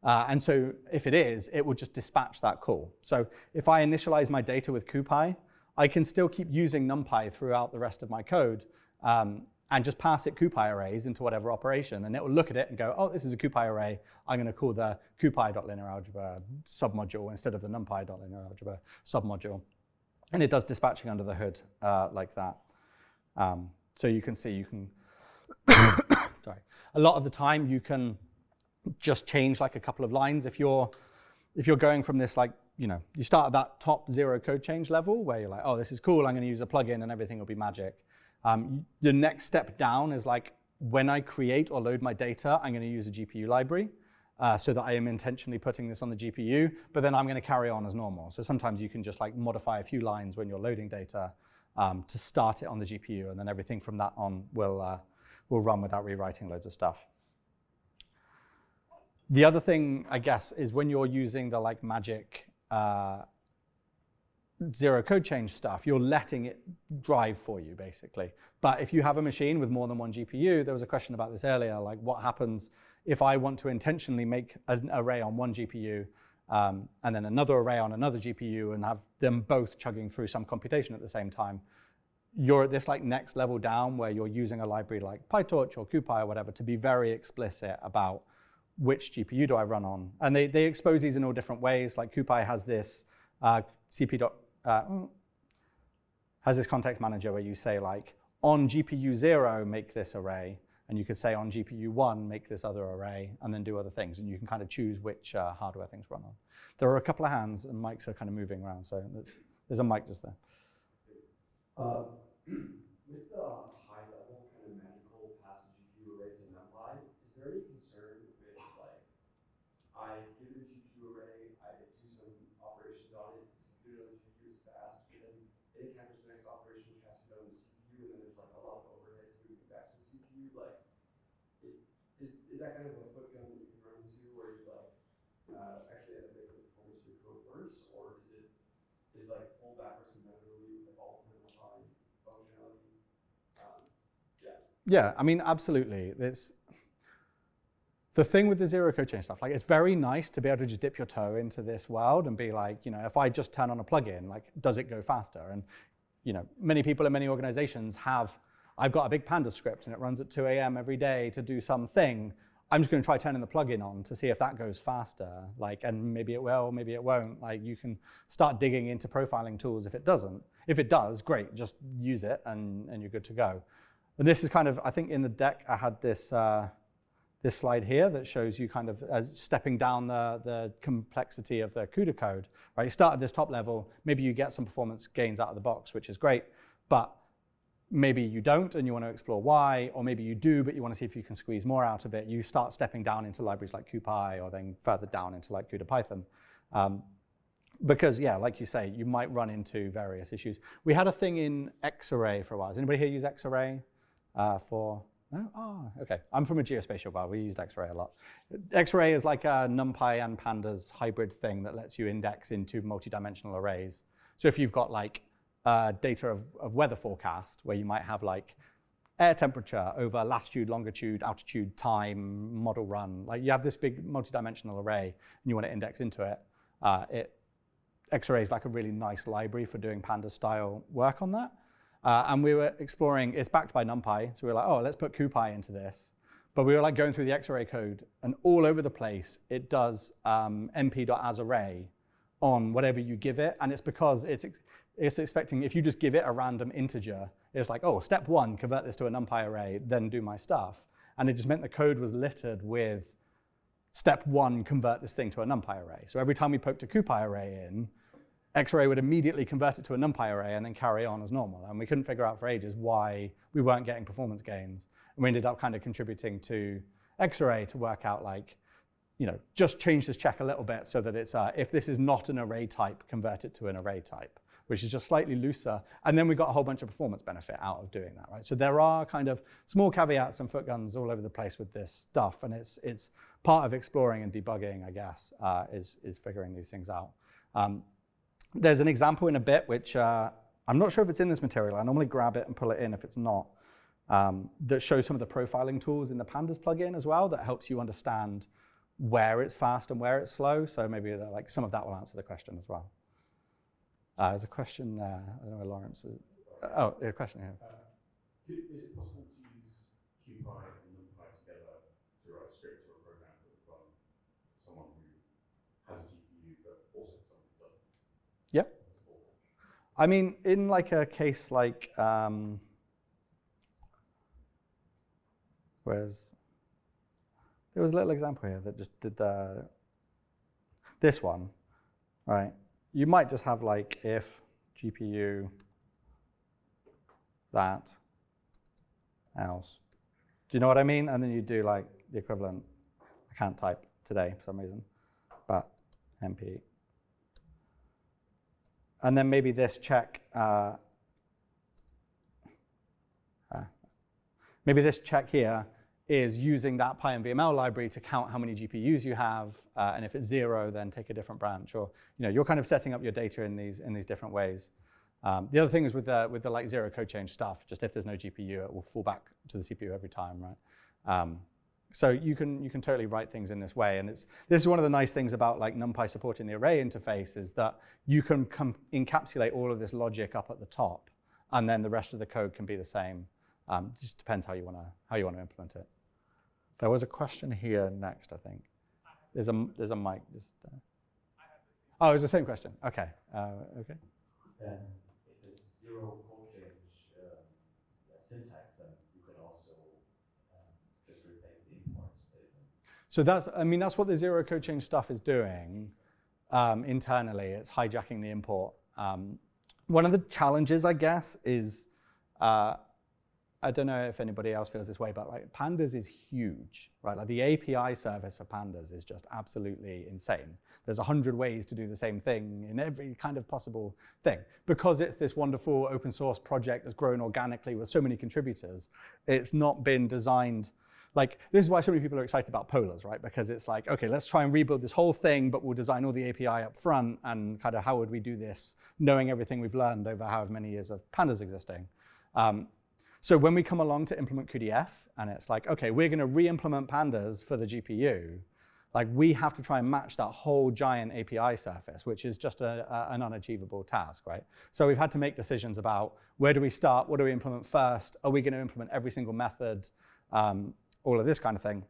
And so if it is, it will just dispatch that call. So if I initialize my data with CuPy, I can still keep using NumPy throughout the rest of my code and just pass it CuPy arrays into whatever operation. And it will look at it and go, oh, this is a CuPy array. I'm going to call the CuPy.linearalgebra submodule instead of the NumPy.linearalgebra submodule. And it does dispatching under the hood like that. So you can see, sorry. A lot of the time you can just change like a couple of lines. If you're going from this like, you start at that top 0 code change level where you're like, oh, this is cool, I'm going to use a plugin and everything will be magic. The next step down is like, when I create or load my data, I'm going to use a GPU library so that I am intentionally putting this on the GPU, but then I'm going to carry on as normal. So sometimes you can just like modify a few lines when you're loading data to start it on the GPU, and then everything from that on will run without rewriting loads of stuff. The other thing, I guess, is when you're using the like magic zero code change stuff, you're letting it drive for you, basically. But if you have a machine with more than one GPU, there was a question about this earlier, like what happens if I want to intentionally make an array on one GPU and then another array on another GPU and have them both chugging through some computation at the same time? You're at this like next level down where you're using a library like PyTorch or CuPy or whatever to be very explicit about which GPU do I run on. And they expose these in all different ways. Like CuPy has this has this context manager where you say like, on GPU 0, make this array. And you could say on GPU 1, make this other array, and then do other things. And you can kind of choose which hardware things run on. There are a couple of hands, and mics are kind of moving around. So there's a mic just there. With the high-level kind of magical pass GPU array to NumPy, is there any concern with like, I give it a GPU array, I do some operations on it, it's computed on the GPU, it's fast, but then it encounters the next operation which has to go on the CPU, and then there's like a lot of overheads moving back to the CPU. Like, is that kind of a foot gun that you can run into where you like actually end up making the performance of your code worse, or is like full backwards compatibility with all of the high functionality? Yeah, I mean, absolutely. It's the thing with the zero code change stuff. Like, it's very nice to be able to just dip your toe into this world and be like, you know, if I just turn on a plugin, like, does it go faster? And, you know, many people in many organizations have, I've got a big Pandas script and it runs at 2 a.m. every day to do something. I'm just going to try turning the plugin on to see if that goes faster. Like, and maybe it will, maybe it won't. Like, you can start digging into profiling tools if it doesn't. If it does, great, just use it and you're good to go. And this is kind of, I think in the deck I had this this slide here that shows you kind of stepping down the complexity of the CUDA code. Right, you start at this top level, maybe you get some performance gains out of the box, which is great, but maybe you don't and you want to explore why, or maybe you do, but you want to see if you can squeeze more out of it. You start stepping down into libraries like CuPy or then further down into like CUDA-Python. Because, yeah, like you say, you might run into various issues. We had a thing in Xarray for a while. Does anybody here use Xarray for? No? Oh, OK. I'm from a geospatial bar. We used Xarray a lot. Xarray is like a NumPy and Pandas hybrid thing that lets you index into multi-dimensional arrays. So if you've got like data of weather forecast, where you might have like air temperature over latitude, longitude, altitude, time, model run, like you have this big multi-dimensional array and you want to index into it, Xarray is like a really nice library for doing Pandas-style work on that. And we were exploring, it's backed by NumPy, so we were like, oh, let's put CuPy into this. But we were like going through the Xarray code, and all over the place, it does mp.asArray on whatever you give it. And it's because it's expecting, if you just give it a random integer, it's like, oh, step 1, convert this to a NumPy array, then do my stuff. And it just meant the code was littered with step 1, convert this thing to a NumPy array. So every time we poked a CuPy array in, Xarray would immediately convert it to a NumPy array and then carry on as normal. And we couldn't figure out for ages why we weren't getting performance gains. And we ended up kind of contributing to Xarray to work out like, you know, just change this check a little bit so that it's, if this is not an array type, convert it to an array type, which is just slightly looser. And then we got a whole bunch of performance benefit out of doing that, right? So there are kind of small caveats and footguns all over the place with this stuff. And it's part of exploring and debugging, I guess, is figuring these things out. There's an example in a bit, which I'm not sure if it's in this material. I normally grab it and pull it in if it's not, that shows some of the profiling tools in the Pandas plugin as well that helps you understand where it's fast and where it's slow. So maybe like some of that will answer the question as well. There's a question there. I don't know where Lawrence is. Oh, a question here. Is it possible to use CuPy and NumPy together to write a script or a program that would run someone who has a GPU but also someone who doesn't? Yeah. I mean, in like a case like, there was a little example here that just did this one, right? You might just have like if GPU that else. Do you know what I mean? And then you do like the equivalent. I can't type today for some reason, but MP. And then maybe this check, maybe this check here is using that PyMVML library to count how many GPUs you have, and if it's 0, then take a different branch. Or you're kind of setting up your data in these different ways. The other thing is with the like zero code change stuff, just if there's no GPU, it will fall back to the CPU every time, right? So you can totally write things in this way, and this is one of the nice things about like NumPy supporting the array interface is that you can encapsulate all of this logic up at the top, and then the rest of the code can be the same. Just depends how you want to implement it. There was a question here next, I think. There's a mic just. Oh, it was the same question. Okay. Okay. Then, if there's zero code change syntax, then you could also just replace the import statement. So that's what the zero code change stuff is doing internally. It's hijacking the import. One of the challenges, I guess, is I don't know if anybody else feels this way, but like Pandas is huge, right? Like the API service of Pandas is just absolutely insane. There's 100 ways to do the same thing in every kind of possible thing. Because it's this wonderful open source project that's grown organically with so many contributors, it's not been designed. Like, this is why so many people are excited about Polars, right? Because it's like, okay, let's try and rebuild this whole thing, but we'll design all the API up front, and kind of how would we do this, knowing everything we've learned over however many years of Pandas existing. So when we come along to implement cuDF, and it's like, okay, we're going to re-implement Pandas for the GPU, like we have to try and match that whole giant API surface, which is just an unachievable task, right? So we've had to make decisions about where do we start, what do we implement first, are we going to implement every single method, all of this kind of thing.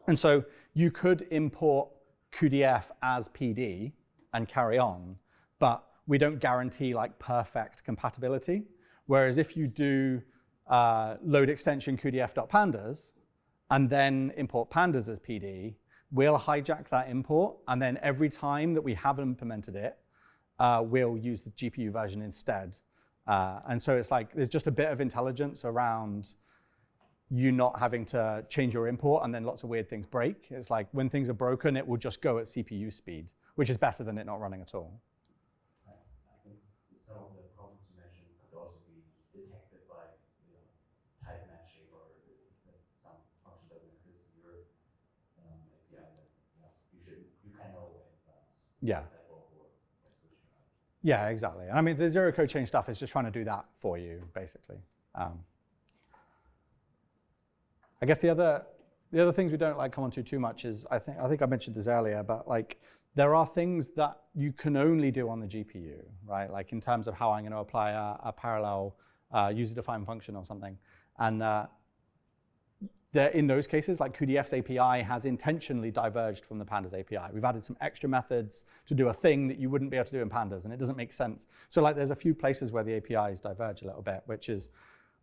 And so you could import cuDF as PD and carry on, but we don't guarantee like perfect compatibility. Whereas if you do load extension cuDF.pandas and then import pandas as PD, we'll hijack that import, and then every time that we have implemented it, we'll use the GPU version instead. And so it's like there's just a bit of intelligence around you not having to change your import and then lots of weird things break. It's like when things are broken, it will just go at CPU speed, which is better than it not running at all. I think some of the problems you mentioned could also be detected by type matching, or if some function doesn't exist in your API, then you can know in advance. Yeah. That will work by switching out. Yeah, exactly. I mean, the zero code change stuff is just trying to do that for you, basically. I guess the other things we don't like come on to too much is I think I mentioned this earlier, but like there are things that you can only do on the GPU, right? Like in terms of how I'm going to apply a parallel user-defined function or something, and in those cases, like cuDF's API has intentionally diverged from the Pandas API. We've added some extra methods to do a thing that you wouldn't be able to do in Pandas, and it doesn't make sense. So like there's a few places where the APIs diverge a little bit, which is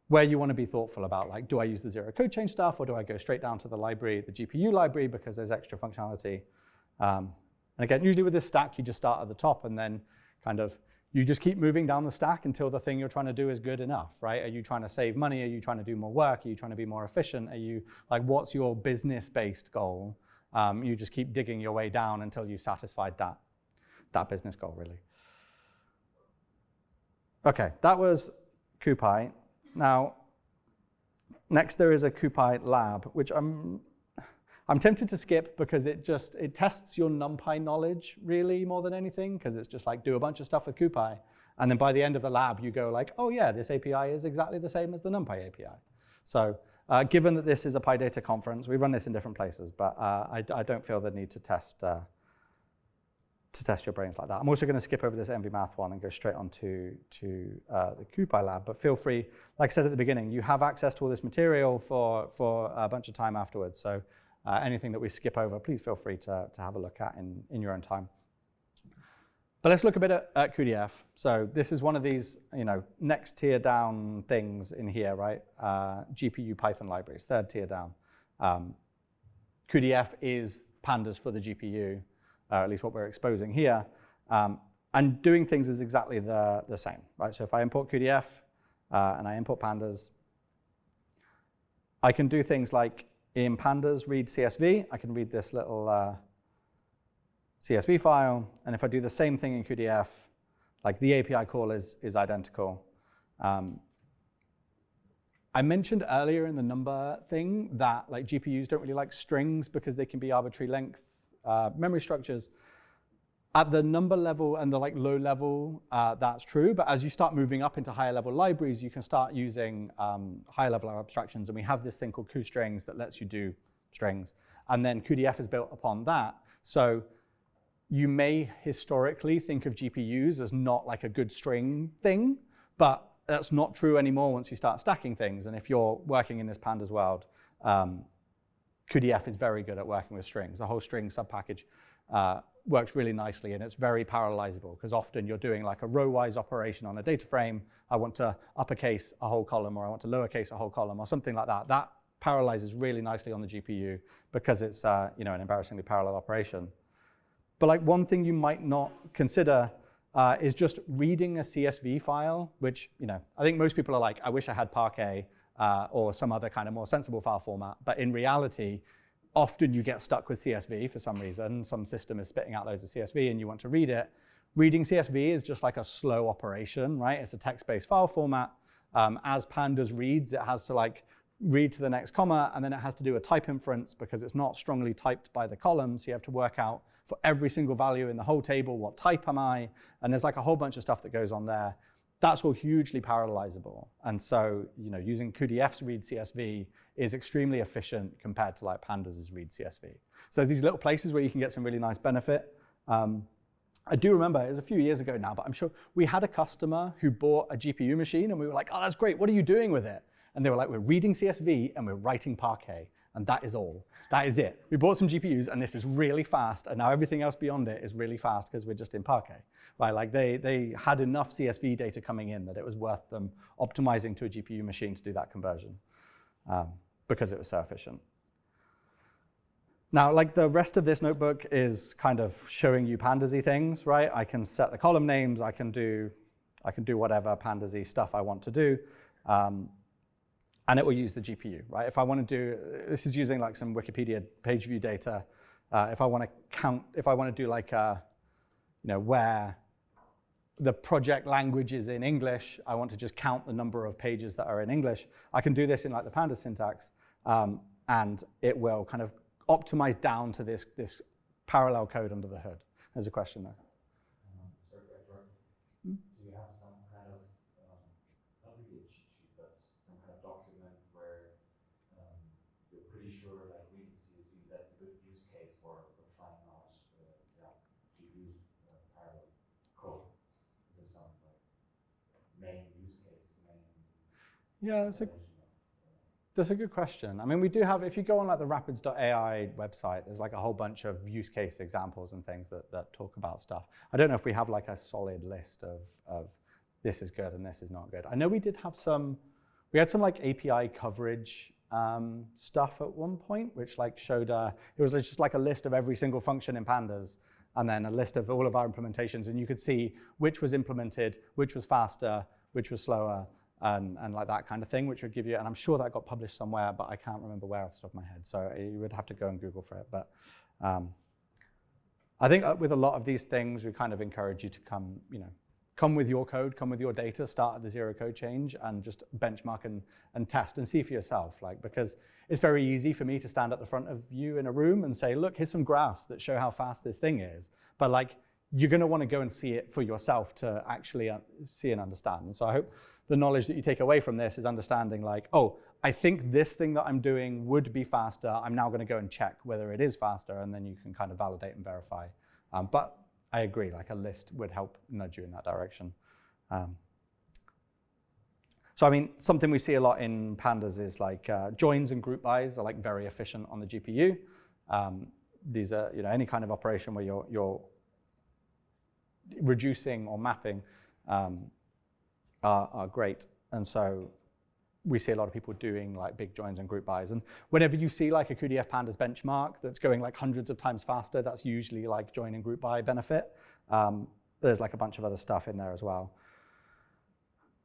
where you want to be thoughtful about, like, do I use the zero code change stuff, or do I go straight down to the library, the GPU library, because there's extra functionality? And again, usually with this stack, you just start at the top, and then kind of you just keep moving down the stack until the thing you're trying to do is good enough, right? Are you trying to save money? Are you trying to do more work? Are you trying to be more efficient? Are you, like, what's your business-based goal? You just keep digging your way down until you've satisfied that business goal, really. Okay, that was CuPy. Now, next there is a CuPy lab, which I'm tempted to skip because it tests your NumPy knowledge really more than anything, because it's just like do a bunch of stuff with CuPy, and then by the end of the lab you go like, oh yeah, this API is exactly the same as the NumPy API. So given that this is a PyData conference, we run this in different places, but I don't feel the need to test your brains like that. I'm also going to skip over this MVMath one and go straight on to the CuPy lab. But feel free, like I said at the beginning, you have access to all this material for a bunch of time afterwards. So anything that we skip over, please feel free to have a look at in your own time. But let's look a bit at cuDF. So this is one of these, next tier down things in here, right? GPU Python libraries, third tier down. cuDF is pandas for the GPU. At least what we're exposing here. And doing things is exactly the same, right? So if I import cuDF and I import pandas, I can do things like in pandas read CSV. I can read this little CSV file. And if I do the same thing in cuDF, like the API call is identical. I mentioned earlier in the Numba thing that like GPUs don't really like strings because they can be arbitrary length memory structures. At the Numba level and the like low level, that's true. But as you start moving up into higher level libraries, you can start using higher level abstractions. And we have this thing called cuStrings that lets you do strings. And then cuDF is built upon that. So you may historically think of GPUs as not like a good string thing, but that's not true anymore once you start stacking things. And if you're working in this pandas world, cuDF is very good at working with strings. The whole string subpackage works really nicely, and it's very parallelizable, because often you're doing like a row-wise operation on a data frame. I want to uppercase a whole column, or I want to lowercase a whole column, or something like that. That parallelizes really nicely on the GPU because it's an embarrassingly parallel operation. But like one thing you might not consider is just reading a CSV file, which I think most people are like, I wish I had Parquet or some other kind of more sensible file format. But in reality, often you get stuck with CSV for some reason. Some system is spitting out loads of CSV and you want to read it. Reading CSV is just like a slow operation, right? It's a text-based file format. As pandas reads, it has to like read to the next comma, and then it has to do a type inference because it's not strongly typed by the column. So you have to work out for every single value in the whole table, what type am I? And there's like a whole bunch of stuff that goes on there. That's all hugely parallelizable. And so, using cuDF's read CSV is extremely efficient compared to like pandas' read CSV. So these little places where you can get some really nice benefit. I do remember, it was a few years ago now, but I'm sure we had a customer who bought a GPU machine, and we were like, oh, that's great. What are you doing with it? And they were like, we're reading CSV and we're writing Parquet. And that is all. That is it. We bought some GPUs, and this is really fast, and now everything else beyond it is really fast because we're just in Parquet. Right? Like they had enough CSV data coming in that it was worth them optimizing to a GPU machine to do that conversion because it was so efficient. Now, like the rest of this notebook is kind of showing you pandas-y things, right? I can set the column names. I can do whatever pandas-y stuff I want to do. And it will use the GPU, right? If I want to do, this is using like some Wikipedia page view data. If I want to count, if I want to do like where the project language is in English, I want to just count the number of pages that are in English. I can do this in like the pandas syntax, and it will kind of optimize down to this parallel code under the hood. There's a question there. Sorry to interrupt. Do you have some kind of, not really a cheat sheet, but some kind of document where you're pretty sure, like reading CSV, that's a good use case for trying out GPU parallel code? Is there some like main use case, Yeah, that's a good question. I mean, we do have, if you go on like the rapids.ai website, there's like a whole bunch of use case examples and things that talk about stuff. I don't know if we have like a solid list of this is good and this is not good. I know we did have we had some like API coverage stuff at one point, which like showed, it was just like a list of every single function in pandas, and then a list of all of our implementations, and you could see which was implemented, which was faster, which was slower, and like that kind of thing, which would give you, and I'm sure that got published somewhere, but I can't remember where off the top of my head, so you would have to go and Google for it. But I think with a lot of these things, we kind of encourage you to come with your code, come with your data, start at the zero code change, and just benchmark and test and see for yourself. Because it's very easy for me to stand at the front of you in a room and say, look, here's some graphs that show how fast this thing is. But like, you're going to want to go and see it for yourself to actually see and understand. And so I hope the knowledge that you take away from this is understanding like, oh, I think this thing that I'm doing would be faster. I'm now going to go and check whether it is faster, and then you can kind of validate and verify. But I agree, like a list would help nudge you in that direction. So I mean, something we see a lot in pandas is like joins and group bys are like very efficient on the GPU. These are any kind of operation where you're reducing or mapping are great. And so we see a lot of people doing like big joins and group bys. And whenever you see like a cuDF pandas benchmark that's going like hundreds of times faster, that's usually like join and group by benefit. There's like a bunch of other stuff in there as well.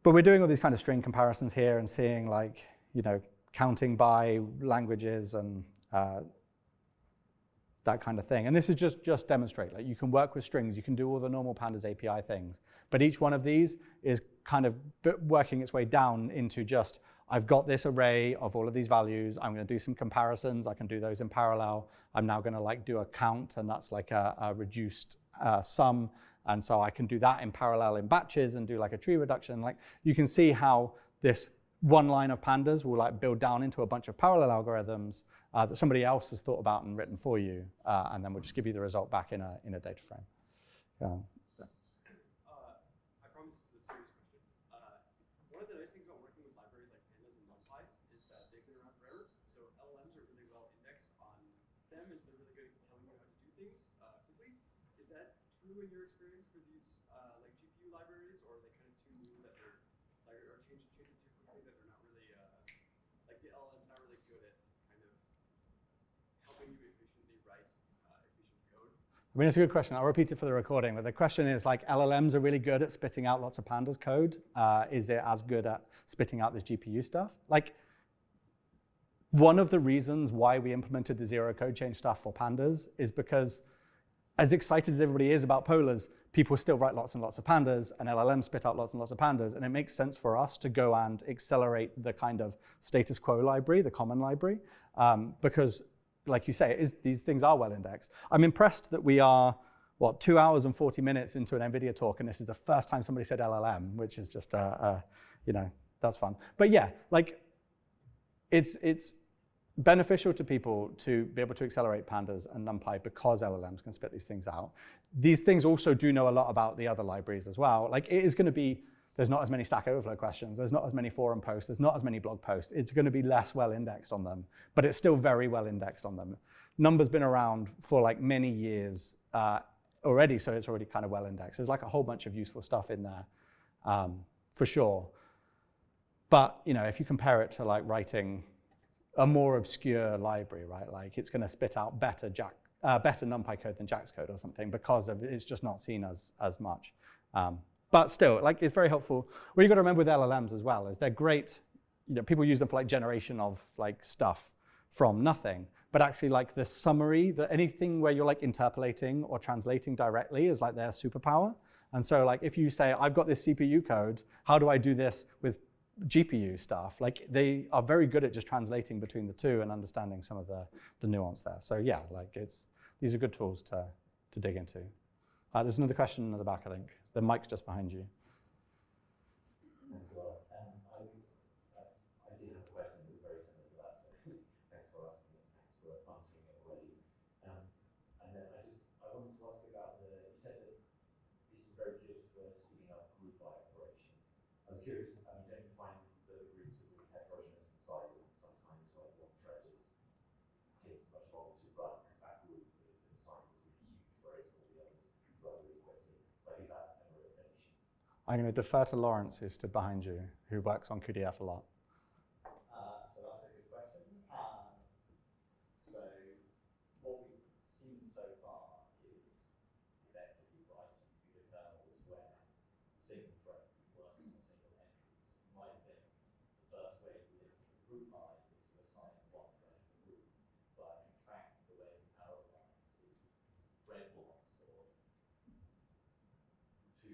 But we're doing all these kind of string comparisons here and seeing like, counting by languages and that kind of thing. And this is just demonstrate, like you can work with strings, you can do all the normal pandas API things, but each one of these is kind of working its way down into just, I've got this array of all of these values. I'm going to do some comparisons. I can do those in parallel. I'm now going to like do a count, and that's like a reduced sum. And so I can do that in parallel in batches and do like a tree reduction. Like you can see how this one line of pandas will like build down into a bunch of parallel algorithms that somebody else has thought about and written for you, and then we'll just give you the result back in a data frame. I promise this is a serious question. One of the nice things about working with libraries like pandas and NumPy is that they've been around forever. So LLMs are really well indexed on them, and so they're really good at telling you how to do things quickly. Is that true in your experience for these like GPU libraries, or are they kind of too new that they're like are changing too quickly that they're not really like the LLM's not really good at kind of helping you efficiently write efficient code? I mean, it's a good question. I'll repeat it for the recording, but the question is like LLMs are really good at spitting out lots of pandas code. Is it as good at spitting out this GPU stuff? Like, one of the reasons why we implemented the zero code change stuff for pandas is because as excited as everybody is about polars, people still write lots and lots of pandas, and LLMs spit out lots and lots of pandas, and it makes sense for us to go and accelerate the kind of status quo library, the common library, because like you say, these things are well indexed. I'm impressed that we are, 2 hours and 40 minutes into an NVIDIA talk, and this is the first time somebody said LLM, which is just, that's fun. But yeah, like, it's beneficial to people to be able to accelerate pandas and NumPy because LLMs can spit these things out. These things also do know a lot about the other libraries as well. Like, it is going to be, there's not as many Stack Overflow questions, there's not as many forum posts, there's not as many blog posts. It's going to be less well indexed on them, but it's still very well indexed on them. Numba's been around for like many years already, so it's already kind of well indexed. There's like a whole bunch of useful stuff in there, for sure. But if you compare it to like writing a more obscure library, right? Like it's going to spit out better NumPy code than Jack's code or something because it's just not seen as much. But still, like it's very helpful. What you got to remember with LLMs as well is they're great. People use them for like generation of like stuff from nothing. But actually, like the summary, anything where you're like interpolating or translating directly is like their superpower. And so, like if you say, I've got this CPU code, how do I do this with GPU stuff? Like they are very good at just translating between the two and understanding some of the nuance there. So yeah, like these are good tools to dig into. There's another question at the back, I think. The mic's just behind you. Thanks a lot. I did have a question that was very similar to that, so thanks for asking it, thanks for answering it already. And then I wanted to ask about you said that this is very good for speeding up group by operations. I was curious, don't you find that the groups are really heterogeneous in size, and sometimes like one thread takes much longer to run because that group is assigned is really huge, whereas all the others run really quickly. Like, is that ever an issue? I'm going to defer to Lawrence, who stood behind you, who works on cuDF a lot. So that's a good question. So what we've seen so far is effectively writing CUDA kernels where a single thread works on a single entry. So it might have been the first way we did it for group by is to assign one thread in the group. But in fact, the way we parallelize is thread blocks or to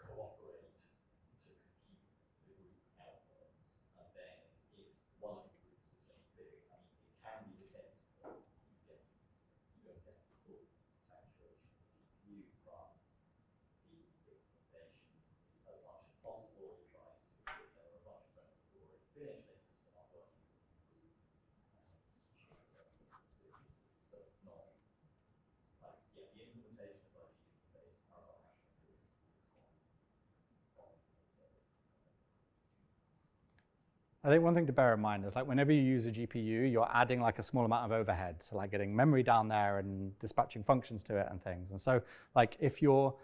cooperate to keep the group outwards. And then if one of the groups is getting big, I mean, it can be the case that you don't get full saturation of the GPU, but the implementation as much as possible tries to, if there are a bunch of threads that are already finished, they can start working with the group. So it's not like, yeah, the implementation of like GPU-based parallel hashing is quite complicated. I think one thing to bear in mind is like whenever you use a GPU, you're adding like a small amount of overhead, so like getting memory down there and dispatching functions to it and things. And so like if your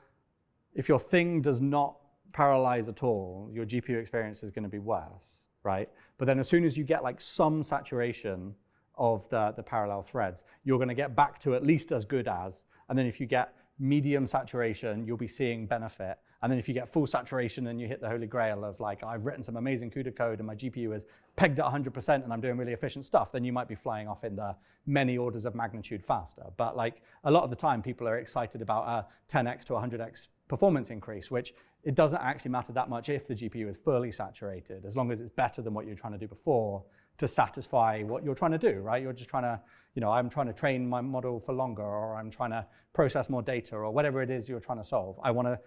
thing does not parallelize at all, your GPU experience is going to be worse, right? But then as soon as you get like some saturation of the parallel threads, you're going to get back to at least as good as. And then if you get medium saturation, you'll be seeing benefit. And then if you get full saturation and you hit the holy grail of like, I've written some amazing CUDA code and my GPU is pegged at 100% and I'm doing really efficient stuff, then you might be flying off in the many orders of magnitude faster. But like a lot of the time, people are excited about a 10x to 100x performance increase, which it doesn't actually matter that much if the GPU is fully saturated, as long as it's better than what you're trying to do before to satisfy what you're trying to do, right? You're just trying to, I'm trying to train my model for longer, or I'm trying to process more data, or whatever it is you're trying to solve. I want to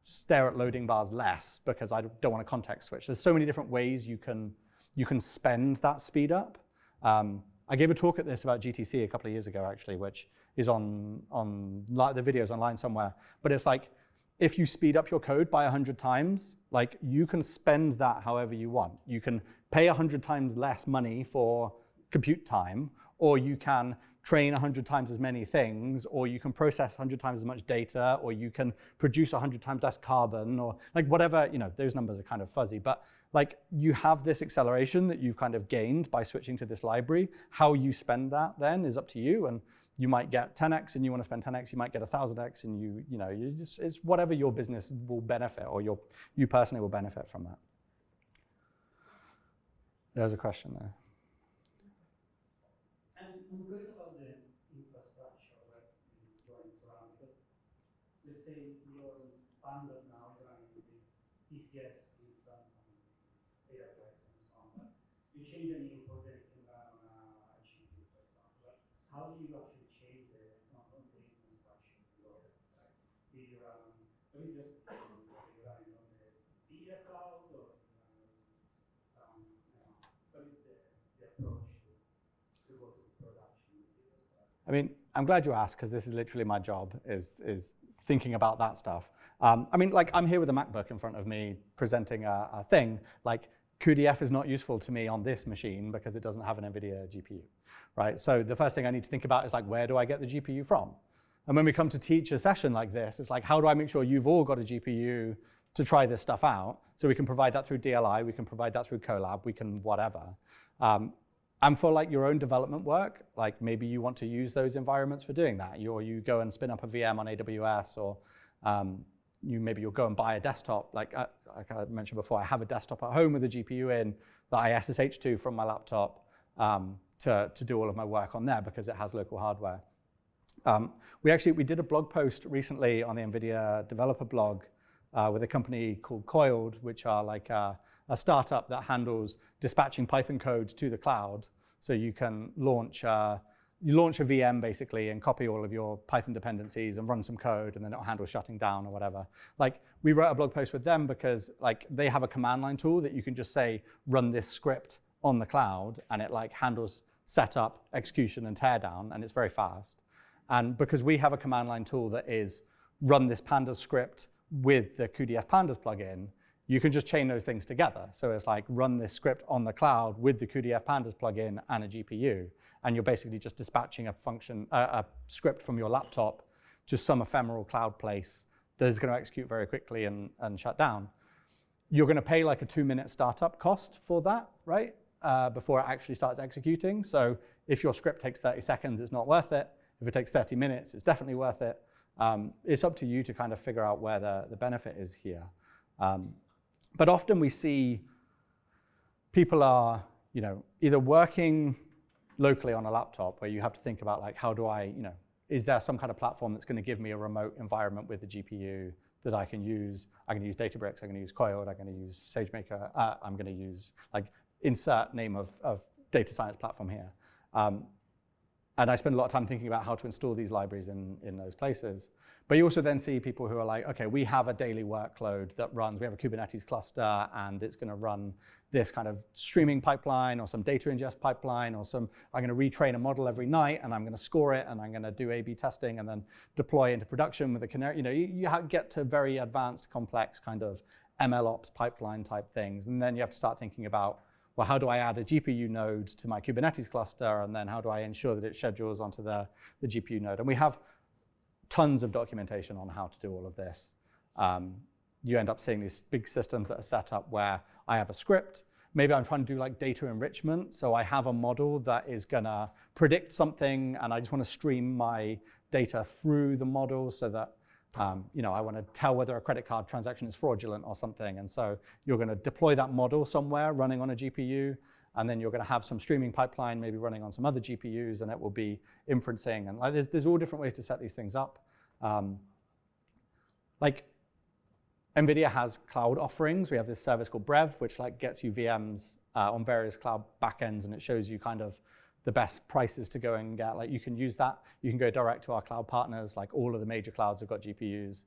stare at loading bars less because I don't want to context switch. There's so many different ways you can spend that speed up. I gave a talk at this about GTC a couple of years ago, actually, which is on the videos online somewhere. But it's like, if you speed up your code by 100 times, like you can spend that however you want. You can pay 100 times less money for compute time, or you can train 100 times as many things, or you can process 100 times as much data, or you can produce 100 times less carbon, or like whatever, those numbers are kind of fuzzy. But like you have this acceleration that you've kind of gained by switching to this library. How you spend that then is up to you. And you might get 10x and you want to spend 10x, you might get 1,000x, and it's whatever your business will benefit, or you personally will benefit from that. There's a question there. And I'm curious about the infrastructure where it's going to run, because let's say your pandas now is running this ECS instance on AWS and so on, but you change any import that it can run on a GPU, for example. How do you actually change the infrastructure to go there? Like, do you run, what is your system? Are you running on the data cloud, or some, what is the approach to go to production? I mean, I'm glad you asked, because this is literally my job, is thinking about that stuff. I mean, like, I'm here with a MacBook in front of me presenting a thing. Like, cuDF is not useful to me on this machine because it doesn't have an NVIDIA GPU, right? So the first thing I need to think about is, like, where do I get the GPU from? And when we come to teach a session like this, it's like, how do I make sure you've all got a GPU to try this stuff out? So we can provide that through DLI, we can provide that through Colab, we can whatever. And for like your own development work, like maybe you want to use those environments for doing that. Or you go and spin up a VM on AWS, or maybe you'll go and buy a desktop. Like I mentioned before, I have a desktop at home with a GPU in that I SSH to from my laptop to do all of my work on there because it has local hardware. We did a blog post recently on the NVIDIA developer blog with a company called Coiled, which are like a startup that handles dispatching Python code to the cloud. So you can launch a VM basically and copy all of your Python dependencies and run some code, and then it'll handle shutting down or whatever. Like, we wrote a blog post with them because like they have a command line tool that you can just say, run this script on the cloud, and it like handles setup, execution, and teardown, and it's very fast. And because we have a command line tool that is run this pandas script with the cuDF pandas plugin, you can just chain those things together. So it's like run this script on the cloud with the cuDF pandas plugin and a GPU, and you're basically just dispatching a script from your laptop to some ephemeral cloud place that is going to execute very quickly and shut down. You're going to pay like a 2-minute startup cost for that, right? Before it actually starts executing. So if your script takes 30 seconds, it's not worth it. If it takes 30 minutes, it's definitely worth it. It's up to you to kind of figure out where the benefit is here. But often we see people are, either working locally on a laptop where you have to think about like, how do I, is there some kind of platform that's going to give me a remote environment with the GPU that I can use? I'm going to use Databricks, I'm going to use Coiled, I'm going to use SageMaker, I'm going to use, like, insert name of data science platform here. And I spend a lot of time thinking about how to install these libraries in those places. But you also then see people who are like, okay, we have a daily workload that runs, we have a Kubernetes cluster, and it's going to run this kind of streaming pipeline or some data ingest pipeline or I'm going to retrain a model every night, and I'm going to score it, and I'm going to do A/B testing and then deploy into production with a canary. You get to very advanced, complex kind of MLOps pipeline type things. And then you have to start thinking about, well, how do I add a GPU node to my Kubernetes cluster? And then how do I ensure that it schedules onto the GPU node? And we have tons of documentation on how to do all of this. You end up seeing these big systems that are set up where I have a script. Maybe I'm trying to do like data enrichment. So I have a model that is going to predict something, and I just want to stream my data through the model so that I want to tell whether a credit card transaction is fraudulent or something. And so you're going to deploy that model somewhere running on a GPU, and then you're going to have some streaming pipeline maybe running on some other GPUs, and it will be inferencing. And there's all different ways to set these things up. Like NVIDIA has cloud offerings. We have this service called Brev, which like gets you VMs on various cloud backends, and it shows you kind of the best prices to go and get. Like you can use that. You can go direct to our cloud partners. Like all of the major clouds have got GPUs.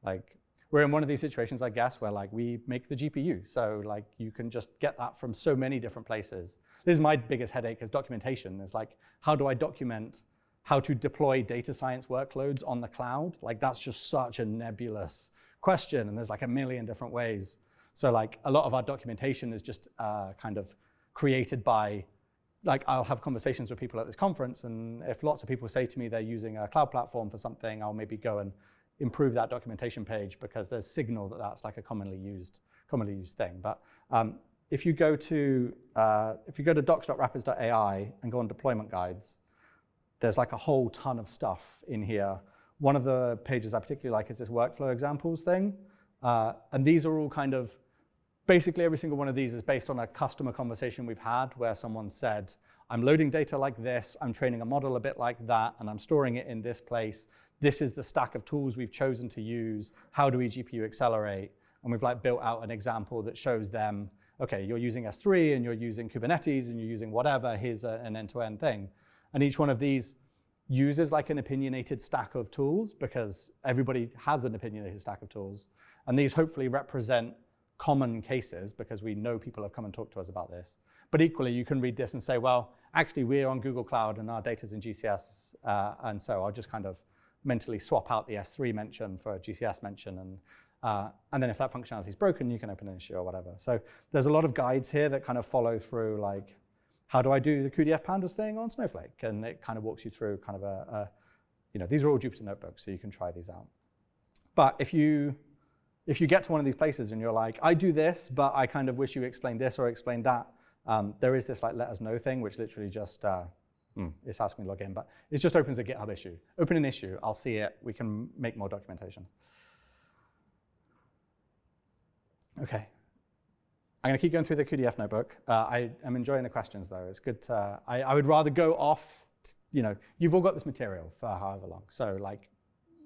Like we're in one of these situations, I guess, where like we make the GPU. So like you can just get that from so many different places. This is my biggest headache is documentation. It's like, how do I document how to deploy data science workloads on the cloud? Like that's just such a nebulous question, and there's like a million different ways. So like a lot of our documentation is just kind of created by, like I'll have conversations with people at this conference, and if lots of people say to me they're using a cloud platform for something, I'll maybe go and improve that documentation page because there's signal that that's like a commonly used thing. But if you go to docs.rapids.ai and go on deployment guides, there's like a whole ton of stuff in here. One of the pages I particularly like is this workflow examples thing. And these are all kind of, basically every single one of these is based on a customer conversation we've had where someone said, I'm loading data like this, I'm training a model a bit like that, and I'm storing it in this place. This is the stack of tools we've chosen to use. How do we GPU accelerate? And we've like built out an example that shows them, okay, you're using S3 and you're using Kubernetes and you're using whatever, here's an end-to-end thing. And each one of these uses like an opinionated stack of tools because everybody has an opinionated stack of tools. And these hopefully represent common cases because we know people have come and talked to us about this. But equally, you can read this and say, well, actually, we're on Google Cloud and our data's in GCS. And so I'll just kind of mentally swap out the S3 mention for a GCS mention. And then if that functionality is broken, you can open an issue or whatever. So there's a lot of guides here that kind of follow through, like, how do I do the cuDF pandas thing on Snowflake? And it kind of walks you through kind of these are all Jupyter notebooks, so you can try these out. But if you get to one of these places and you're like, I do this, but I kind of wish you explained this or explained that, there is this like let us know thing, which literally just, it's asking me to log in, but it just opens a GitHub issue. Open an issue, I'll see it, we can make more documentation. Okay. I'm going to keep going through the cuDF notebook. I am enjoying the questions, though. It's good to, I would rather go off, you've all got this material for however long. So like,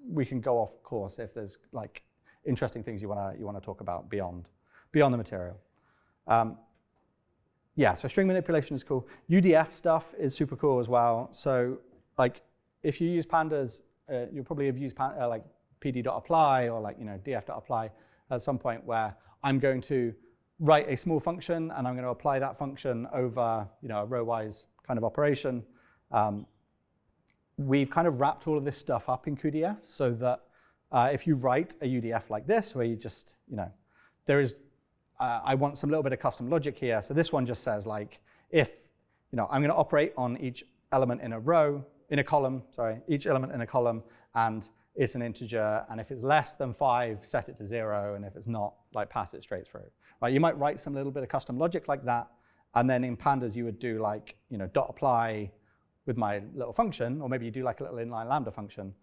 we can go off course if there's like interesting things you want to talk about beyond the material. Yeah, so string manipulation is cool. UDF stuff is super cool as well. So like, if you use pandas, you'll probably have used like pd.apply or like df.apply at some point where I'm going to write a small function and I'm going to apply that function over a row-wise kind of operation. We've kind of wrapped all of this stuff up in cuDF so that if you write a UDF like this, where you just, there is, I want some little bit of custom logic here. So this one just says like, if, I'm going to operate on each element in a row, each element in a column, and it's an integer, and if it's less than 5, set it to 0, and if it's not, like pass it straight through. Right? You might write some little bit of custom logic like that, and then in pandas you would do like, dot apply with my little function, or maybe you do like a little inline lambda function.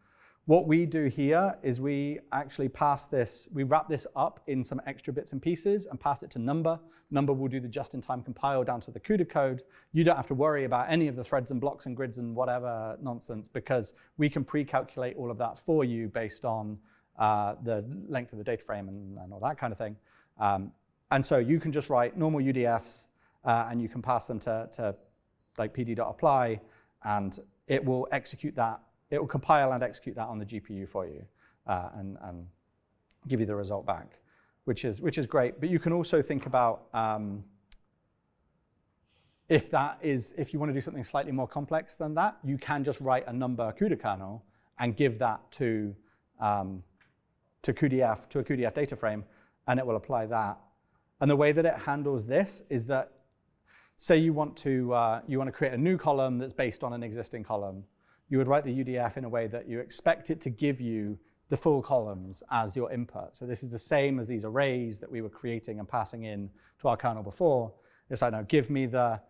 What we do here is we actually pass this, we wrap this up in some extra bits and pieces and pass it to Numba. Numba will do the just-in-time compile down to the CUDA code. You don't have to worry about any of the threads and blocks and grids and whatever nonsense because we can pre-calculate all of that for you based on the length of the data frame and all that kind of thing. And so you can just write normal UDFs and you can pass them to like pd.apply and it will execute that. It will compile and execute that on the GPU for you and give you the result back, which is great. But you can also think about if you want to do something slightly more complex than that, you can just write a Numba CUDA kernel and give that to cuDF, to a cuDF data frame, and it will apply that. And the way that it handles this is that, say you want to create a new column that's based on an existing column. You would write the UDF in a way that you expect it to give you the full columns as your input. So this is the same as these arrays that we were creating and passing in to our kernel before. It's like, no, give me the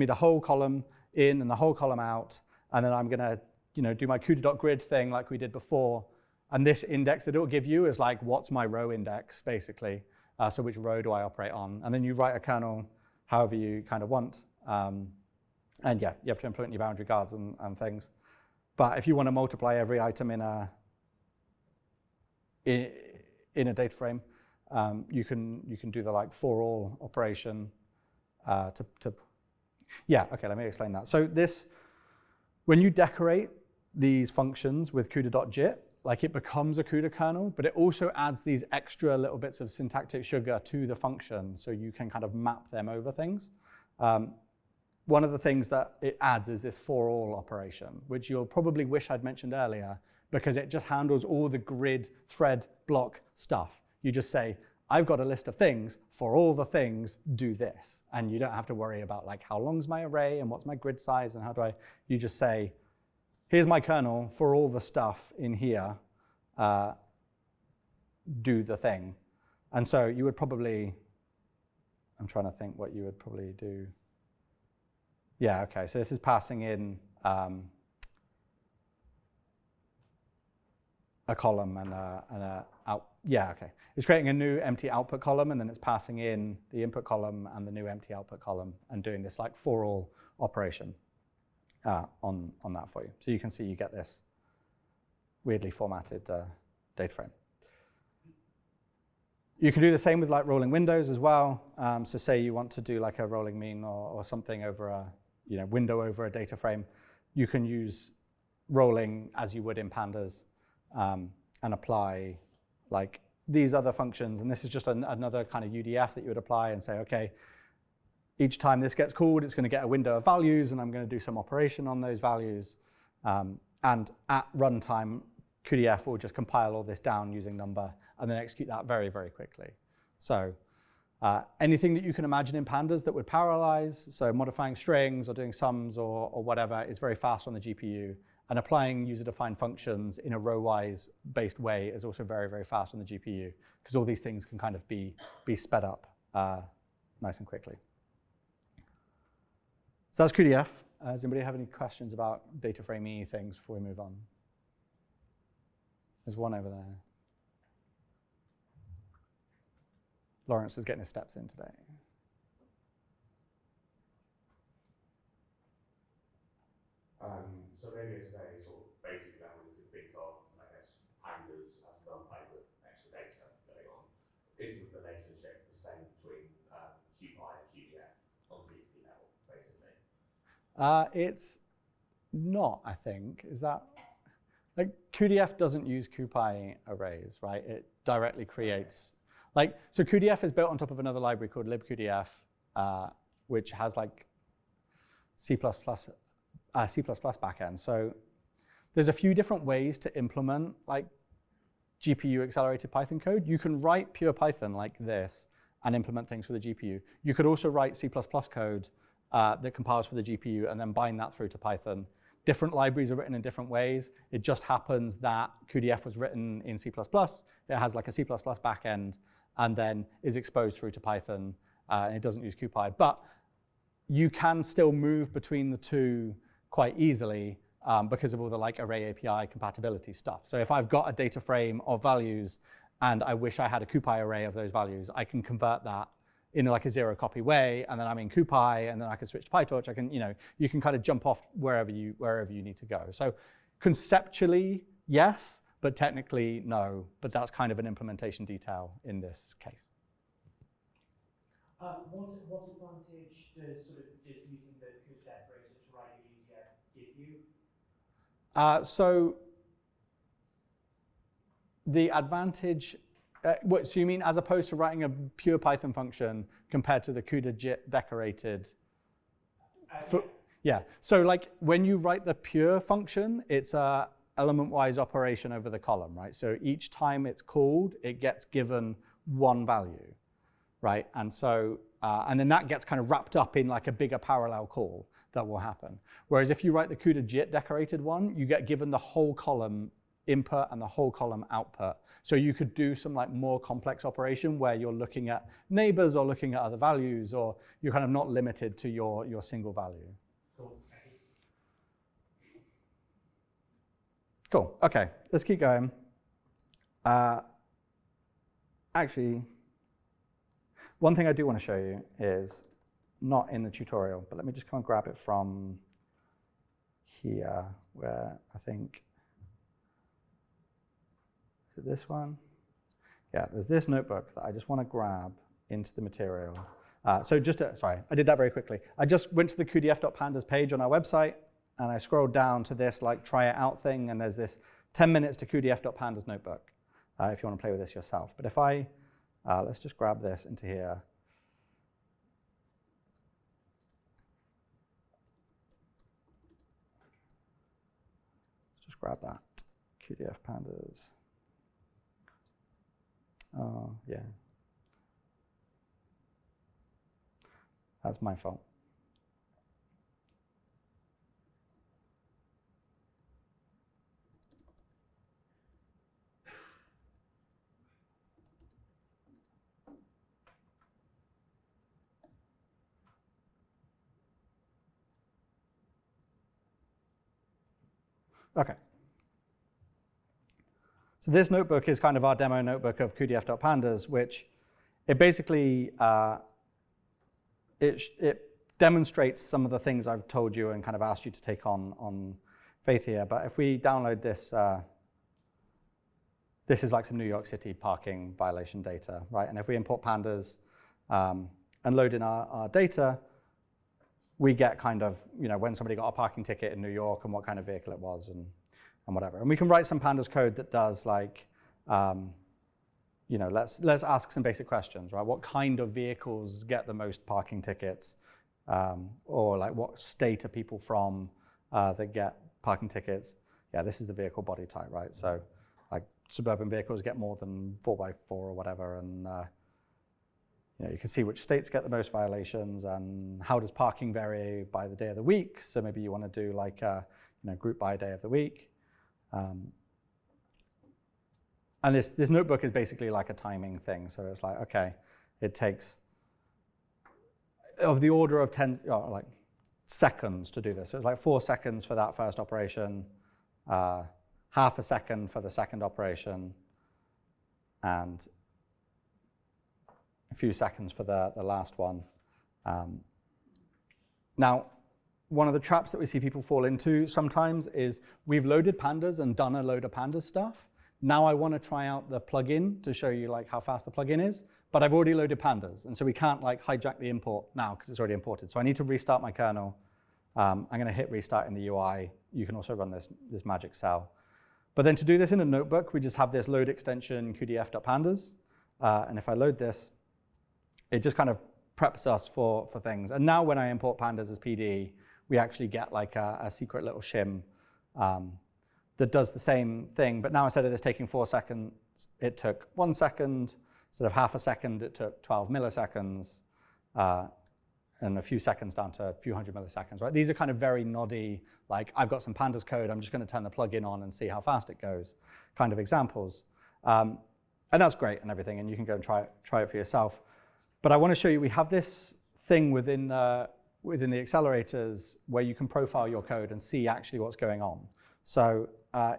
whole column in and the whole column out, and then I'm gonna do my CUDA.grid thing like we did before. And this index that it will give you is like, what's my row index, basically? So which row do I operate on? And then you write a kernel however you kind of want. And yeah, you have to implement your boundary guards and things. But if you want to multiply every item in a data frame, you can do the like for all operation yeah, okay, let me explain that. So this, when you decorate these functions with CUDA.jit, like it becomes a CUDA kernel, but it also adds these extra little bits of syntactic sugar to the function, so you can kind of map them over things. One of the things that it adds is this for all operation, which you'll probably wish I'd mentioned earlier, because it just handles all the grid, thread, block stuff. You just say, I've got a list of things, for all the things, do this. And you don't have to worry about like how long's my array and what's my grid size and how do you just say, here's my kernel, for all the stuff in here, do the thing. And so you would probably, I'm trying to think what you would probably do. Yeah, okay, so this is passing in a column and a out. Yeah, okay. It's creating a new empty output column, and then it's passing in the input column and the new empty output column and doing this like for all operation on that for you. So you can see you get this weirdly formatted data frame. You can do the same with like rolling windows as well. So say you want to do like a rolling mean or something over a window over a data frame. You can use rolling as you would in pandas and apply like these other functions. And this is just another kind of UDF that you would apply and say, okay, each time this gets called, it's going to get a window of values, and I'm going to do some operation on those values. And at runtime, cuDF will just compile all this down using Numba and then execute that very, very quickly. So anything that you can imagine in pandas that would parallelize, so modifying strings or doing sums or whatever, is very fast on the GPU. And applying user-defined functions in a row-wise based way is also very, very fast on the GPU, because all these things can kind of be sped up nice and quickly. So that's cuDF. Does anybody have any questions about data frame-y things before we move on? There's one over there. Lawrence is getting his steps in today. So maybe it's a very sort of basic level you could think of, I guess, pandas as NumPy with extra data going on. Isn't the relationship the same between CuPy and cuDF on GPU level, basically? It's not, I think. Is that, like, cuDF doesn't use CuPy arrays, right? It directly creates, like, so cuDF is built on top of another library called libcudf, which has like C++ backend. So there's a few different ways to implement like GPU accelerated Python code. You can write pure Python like this and implement things for the GPU. You could also write C++ code that compiles for the GPU and then bind that through to Python. Different libraries are written in different ways. It just happens that cuDF was written in C++. It has like a C++ backend and then is exposed through to Python. And it doesn't use CuPy. But you can still move between the two quite easily because of all the like array API compatibility stuff. So if I've got a data frame of values and I wish I had a CuPy array of those values, I can convert that in like a zero copy way, and then I'm in CuPy, and then I can switch to PyTorch. I can, you can kind of jump off wherever you need to go. So conceptually, yes, but technically, no. But that's kind of an implementation detail in this case. What advantage does sort of just using the CUDA decorator to write your UDF give you? So the advantage, so you mean as opposed to writing a pure Python function compared to the CUDA-JIT decorated? Yeah, so like when you write the pure function, it's a element-wise operation over the column, right? So each time it's called, it gets given one value, right? And so, and then that gets kind of wrapped up in like a bigger parallel call that will happen. Whereas if you write the CUDA-JIT decorated one, you get given the whole column input and the whole column output. So you could do some like more complex operation where you're looking at neighbors or looking at other values, or you're kind of not limited to your single value. Cool. Cool, okay, let's keep going. Actually, one thing I do want to show you is not in the tutorial, but let me just come and grab it from here, where I think, is it this one? yeah, there's this notebook that I just want to grab into the material. Sorry, I did that very quickly. I just went to the CuDF.pandas page on our website, and I scrolled down to this like try it out thing, and there's this 10 minutes to CuDF.pandas notebook if you want to play with this yourself. But if I, let's just grab this into here. Let's just grab that, CuDF.pandas. Oh, yeah. That's my fault. Okay. So this notebook is kind of our demo notebook of CuDF.pandas, which it basically it demonstrates some of the things I've told you and kind of asked you to take on faith here. But if we download this, this is like some New York City parking violation data, right? And if we import pandas and load in our data, we get kind of, when somebody got a parking ticket in New York and what kind of vehicle it was and whatever. And we can write some pandas code that does like, let's ask some basic questions, right? What kind of vehicles get the most parking tickets? Or like what state are people from that get parking tickets? Yeah, this is the vehicle body type, right? So like suburban vehicles get more than 4x4 or whatever, and you can see which states get the most violations, and how does parking vary by the day of the week. So maybe you want to do like group by day of the week. And this notebook is basically like a timing thing. So it's like, okay, it takes of the order of 10, like seconds to do this. So it's like 4 seconds for that first operation, half a second for the second operation, and a few seconds for the last one. Now, one of the traps that we see people fall into sometimes is we've loaded pandas and done a load of pandas stuff. Now I want to try out the plugin to show you like how fast the plugin is, but I've already loaded pandas, and so we can't like hijack the import now because it's already imported. So I need to restart my kernel. I'm going to hit restart in the UI. You can also run this magic cell. But then to do this in a notebook, we just have this load extension cudf.pandas, and if I load this, it just kind of preps us for things. And now when I import pandas as PD, we actually get like a secret little shim that does the same thing, but now instead of this taking 4 seconds, it took 1 second. Instead of half a second, it took 12 milliseconds, and a few seconds down to a few hundred milliseconds, right? These are kind of very noddy, like I've got some pandas code, I'm just going to turn the plugin on and see how fast it goes, kind of examples. And that's great and everything, and you can go and try it for yourself. But I want to show you, we have this thing within the accelerators where you can profile your code and see actually what's going on. So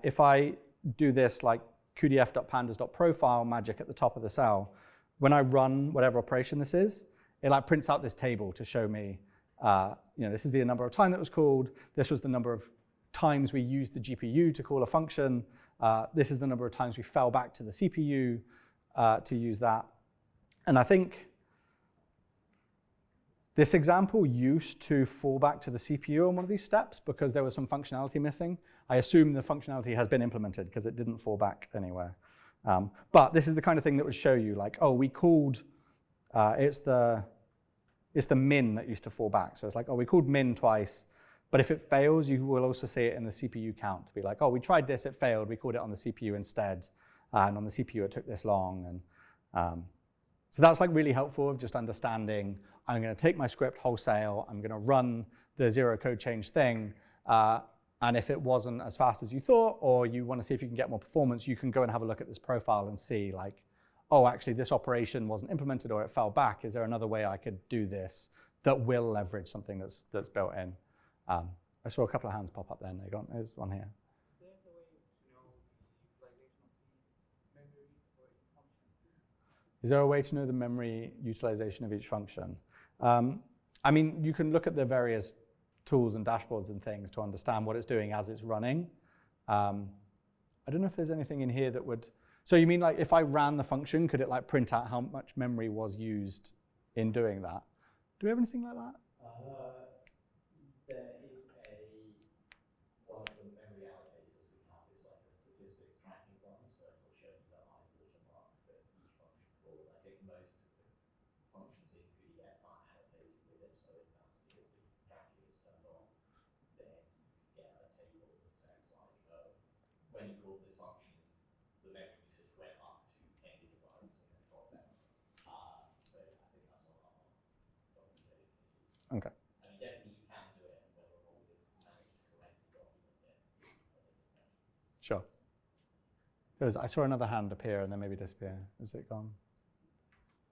if I do this like cudf.pandas.profile magic at the top of the cell, when I run whatever operation this is, it like prints out this table to show me, this is the number of time that was called, this was the number of times we used the GPU to call a function, this is the number of times we fell back to the CPU to use that. And I think this example used to fall back to the CPU on one of these steps because there was some functionality missing. I assume the functionality has been implemented because it didn't fall back anywhere. But this is the kind of thing that would show you like, oh, we called, it's the min that used to fall back. So it's like, oh, we called min twice, but if it fails, you will also see it in the CPU count to be like, oh, we tried this, it failed, we called it on the CPU instead, and on the CPU it took this long. And so that's like really helpful of just understanding, I'm going to take my script wholesale, I'm going to run the zero code change thing, and if it wasn't as fast as you thought, or you want to see if you can get more performance, you can go and have a look at this profile and see like, oh, actually this operation wasn't implemented or it fell back. Is there another way I could do this that will leverage something that's built in? I saw a couple of hands pop up there. There's one here. Is there a way to know the memory utilization of each function? I mean, you can look at the various tools and dashboards and things to understand what it's doing as it's running. I don't know if there's anything in here that would So you mean like if I ran the function, could it like print out how much memory was used in doing that? Do we have anything like that? There is one of the memory allocators we have is like a statistics tracking one, so it'll show you the high watermark for each function call. I think most of the functions in cuDF are annotated with it, so if that statistics tracking is turned on, then you get a table that says like, when you called this function, the memory usage went up to 10 gigabytes and then dropped down. So I think that's on our documentation. Okay. I mean, definitely you can do it, and whether or not we've managed to correctly document it is a different question. Sure. I saw another hand appear and then maybe disappear. Is it gone?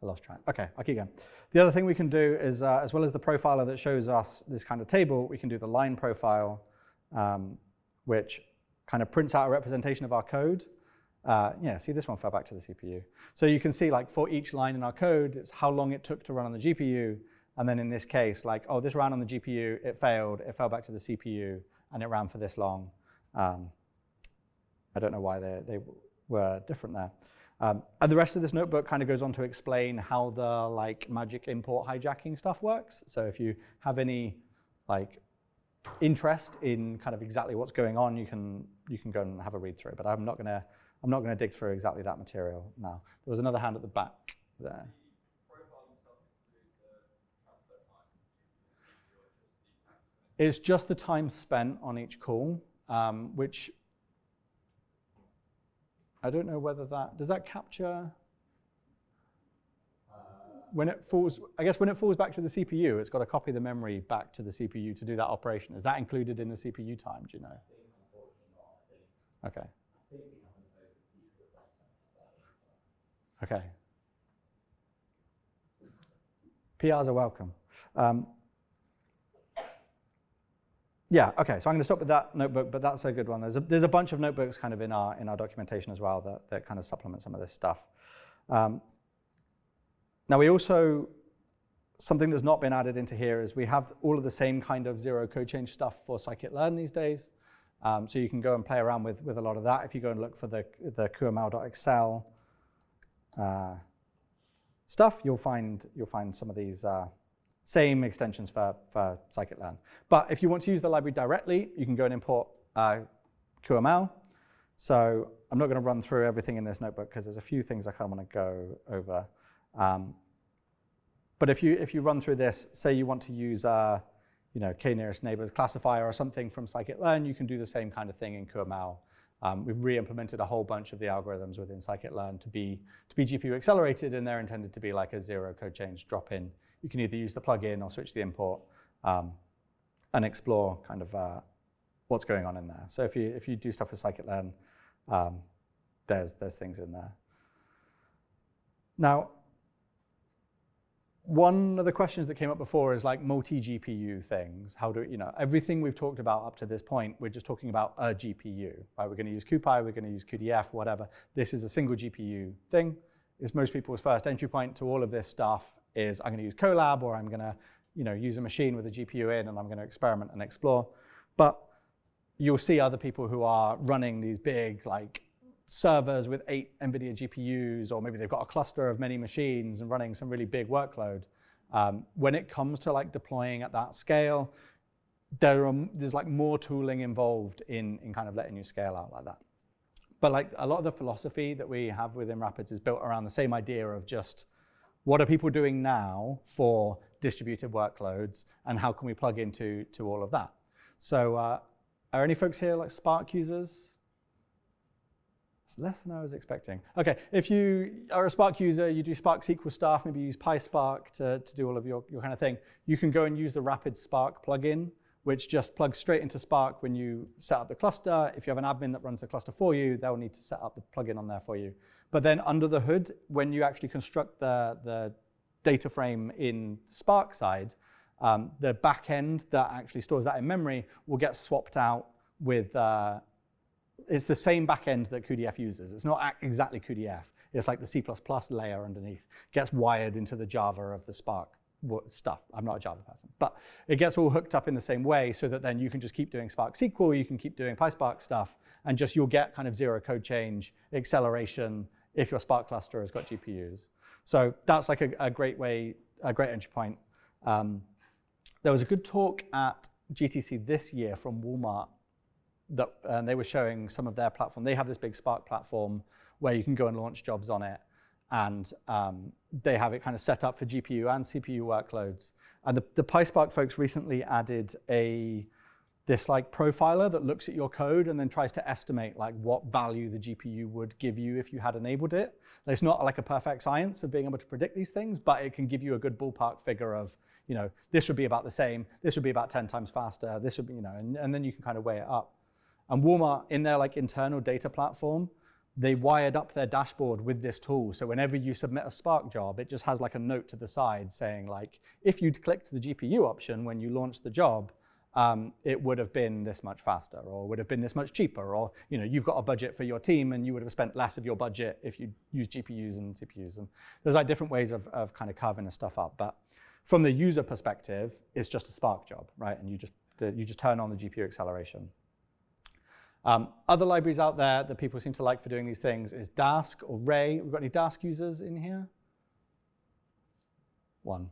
I lost track. Okay, I'll keep going. The other thing we can do is, as well as the profiler that shows us this kind of table, we can do the line profile, which kind of prints out a representation of our code. Yeah, see, this one fell back to the CPU. So you can see, like, for each line in our code, it's how long it took to run on the GPU. And then in this case, like, oh, this ran on the GPU, it failed, it fell back to the CPU, and it ran for this long. I don't know why they were different there. And the rest of this notebook kind of goes on to explain how the like magic import hijacking stuff works. So if you have any like interest in kind of exactly what's going on, you can go and have a read through. But I'm not gonna dig through exactly that material now. There was another hand at the back there. It's just the time spent on each call, which I don't know whether does that capture, when it falls, I guess when it falls back to the CPU, it's got to copy the memory back to the CPU to do that operation. Is that included in the CPU time, do you know? I think unfortunately not. Okay. I think we haven't opened the replacement of that. Okay. PRs are welcome. Yeah, okay, so I'm going to stop with that notebook, but that's a good one. There's a bunch of notebooks kind of in our documentation as well that kind of supplement some of this stuff. Now we also, something that's not been added into here is we have all of the same kind of zero code change stuff for scikit-learn these days. So you can go and play around with a lot of that. If you go and look for the QML.excel stuff, you'll find some of these same extensions for scikit-learn. But if you want to use the library directly, you can go and import QML. So I'm not going to run through everything in this notebook because there's a few things I kind of want to go over. But if you run through this, say you want to use k-nearest neighbors classifier or something from scikit-learn, you can do the same kind of thing in QML. We've re-implemented a whole bunch of the algorithms within scikit-learn to be GPU accelerated, and they're intended to be like a zero code change drop-in. You can either use the plugin or switch the import and explore kind of what's going on in there. So if you do stuff with scikit-learn, there's things in there. Now, one of the questions that came up before is like multi-GPU things. How do everything we've talked about up to this point, we're just talking about a GPU, right? We're going to use CuPy, we're going to use cuDF, whatever. This is a single GPU thing. It's most people's first entry point to all of this stuff is I'm going to use Colab, or I'm going to use a machine with a GPU in, and I'm going to experiment and explore. But you'll see other people who are running these big like servers with 8 NVIDIA GPUs, or maybe they've got a cluster of many machines and running some really big workload. When it comes to like deploying at that scale, there's like more tooling involved in kind of letting you scale out like that. But like a lot of the philosophy that we have within Rapids is built around the same idea of just what are people doing now for distributed workloads, and how can we plug into all of that? So are any folks here like Spark users? It's less than I was expecting. Okay, if you are a Spark user, you do Spark SQL stuff, maybe you use PySpark to do all of your kind of thing, you can go and use the Rapids Spark plugin, which just plugs straight into Spark when you set up the cluster. If you have an admin that runs the cluster for you, they'll need to set up the plugin on there for you. But then under the hood, when you actually construct the data frame in Spark side, the backend that actually stores that in memory will get swapped out with, it's the same backend that cuDF uses. It's not exactly cuDF. It's like the C++ layer underneath. Gets wired into the Java of the Spark stuff. I'm not a Java person. But it gets all hooked up in the same way so that then you can just keep doing Spark SQL, you can keep doing PySpark stuff, and just you'll get kind of zero code change acceleration if your Spark cluster has got GPUs. So that's like a great way, a great entry point. There was a good talk at GTC this year from Walmart and they were showing some of their platform. They have this big Spark platform where you can go and launch jobs on it, and they have it kind of set up for GPU and CPU workloads. And the PySpark folks recently added this like profiler that looks at your code and then tries to estimate like what value the GPU would give you if you had enabled it. It's not like a perfect science of being able to predict these things, but it can give you a good ballpark figure of, you know, this would be about the same, this would be about 10 times faster, this would be, you know, and then you can kind of weigh it up. And Walmart, in their like internal data platform, they wired up their dashboard with this tool. So whenever you submit a Spark job, it just has like a note to the side saying like, if you'd clicked the GPU option when you launched the job, it would have been this much faster, or would have been this much cheaper, or you know, you've got a budget for your team and you would have spent less of your budget if you used GPUs and CPUs. And there's like different ways of kind of carving this stuff up. But from the user perspective, it's just a Spark job, right? And you just turn on the GPU acceleration. Other libraries out there that people seem to like for doing these things is Dask or Ray. We've got any Dask users in here? One.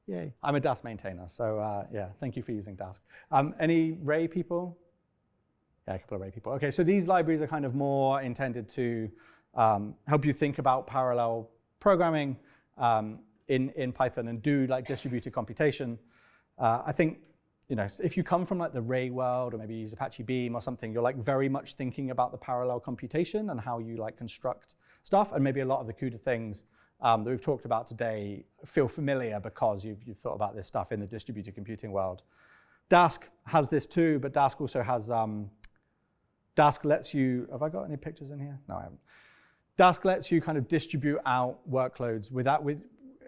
Yay. I'm a Dask maintainer, so yeah, thank you for using Dask. Any Ray people? Yeah, a couple of Ray people. Okay, so these libraries are kind of more intended to help you think about parallel programming in Python and do like distributed computation. I think, you know, if you come from like the Ray world, or maybe you use Apache Beam or something, you're like very much thinking about the parallel computation and how you like construct stuff, and maybe a lot of the CUDA things that we've talked about today feel familiar because you've thought about this stuff in the distributed computing world. Dask has this too, but Dask also has, Dask lets you, have I got any pictures in here? No, I haven't. Dask lets you kind of distribute out workloads with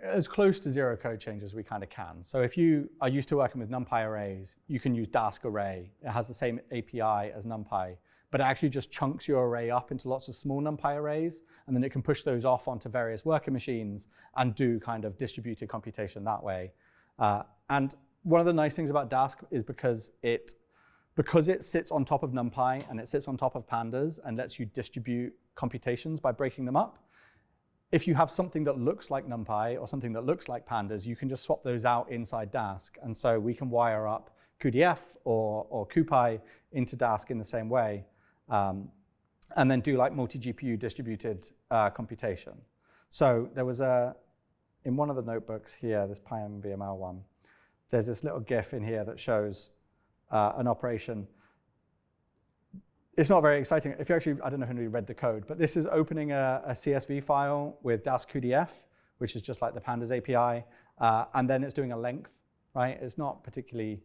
as close to zero code change as we kind of can. So if you are used to working with NumPy arrays, you can use Dask array. It has the same API as NumPy, but it actually just chunks your array up into lots of small NumPy arrays, and then it can push those off onto various worker machines and do kind of distributed computation that way. And one of the nice things about Dask is because it sits on top of NumPy and it sits on top of pandas and lets you distribute computations by breaking them up. If you have something that looks like NumPy or something that looks like pandas, you can just swap those out inside Dask. And so we can wire up cuDF or CuPy into Dask in the same way, and then do like multi-GPU distributed computation. So there was in one of the notebooks here, this PyMVML one, there's this little GIF in here that shows an operation. It's not very exciting. If you actually, I don't know who read the code, but this is opening a CSV file with Dask cuDF, which is just like the pandas API, and then it's doing a length, right? It's not particularly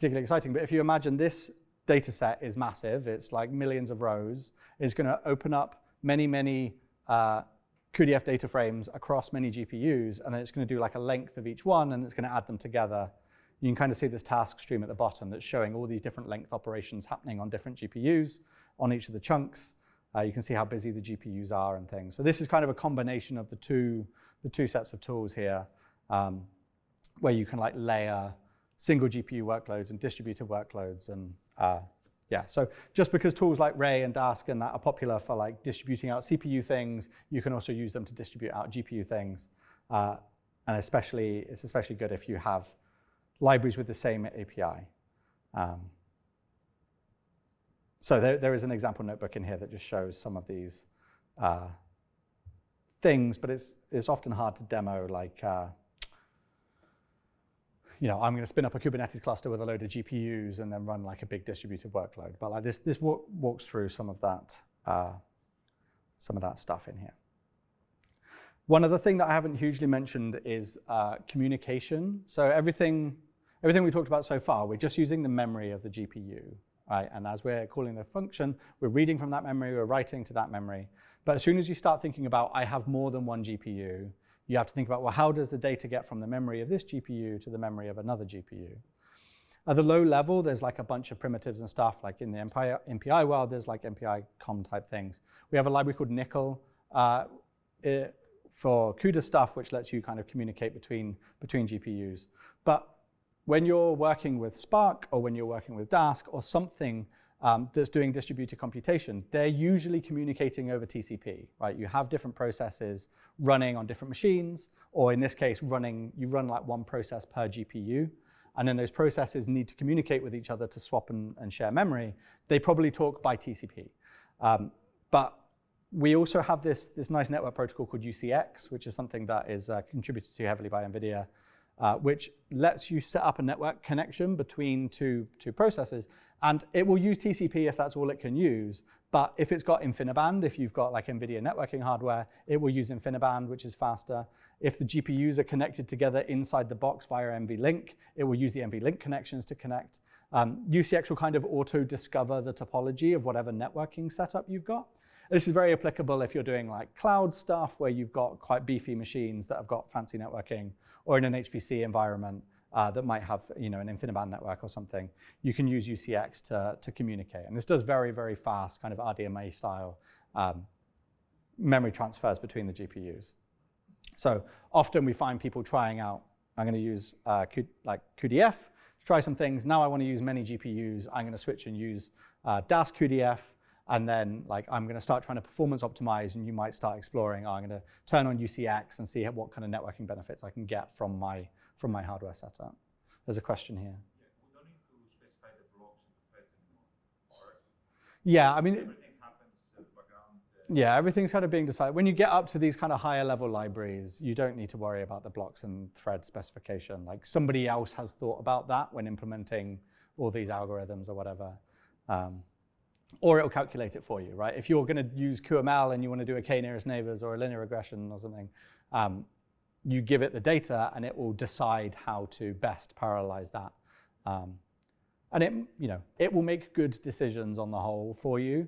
exciting, but if you imagine this data set is massive, it's like millions of rows, it's going to open up many cuDF data frames across many GPUs, and then it's going to do like a length of each one, and it's going to add them together. You can kind of see this task stream at the bottom that's showing all these different length operations happening on different GPUs on each of the chunks. You can see how busy the GPUs are and things. So this is kind of a combination of the two sets of tools here, where you can like layer single GPU workloads and distributed workloads. And yeah, so just because tools like Ray and Dask and that are popular for like distributing out CPU things, you can also use them to distribute out GPU things. And it's especially good if you have libraries with the same API. So there is an example notebook in here that just shows some of these things, but it's often hard to demo, like, you know, I'm going to spin up a Kubernetes cluster with a load of GPUs and then run like a big distributed workload. But like this walks through some of that stuff in here. One other thing that I haven't hugely mentioned is communication. So everything we talked about so far, we're just using the memory of the GPU, right? And as we're calling the function, we're reading from that memory, we're writing to that memory. But as soon as you start thinking about, I have more than one GPU, you have to think about, well, how does the data get from the memory of this GPU to the memory of another GPU? At the low level, there's like a bunch of primitives and stuff, like in the MPI world, there's like MPI-com type things. We have a library called Nickel for CUDA stuff, which lets you kind of communicate between GPUs. But when you're working with Spark or when you're working with Dask or something that's doing distributed computation, they're usually communicating over TCP, right? You have different processes running on different machines, or in this case, you run like one process per GPU, and then those processes need to communicate with each other to swap and share memory. They probably talk by TCP. But we also have this nice network protocol called UCX, which is something that is contributed to heavily by NVIDIA, which lets you set up a network connection between two processes. And it will use TCP if that's all it can use. But if it's got InfiniBand, if you've got like NVIDIA networking hardware, it will use InfiniBand, which is faster. If the GPUs are connected together inside the box via NVLink, it will use the NVLink connections to connect. UCX will kind of auto-discover the topology of whatever networking setup you've got. This is very applicable if you're doing like cloud stuff where you've got quite beefy machines that have got fancy networking, or in an HPC environment that might have an InfiniBand network or something. You can use UCX to communicate. And this does very, very fast kind of RDMA style memory transfers between the GPUs. So often we find people trying out, I'm going to use cuDF to try some things. Now I want to use many GPUs. I'm going to switch and use DAS cuDF. And then I'm going to start trying to performance optimize, and you might start exploring, I'm going to turn on UCX and see what kind of networking benefits I can get from my hardware setup. There's a question here. Yeah, we don't need to specify the blocks in the threads anymore, or yeah, I mean, everything happens in the background. Yeah, everything's kind of being decided. When you get up to these kind of higher level libraries, you don't need to worry about the blocks and thread specification. Like somebody else has thought about that when implementing all these algorithms or whatever. Or it'll calculate it for you, right? If you're going to use QML and you want to do a k-nearest neighbors or a linear regression or something, you give it the data and it will decide how to best parallelize that. And it will make good decisions on the whole for you.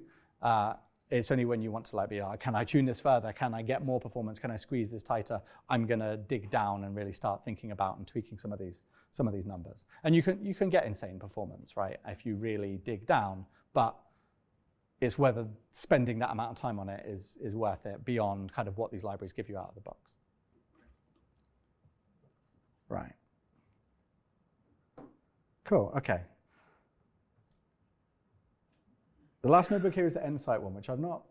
It's only when you want to be like, can I tune this further? Can I get more performance? Can I squeeze this tighter? I'm going to dig down and really start thinking about and tweaking some of these numbers. And you can get insane performance, right? If you really dig down, but it's whether spending that amount of time on it is worth it beyond kind of what these libraries give you out of the box. Right. Cool, okay. The last notebook here is the Nsight one, which I've not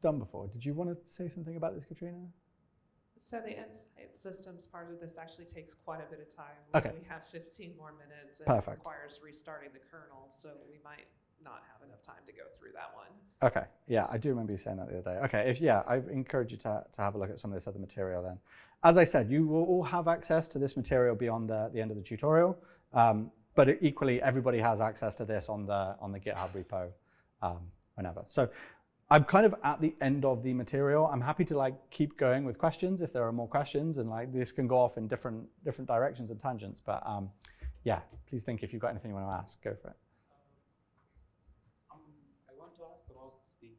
done before. Did you want to say something about this, Katrina? So the Nsight systems part of this actually takes quite a bit of time. Okay. We have 15 more minutes and Perfect. It requires restarting the kernel, so we might not have enough time to go through that one. Okay, yeah, I do remember you saying that the other day. Okay, I encourage you to have a look at some of this other material then. As I said, you will all have access to this material beyond the end of the tutorial, but equally everybody has access to this on the GitHub repo whenever. So I'm kind of at the end of the material. I'm happy to keep going with questions if there are more questions, and this can go off in different directions and tangents. But yeah, please think if you've got anything you want to ask, go for it. I want to ask about the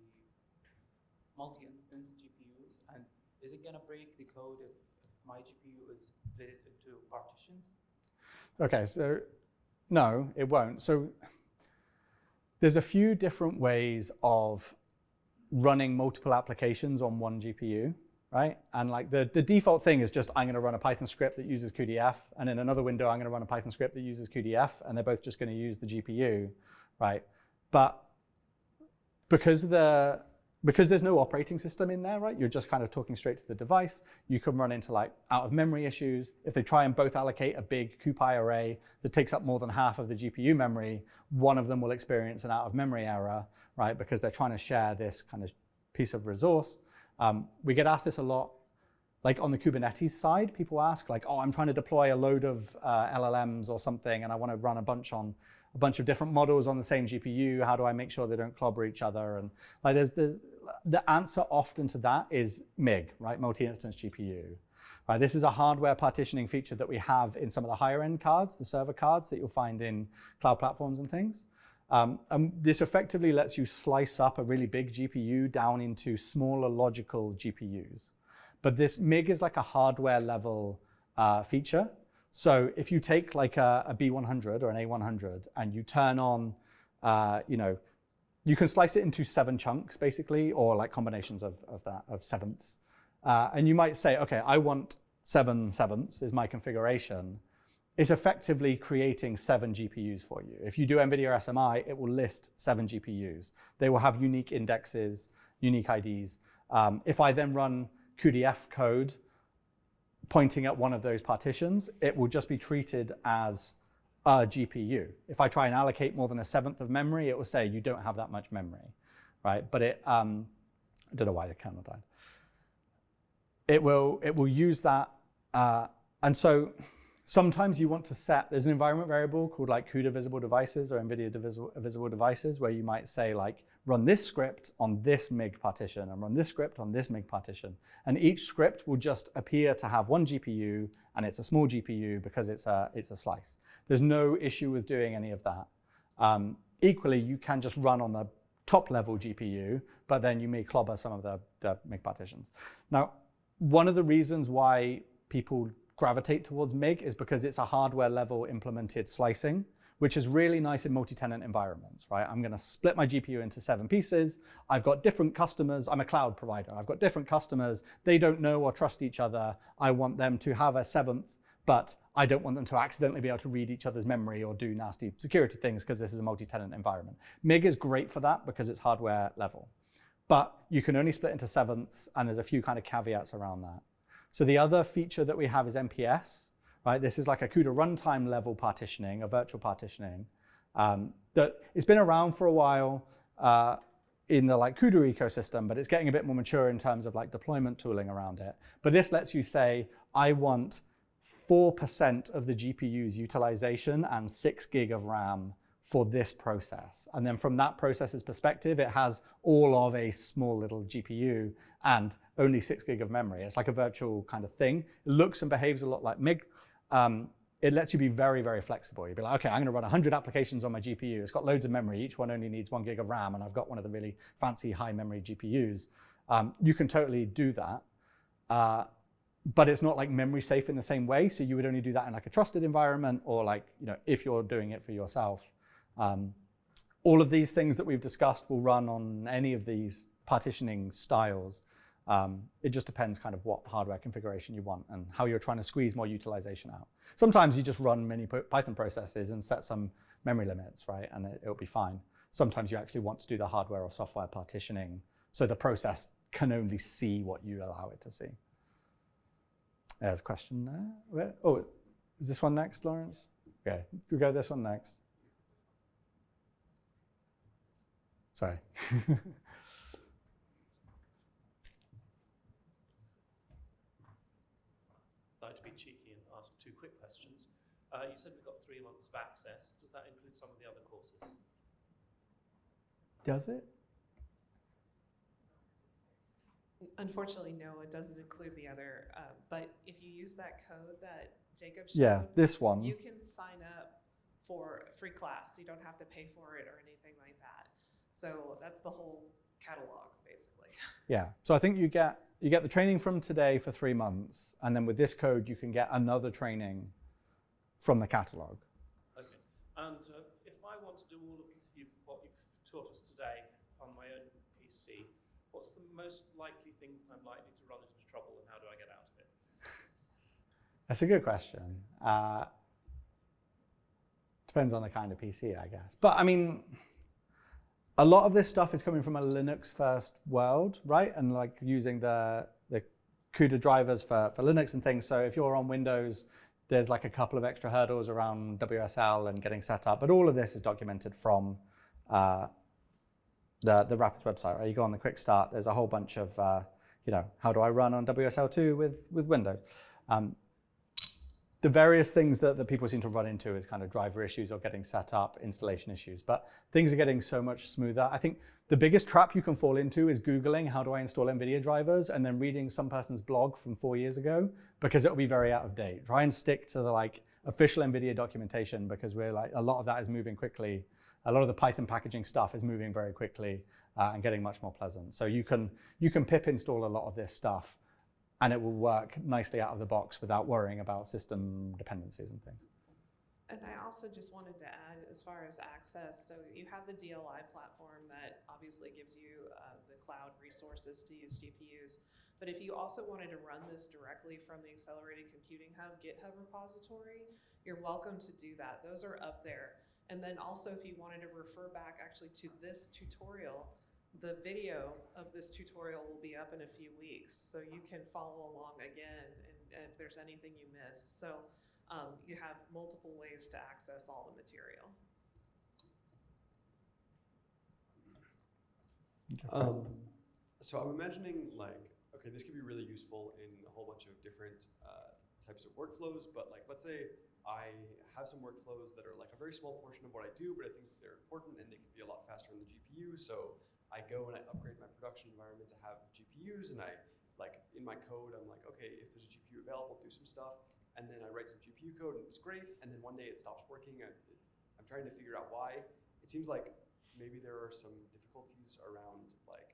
multi-instance GPUs, and is it going to break the code if my GPU is split into partitions? Okay, so no, it won't. So there's a few different ways of running multiple applications on one GPU, right? And the default thing is just I'm going to run a Python script that uses cuDF, and in another window I'm going to run a Python script that uses cuDF, and they're both just going to use the GPU, right? But because there's no operating system in there, right? You're just kind of talking straight to the device. You can run into out of memory issues. If they try and both allocate a big CuPy array that takes up more than half of the GPU memory, one of them will experience an out of memory error, right? Because they're trying to share this kind of piece of resource. We get asked this a lot, on the Kubernetes side, people ask oh, I'm trying to deploy a load of LLMs or something, and I want to run a bunch of different models on the same GPU. How do I make sure they don't clobber each other? And the answer often to that is MIG, right? Multi-instance GPU. Right? This is a hardware partitioning feature that we have in some of the higher end cards, the server cards that you'll find in cloud platforms and things. And this effectively lets you slice up a really big GPU down into smaller logical GPUs. But this MIG is a hardware level feature. So if you take a B100 or an A100 and you turn on, you can slice it into 7 chunks basically, or combinations of sevenths. And you might say, okay, I want 7 sevenths is my configuration. it's effectively creating 7 GPUs for you. If you do NVIDIA SMI, it will list 7 GPUs. They will have unique indexes, unique IDs. If I then run cuDF code pointing at one of those partitions, it will just be treated as a GPU. If I try and allocate more than 1/7 of memory, it will say you don't have that much memory, right? But it, I don't know why the kernel died. It will use that, and so sometimes you want to set, there's an environment variable called like CUDA visible devices or NVIDIA visible devices where you might say like, run this script on this MIG partition and run this script on this MIG partition. And each script will just appear to have 1 GPU and it's a small GPU because it's a slice. There's no issue with doing any of that. Equally, you can just run on the top level GPU, but then you may clobber some of the MIG partitions. Now, one of the reasons why people gravitate towards MIG is because it's a hardware level implemented slicing, which is really nice in multi-tenant environments, right? I'm gonna split my GPU into 7 pieces. I've got different customers. I'm a cloud provider. I've got different customers. They don't know or trust each other. I want them to have a 7th, but I don't want them to accidentally be able to read each other's memory or do nasty security things because this is a multi-tenant environment. MIG is great for that because it's hardware level. But you can only split into 7ths, and there's a few kind of caveats around that. So the other feature that we have is MPS, right? This is like a CUDA runtime level partitioning, a virtual partitioning. That it's been around for a while in the like CUDA ecosystem, but it's getting a bit more mature in terms of like deployment tooling around it. But this lets you say, I want 4% of the GPU's utilization and 6 gig of RAM for this process. And then from that process's perspective, it has all of a small little GPU and only 6 gig of memory. It's like a virtual kind of thing. It looks and behaves a lot like MIG. It lets you be very, very flexible. You'd be like, okay, I'm gonna run 100 applications on my GPU. It's got loads of memory. Each one only needs 1 gig of RAM, and I've got one of the really fancy high memory GPUs. You can totally do that. But it's not like memory safe in the same way. So you would only do that in like a trusted environment or like, you know, if you're doing it for yourself. All of these things that we've discussed will run on any of these partitioning styles. It just depends kind of what hardware configuration you want and how you're trying to squeeze more utilization out. Sometimes you just run many Python processes and set some memory limits, right? And it'll be fine. Sometimes you actually want to do the hardware or software partitioning so the process can only see what you allow it to see. There's a question there. Oh, is this one next, Lawrence? Okay, we'll go this one next. Sorry. I'd like to be cheeky and ask 2 quick questions. You said we've got 3 months of access. Does that include some of the other courses? Does it? Unfortunately, no, it doesn't include the other. But if you use that code that Jacob showed, Yeah, this one. you can sign up for a free class. So you don't have to pay for it or anything like that. So that's the whole catalog, basically. Yeah, so I think you get the training from today for 3 months, and then with this code, you can get another training from the catalog. Okay, and if I want to do all of what you've taught us today on my own PC, what's the most likely thing that I'm likely to run into trouble, and how do I get out of it? That's a good question. Depends on the kind of PC, I guess. But I mean, a lot of this stuff is coming from a Linux first world, right? And like using the CUDA drivers for Linux and things. So if you're on Windows, there's like a couple of extra hurdles around WSL and getting set up. But all of this is documented from the Rapids website, right? You go on the quick start, there's a whole bunch of, you know, how do I run on WSL2 with Windows? The various things that people seem to run into is kind of driver issues or getting set up, installation issues, but things are getting so much smoother. I think the biggest trap you can fall into is Googling, how do I install NVIDIA drivers, and then reading some person's blog from 4 years ago, because it'll be very out of date. Try and stick to the like official NVIDIA documentation, because we're like, a lot of that is moving quickly. A lot of the Python packaging stuff is moving very quickly and getting much more pleasant. So you can pip install a lot of this stuff, and it will work nicely out of the box without worrying about system dependencies and things. And I also just wanted to add, as far as access, so you have the DLI platform that obviously gives you the cloud resources to use GPUs, But if you also wanted to run this directly from the Accelerated Computing Hub GitHub repository, you're welcome to do that. Those are up there. And then also if you wanted to refer back actually to this tutorial, the video of this tutorial will be up in a few weeks. So you can follow along again and if there's anything you missed. So you have multiple ways to access all the material. So I'm imagining like, okay, this could be really useful in a whole bunch of different types of workflows, but like, let's say I have some workflows that are like a very small portion of what I do, but I think they're important and they can be a lot faster on the GPU. So I go and I upgrade my production environment to have GPUs, and I like in my code, I'm like, okay, if there's a GPU available, do some stuff. And then I write some GPU code and it's great. And then one day it stops working. I'm trying to figure out why. It seems like maybe there are some difficulties around like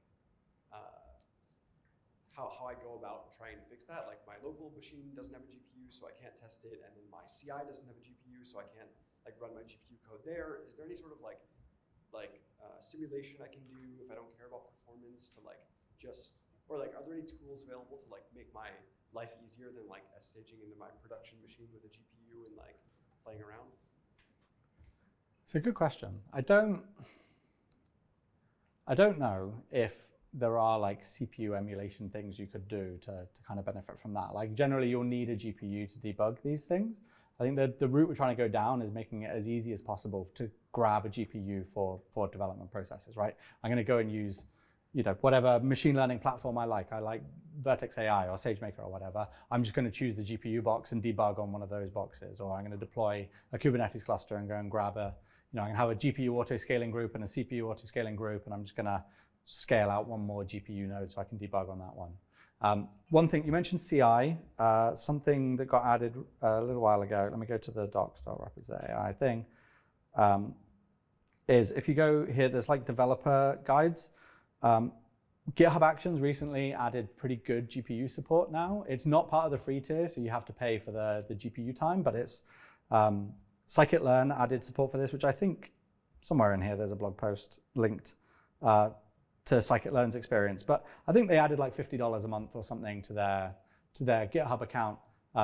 how I go about trying to fix that. Like my local machine doesn't have a GPU, so I can't test it. And then my CI doesn't have a GPU, so I can't like run my GPU code there. Is there any sort of like simulation I can do if I don't care about performance to like just, or like are there any tools available to like make my life easier than like SSHing into my production machine with a GPU and like playing around? It's a good question. I don't know if there are like CPU emulation things you could do to kind of benefit from that. Like generally you'll need a GPU to debug these things. I think that the route we're trying to go down is making it as easy as possible to grab a GPU for development processes, right? I'm going to go and use, whatever machine learning platform I like Vertex AI or SageMaker or whatever. I'm just going to choose the GPU box and debug on one of those boxes, or I'm going to deploy a Kubernetes cluster and go and grab I'm going to have a GPU auto-scaling group and a CPU auto-scaling group, and I'm just going to scale out one more GPU node so I can debug on that one. One thing, you mentioned CI, something that got added a little while ago. Let me go to the docs.rapid.ai thing. Is if you go here, there's like developer guides. GitHub Actions recently added pretty good GPU support now. It's not part of the free tier, so you have to pay for the GPU time, but it's scikit-learn added support for this, which I think somewhere in here there's a blog post linked to scikit-learn's experience. But I think they added like $50 a month or something to their GitHub account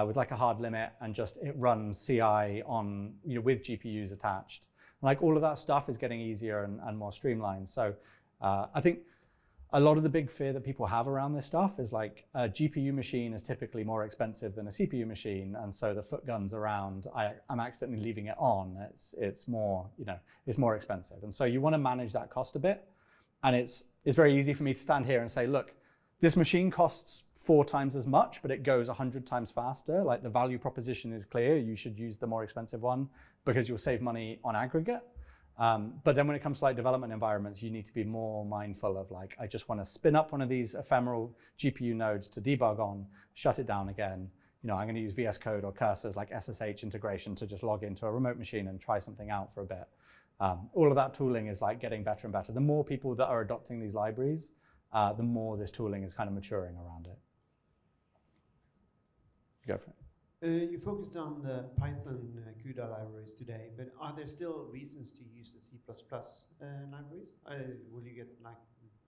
with like a hard limit, and just it runs CI on with GPUs attached. Like all of that stuff is getting easier and more streamlined. So I think a lot of the big fear that people have around this stuff is like a GPU machine is typically more expensive than a CPU machine, and so the foot guns around I'm accidentally leaving it on. It's more it's more expensive, and so you want to manage that cost a bit. And it's very easy for me to stand here and say, look, this machine costs 4 times as much, but it goes 100 times faster. Like the value proposition is clear. You should use the more expensive one because you'll save money on aggregate. But then when it comes to like development environments, you need to be more mindful of like, I just want to spin up one of these ephemeral GPU nodes to debug on, shut it down again. I'm going to use VS Code or Cursor's like SSH integration to just log into a remote machine and try something out for a bit. All of that tooling is like getting better and better. The more people that are adopting these libraries, the more this tooling is kind of maturing around it. Go for it. You focused on the Python CUDA libraries today, but are there still reasons to use the C++ libraries? Will you get like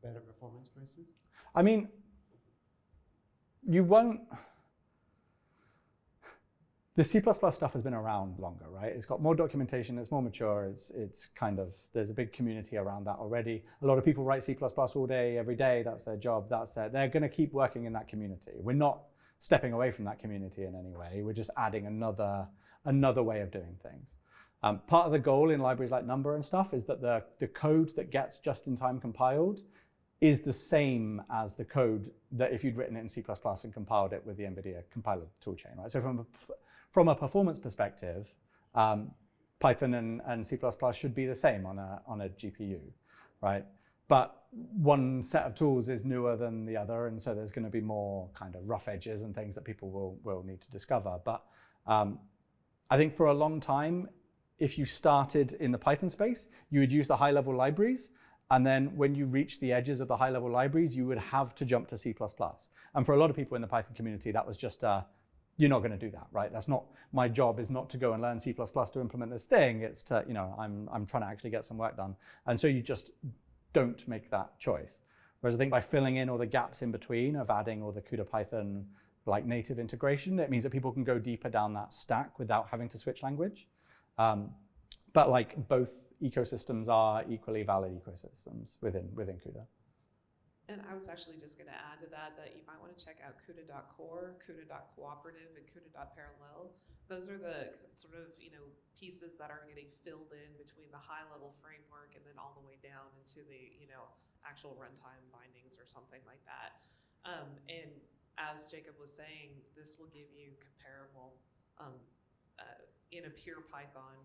better performance, for instance? I mean, you won't. The C++ stuff has been around longer, right? It's got more documentation, it's more mature, it's kind of, there's a big community around that already. A lot of people write C++ all day, every day, that's their job, they're gonna keep working in that community. We're not stepping away from that community in any way, we're just adding another way of doing things. Part of the goal in libraries like Numba and stuff is that the code that gets just-in-time compiled is the same as the code that if you'd written it in C++ and compiled it with the NVIDIA compiler toolchain, right? So from a performance perspective, Python and C++ should be the same on a GPU, right? But one set of tools is newer than the other, and so there's going to be more kind of rough edges and things that people will need to discover. But I think for a long time, if you started in the Python space, you would use the high-level libraries, and then when you reach the edges of the high-level libraries, you would have to jump to C++. And for a lot of people in the Python community, that was just you're not going to do that, right? That's not, my job is not to go and learn C++ to implement this thing. It's to, I'm trying to actually get some work done. And so you just don't make that choice. Whereas I think by filling in all the gaps in between of adding all the CUDA Python like native integration, it means that people can go deeper down that stack without having to switch language. But like both ecosystems are equally valid ecosystems within CUDA. And I was actually just going to add to that you might want to check out CUDA.core, CUDA.cooperative, and CUDA.parallel. Those are the sort of, pieces that are getting filled in between the high-level framework and then all the way down into the, actual runtime bindings or something like that. And as Jacob was saying, this will give you comparable in a pure Python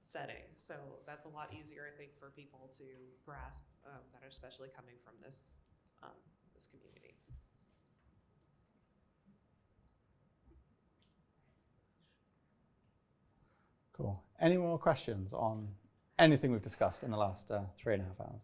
setting. So that's a lot easier, I think, for people to grasp that are especially coming from this, this community. Cool. Any more questions on anything we've discussed in the last 3.5 hours?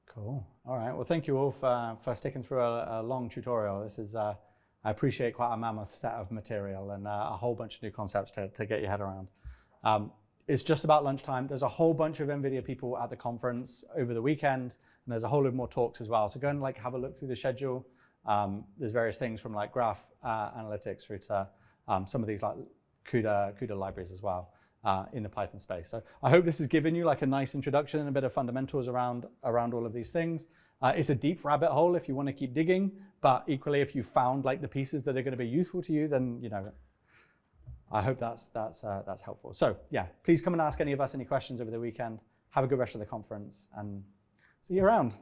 Cool. All right. Well, thank you all for sticking through a long tutorial. This is, I appreciate quite a mammoth set of material and a whole bunch of new concepts to get your head around. It's just about lunchtime. There's a whole bunch of NVIDIA people at the conference over the weekend, and there's a whole lot more talks as well. So go and have a look through the schedule. There's various things from like graph analytics through to some of these like CUDA libraries as well in the Python space. So I hope this has given you like a nice introduction and a bit of fundamentals around all of these things. It's a deep rabbit hole if you want to keep digging, but equally if you found like the pieces that are going to be useful to you, then I hope that's helpful. So yeah, please come and ask any of us any questions over the weekend. Have a good rest of the conference and see you around.